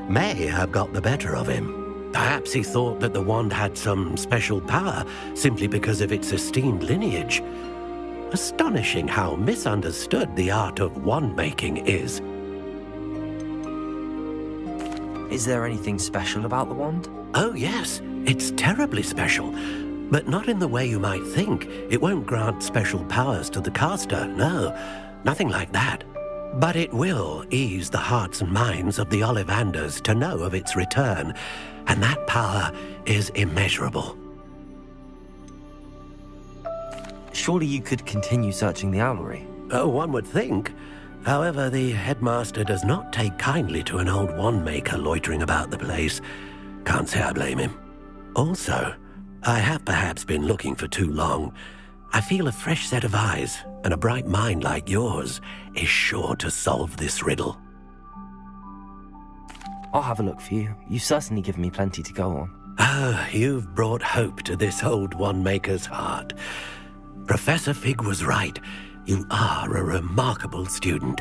may have got the better of him. Perhaps he thought that the wand had some special power simply because of its esteemed lineage. Astonishing how misunderstood the art of wand-making is. Is there anything special about the wand? Oh, yes. It's terribly special. But not in the way you might think. It won't grant special powers to the caster, no. Nothing like that. But it will ease the hearts and minds of the Ollivanders to know of its return. And that power is immeasurable. Surely you could continue searching the Owlery. Oh, one would think. However, the headmaster does not take kindly to an old wand-maker loitering about the place. Can't say I blame him. Also, I have perhaps been looking for too long. I feel a fresh set of eyes, and a bright mind like yours is sure to solve this riddle. I'll have a look for you. You've certainly given me plenty to go on. Ah, you've brought hope to this old wand-maker's heart. Professor Fig was right. You are a remarkable student.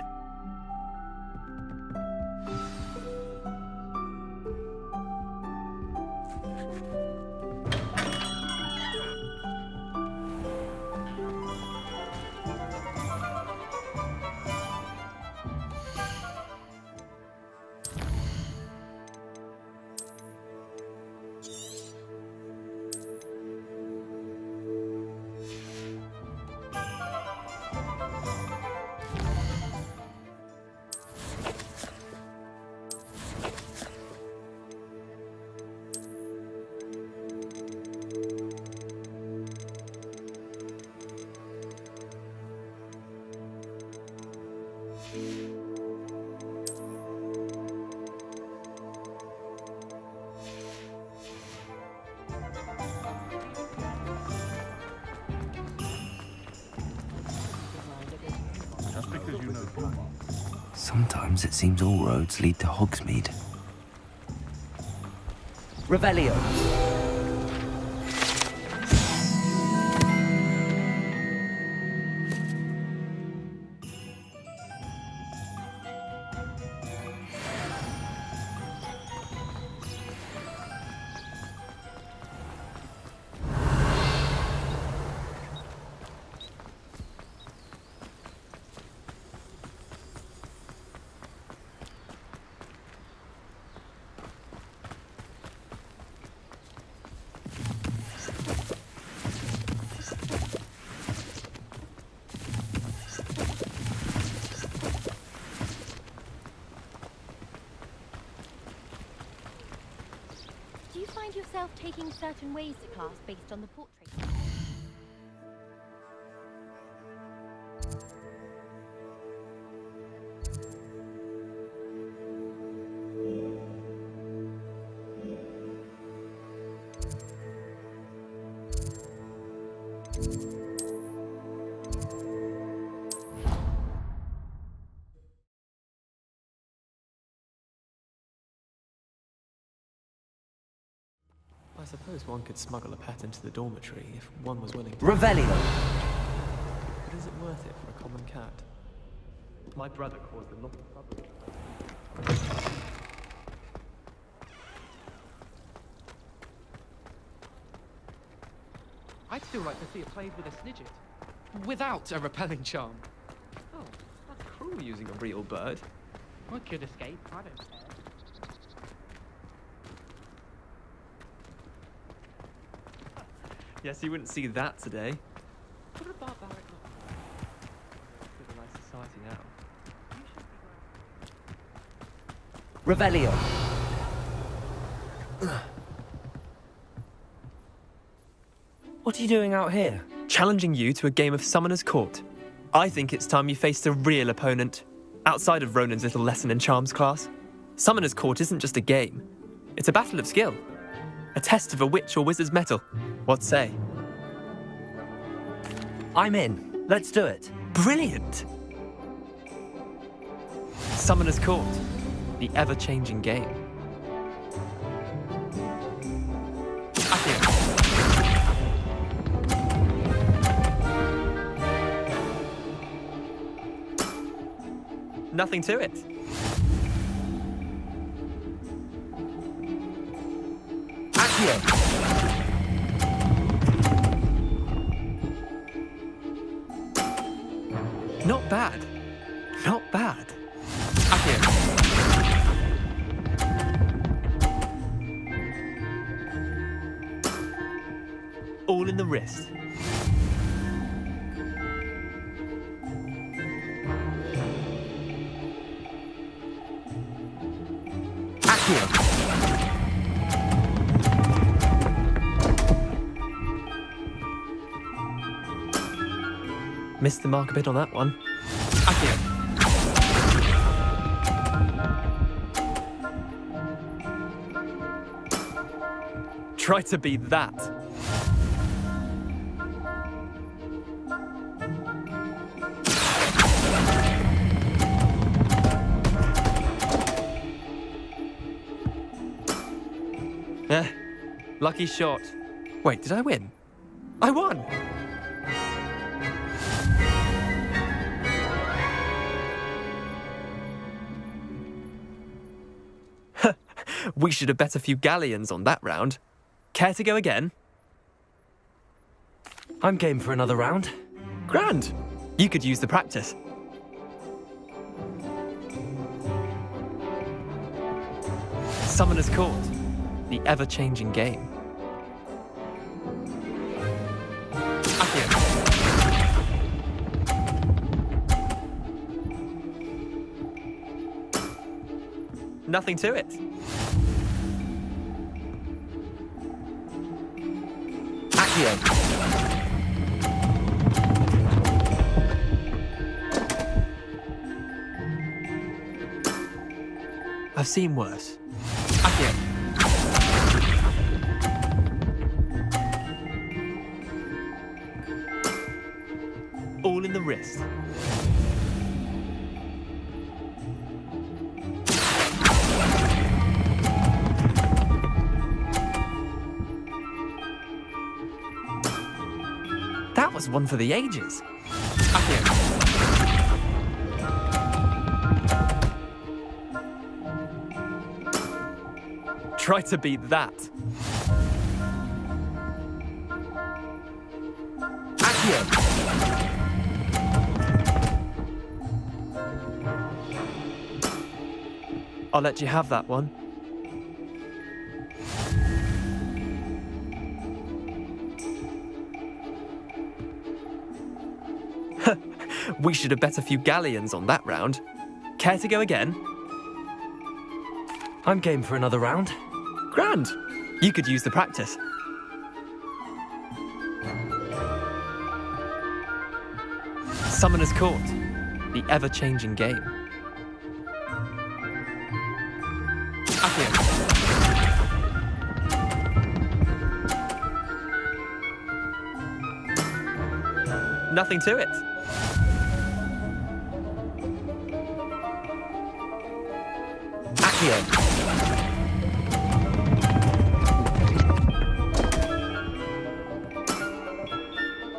Sometimes it seems all roads lead to Hogsmeade. Revelio. Taking certain ways to class based on the portrait. I suppose one could smuggle a pet into the dormitory if one was willing to. Revelio! But is it worth it for a common cat? My brother caused a lot of trouble. I'd still like to see it played with a snidget. Without a repelling charm. Oh, that's cruel using a real bird. I could escape, I don't care. Yes, you wouldn't see that today. What a barbaric look. Civilized society now. Revelio! What are you doing out here? Challenging you to a game of Summoner's Court. I think it's time you faced a real opponent. Outside of Ronan's little lesson in charms class. Summoner's Court isn't just a game. It's a battle of skill. A test of a witch or wizard's mettle. What say? I'm in. Let's do it. Brilliant! Summoner's Court. The ever-changing game. Nothing to it. Accio! Not bad. Not bad. Accio. All in the wrist. Missed the mark a bit on that one. Accio. Try to beat that. Lucky shot. Wait, did I win? I won! We should have bet a few galleons on that round. Care to go again? I'm game for another round. Grand! You could use the practice. Summoner's Court. The ever-changing game. Nothing to it. Accio. I've seen worse. Accio. All in the wrist. That was one for the ages. Accio. Try to beat that. Accio. I'll let you have that one. We should have bet a few galleons on that round. Care to go again? I'm game for another round. Grand! You could use the practice. Summoner's Court. The ever-changing game. Accio. Nothing to it. Accio.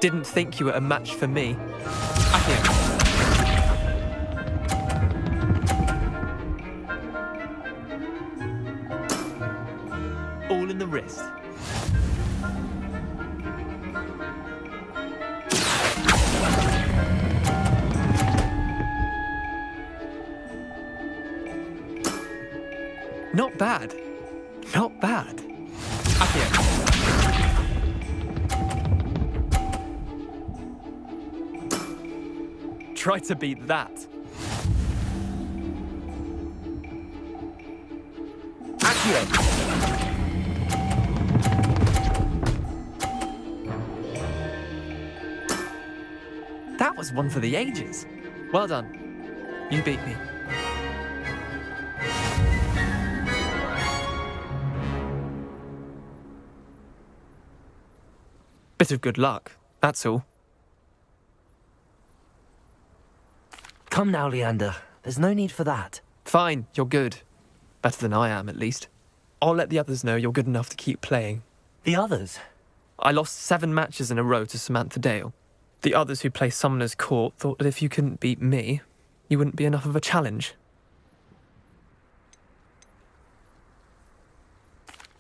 Didn't think you were a match for me. Accio. All in the wrist. Not bad. Not bad. Accio. Try to beat that. Accio. That was one for the ages. Well done. You beat me. Bit of good luck, that's all. Come now, Leander. There's no need for that. Fine, you're good. Better than I am, at least. I'll let the others know you're good enough to keep playing. The others? I lost 7 matches in a row to Samantha Dale. The others who play Summoner's Court thought that if you couldn't beat me, you wouldn't be enough of a challenge.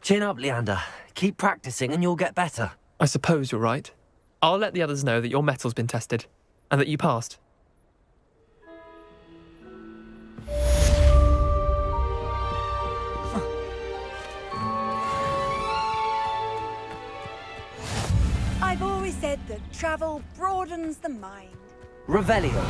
Chin up, Leander. Keep practicing and you'll get better. I suppose you're right. I'll let the others know that your metal's been tested, and that you passed. I've always said that travel broadens the mind. Revelio.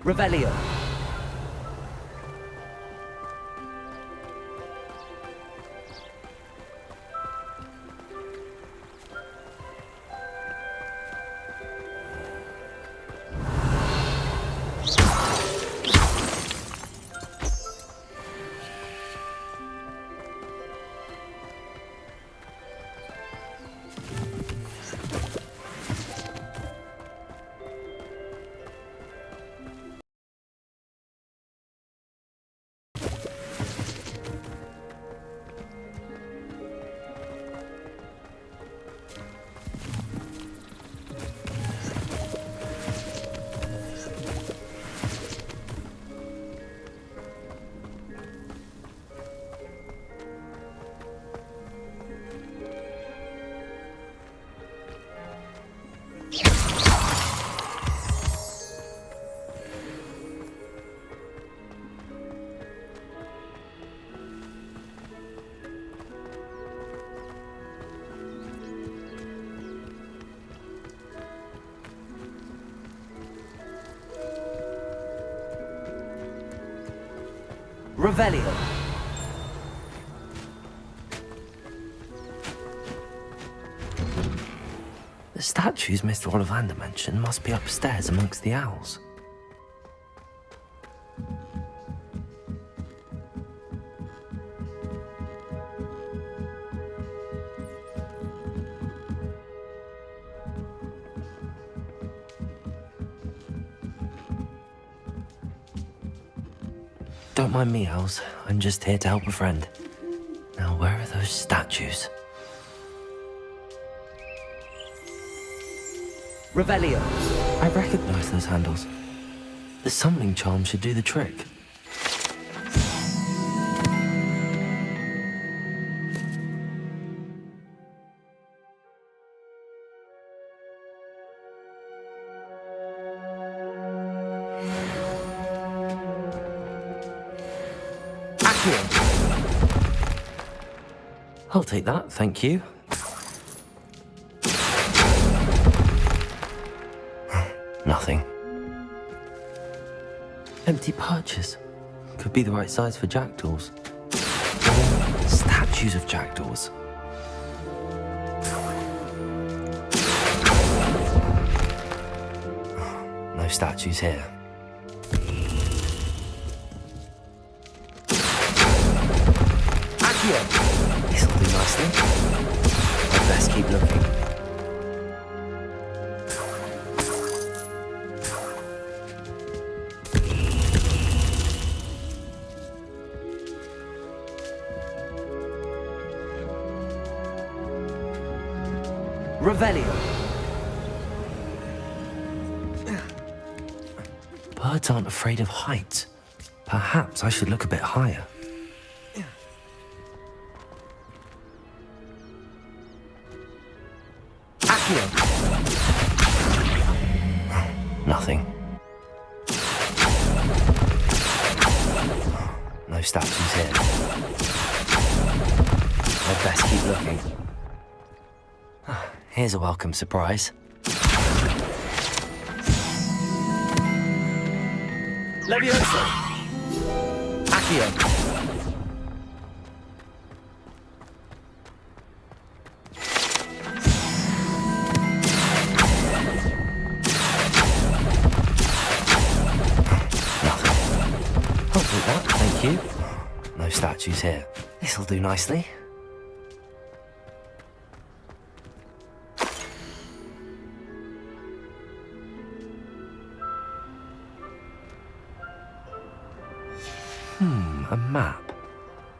Revelio. Revelio. The statues Mr. Ollivander mentioned must be upstairs amongst the owls. Don't mind me, owls. I'm just here to help a friend. Now, where are those statues? Revelio. I recognize those handles. The summoning charm should do the trick. I'll take that, thank you. Nothing. Empty perches. Could be the right size for jackdaws. Statue. statues of jackdaws. No statues here. Accio! This'll do nicely. I'd best keep looking. Revelio. Birds aren't afraid of heights. Perhaps I should look a bit higher. Accio. Nothing. No statues here. I'd best keep looking. Here's a welcome surprise. Levioso! Accio! Nothing. I'll take that, thank you. No statues here. This'll do nicely. A map.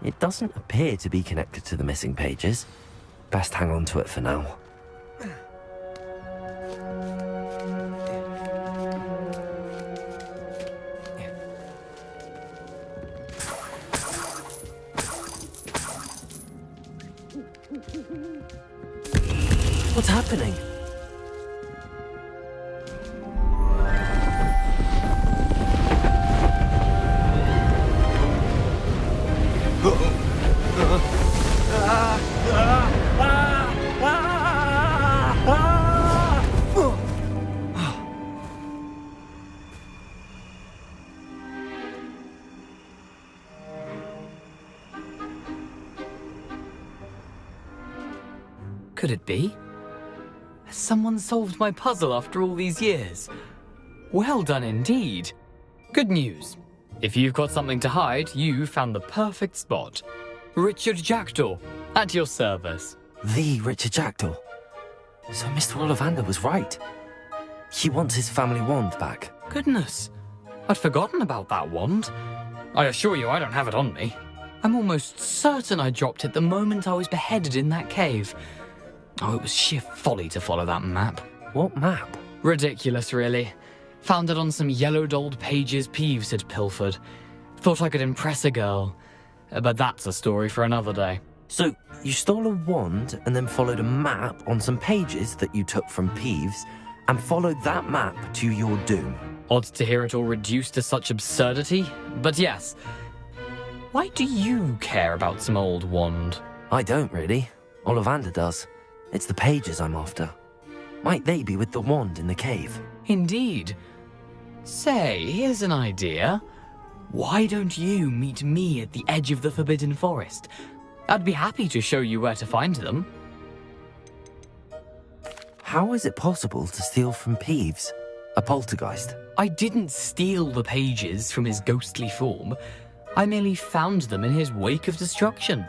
It doesn't appear to be connected to the missing pages. Best hang on to it for now. What's happening? Could it be? Has someone solved my puzzle after all these years? Well done indeed. Good news. If you've got something to hide, you found the perfect spot. Richard Jackdaw, at your service. The Richard Jackdaw. So Mr. Ollivander was right. He wants his family wand back. Goodness, I'd forgotten about that wand. I assure you I don't have it on me. I'm almost certain I dropped it the moment I was beheaded in that cave. Oh, it was sheer folly to follow that map. What map? Ridiculous, really. Found it on some yellowed old pages Peeves had pilfered. Thought I could impress a girl. But that's a story for another day. So, you stole a wand and then followed a map on some pages that you took from Peeves and followed that map to your doom. Odd to hear it all reduced to such absurdity, but yes. Why do you care about some old wand? I don't, really. Ollivander does. It's the pages I'm after. Might they be with the wand in the cave? Indeed. Say, here's an idea. Why don't you meet me at the edge of the Forbidden Forest? I'd be happy to show you where to find them. How is it possible to steal from Peeves? A poltergeist? I didn't steal the pages from his ghostly form. I merely found them in his wake of destruction.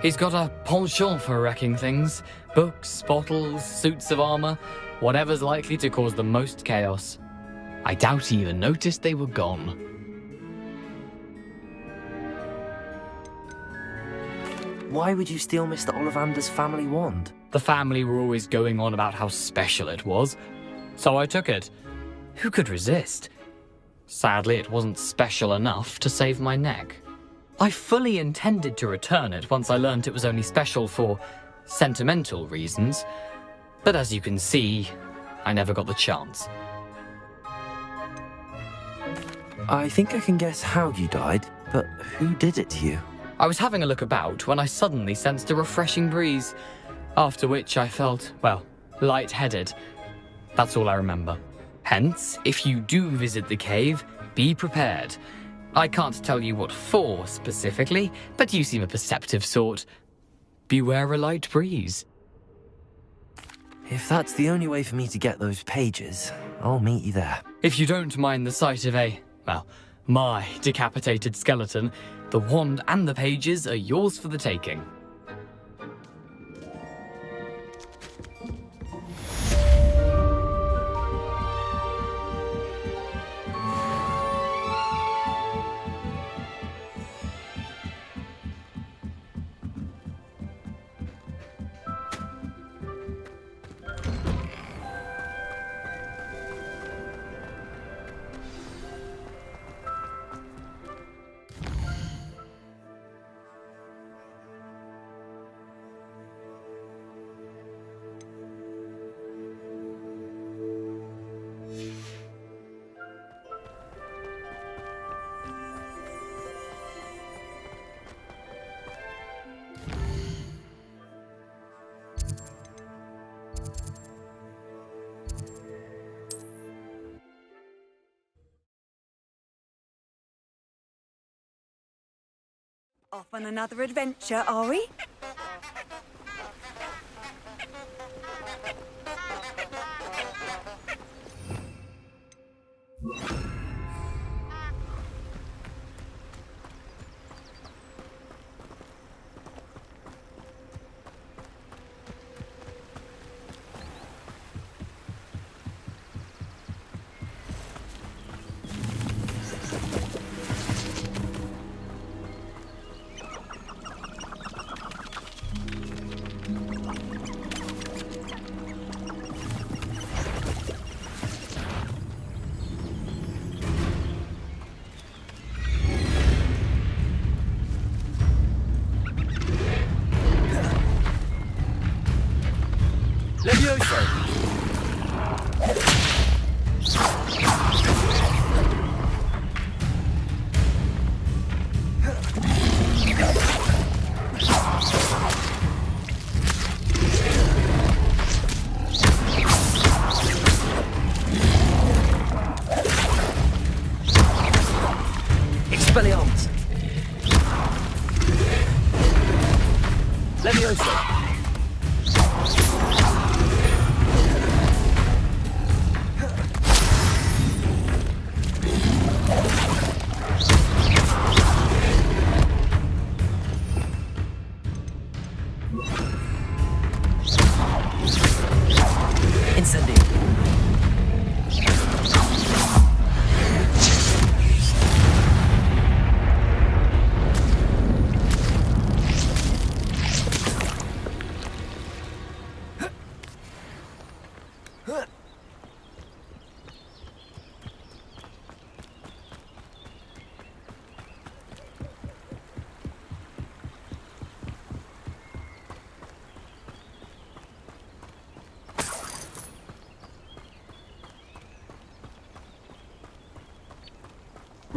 He's got a penchant for wrecking things. Books, bottles, suits of armor, whatever's likely to cause the most chaos. I doubt he even noticed they were gone. Why would you steal Mr. Ollivander's family wand? The family were always going on about how special it was, so I took it. Who could resist? Sadly, it wasn't special enough to save my neck. I fully intended to return it once I learned it was only special for sentimental reasons, but as you can see, I never got the chance. I think I can guess how you died, but who did it to you? I was having a look about when I suddenly sensed a refreshing breeze, after which I felt, well, lightheaded. That's all I remember. Hence, if you do visit the cave, be prepared. I can't tell you what for specifically, but you seem a perceptive sort. beware a light breeze. If that's the only way for me to get those pages, I'll meet you there. If you don't mind the sight of my decapitated skeleton, the wand and the pages are yours for the taking. Off on another adventure, are we?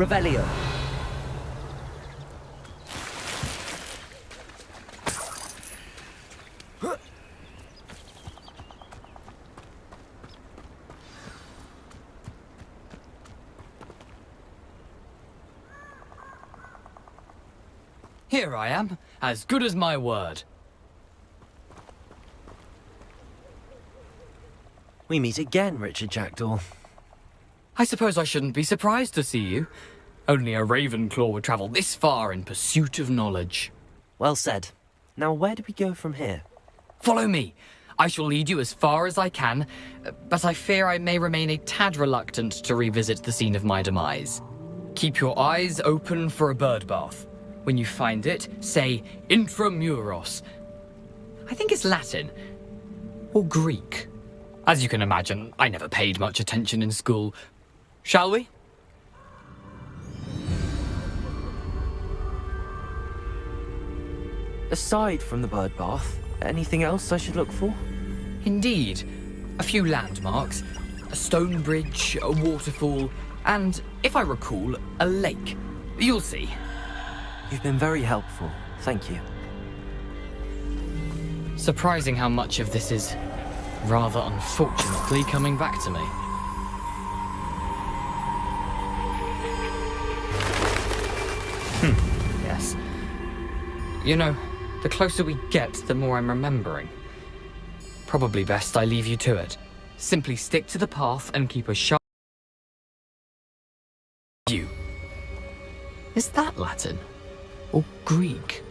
Revelio. Here I am, as good as my word. We meet again, Richard Jackdaw. I suppose I shouldn't be surprised to see you. Only a Ravenclaw would travel this far in pursuit of knowledge. Well said. Now where do we go from here? Follow me. I shall lead you as far as I can, but I fear I may remain a tad reluctant to revisit the scene of my demise. Keep your eyes open for a bird bath. When you find it, say intramuros. I think it's Latin. Or Greek. As you can imagine, I never paid much attention in school. Shall we? Aside from the bird bath, anything else I should look for? Indeed. A few landmarks, a stone bridge, a waterfall, and, if I recall, a lake. You'll see. You've been very helpful. Thank you. Surprising how much of this is, rather unfortunately, coming back to me. Yes. You know, The closer we get, the more I'm remembering. Probably best I leave you to it. Simply stick to the path and keep a sharp view. Is that Latin? Or Greek?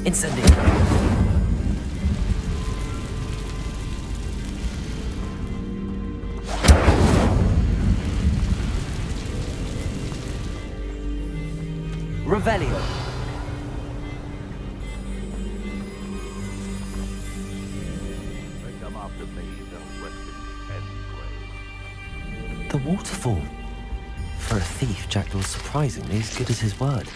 Incendio. Revelio. Come after me, they'll rest in peace. The waterfall. For a thief, Jackdaw's surprisingly as good as his word.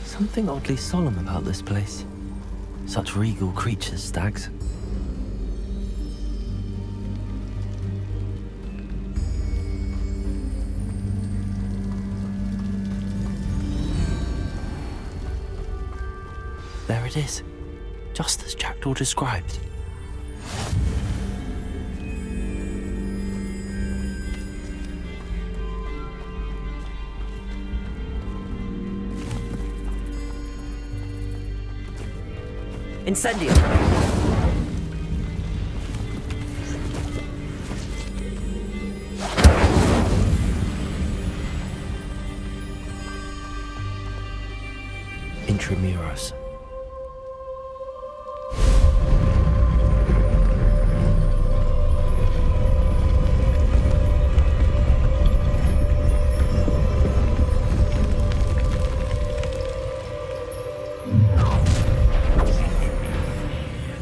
Something oddly solemn about this place. Such regal creatures, stags. There it is, just as Jackdaw described. Incendio. Intramuros.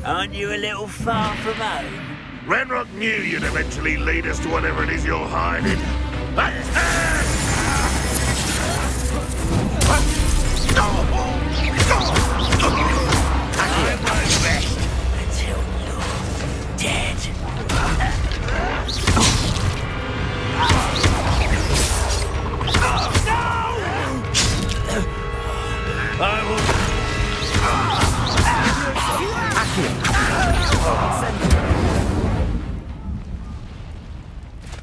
Aren't you a little far from home? Ranrock knew you'd eventually lead us to whatever it is you're hiding. I won't rest until you're dead. I will...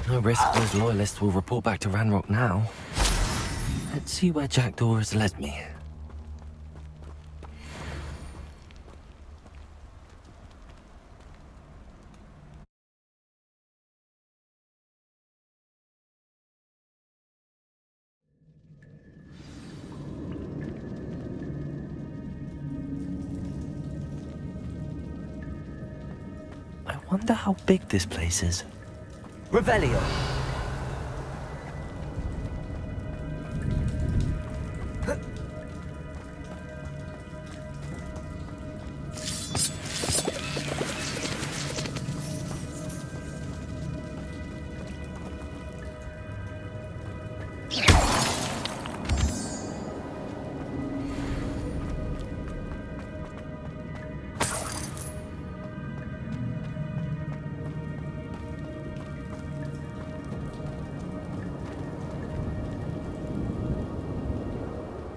No risk those loyalists will report back to Ranrock now. Let's see where Jackdaw has led me. Wonder how big this place is. Revelio!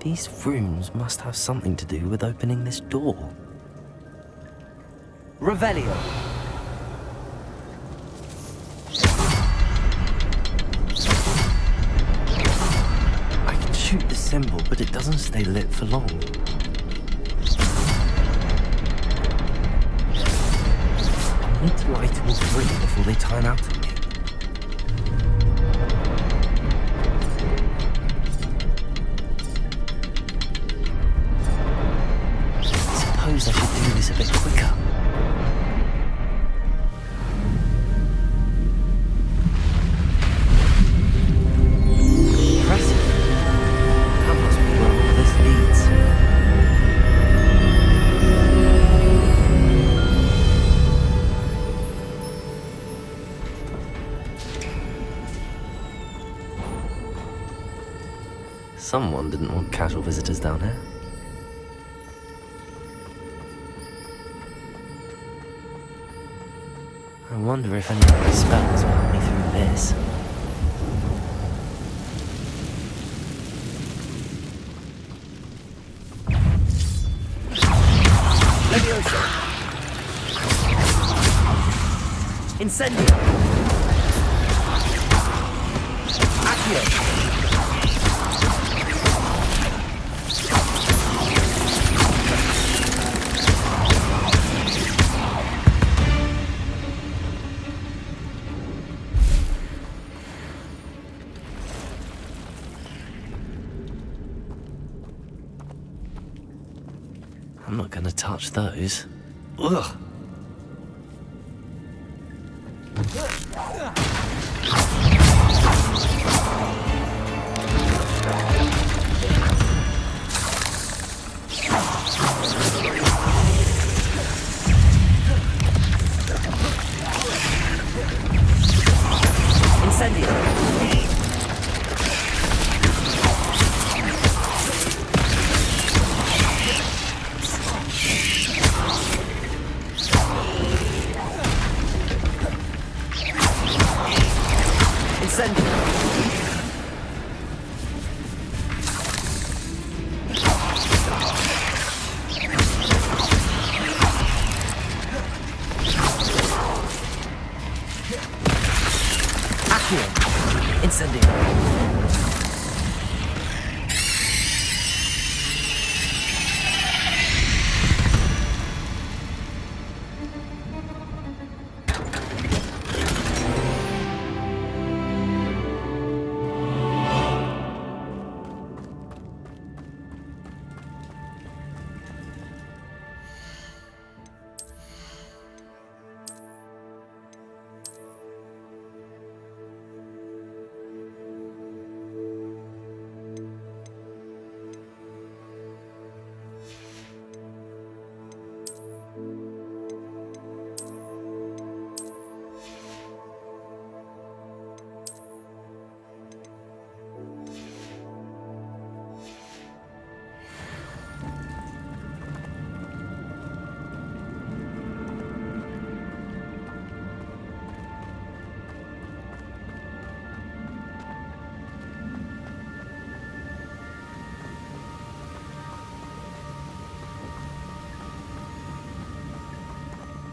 These runes must have something to do with opening this door. Revelio! I can shoot the symbol, but it doesn't stay lit for long. I need to light all three before they time out on me. I should do this a bit quicker. Impressive. That must be where all this leads. Someone didn't want casual visitors down here. I wonder if any of my spells will help me through this. Leviosa! Incendio! Accio! I'm not gonna touch those. Ugh! Incendio!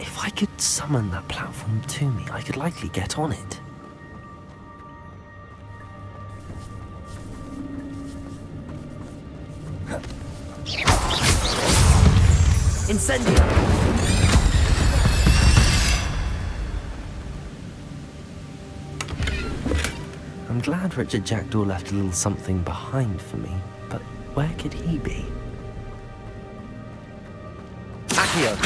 If I could summon that platform to me, I could likely get on it. Incendio! I'm glad Richard Jackdaw left a little something behind for me, but where could he be? Accio!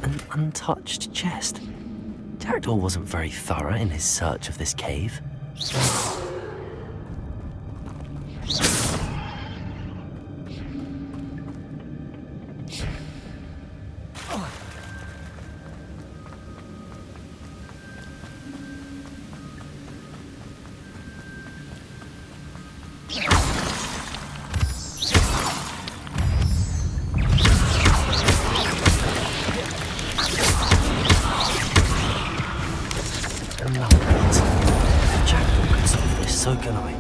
An untouched chest. Jackdaw wasn't very thorough in his search of this cave. So can I.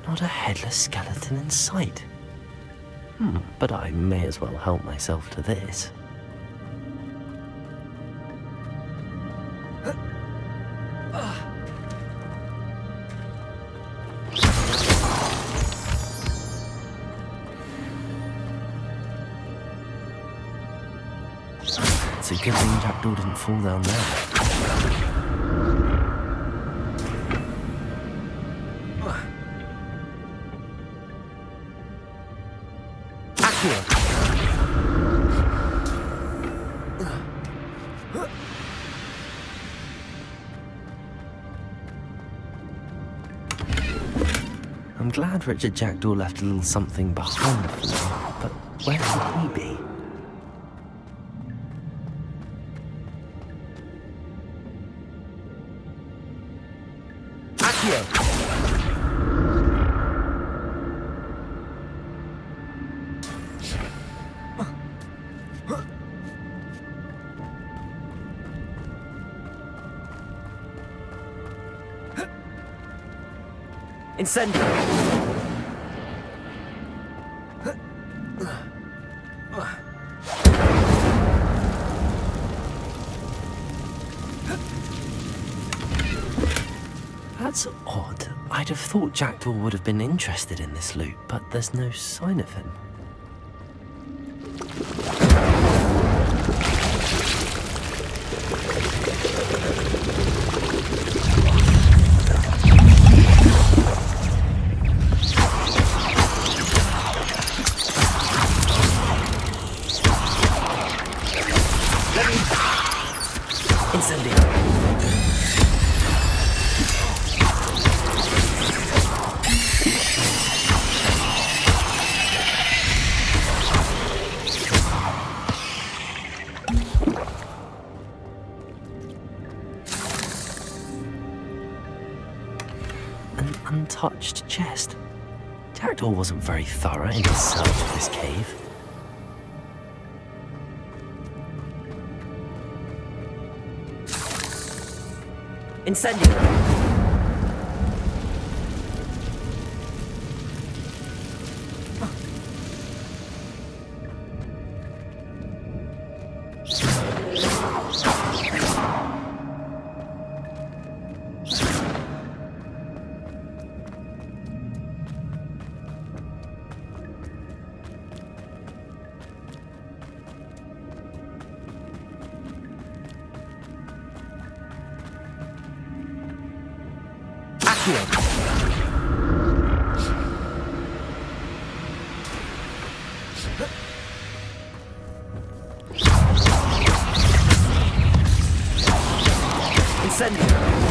Not a headless skeleton in sight. But I may as well help myself to this. It's a good thing Jackdaw didn't fall down there. I'm glad Richard Jackdaw left a little something behind for me, but where could he be? Incendio! That's odd. I'd have thought Jackdaw would have been interested in this loot, but there's no sign of him. An untouched chest. Jackdaw wasn't very thorough in his search of this cave. Incendio! Incendio.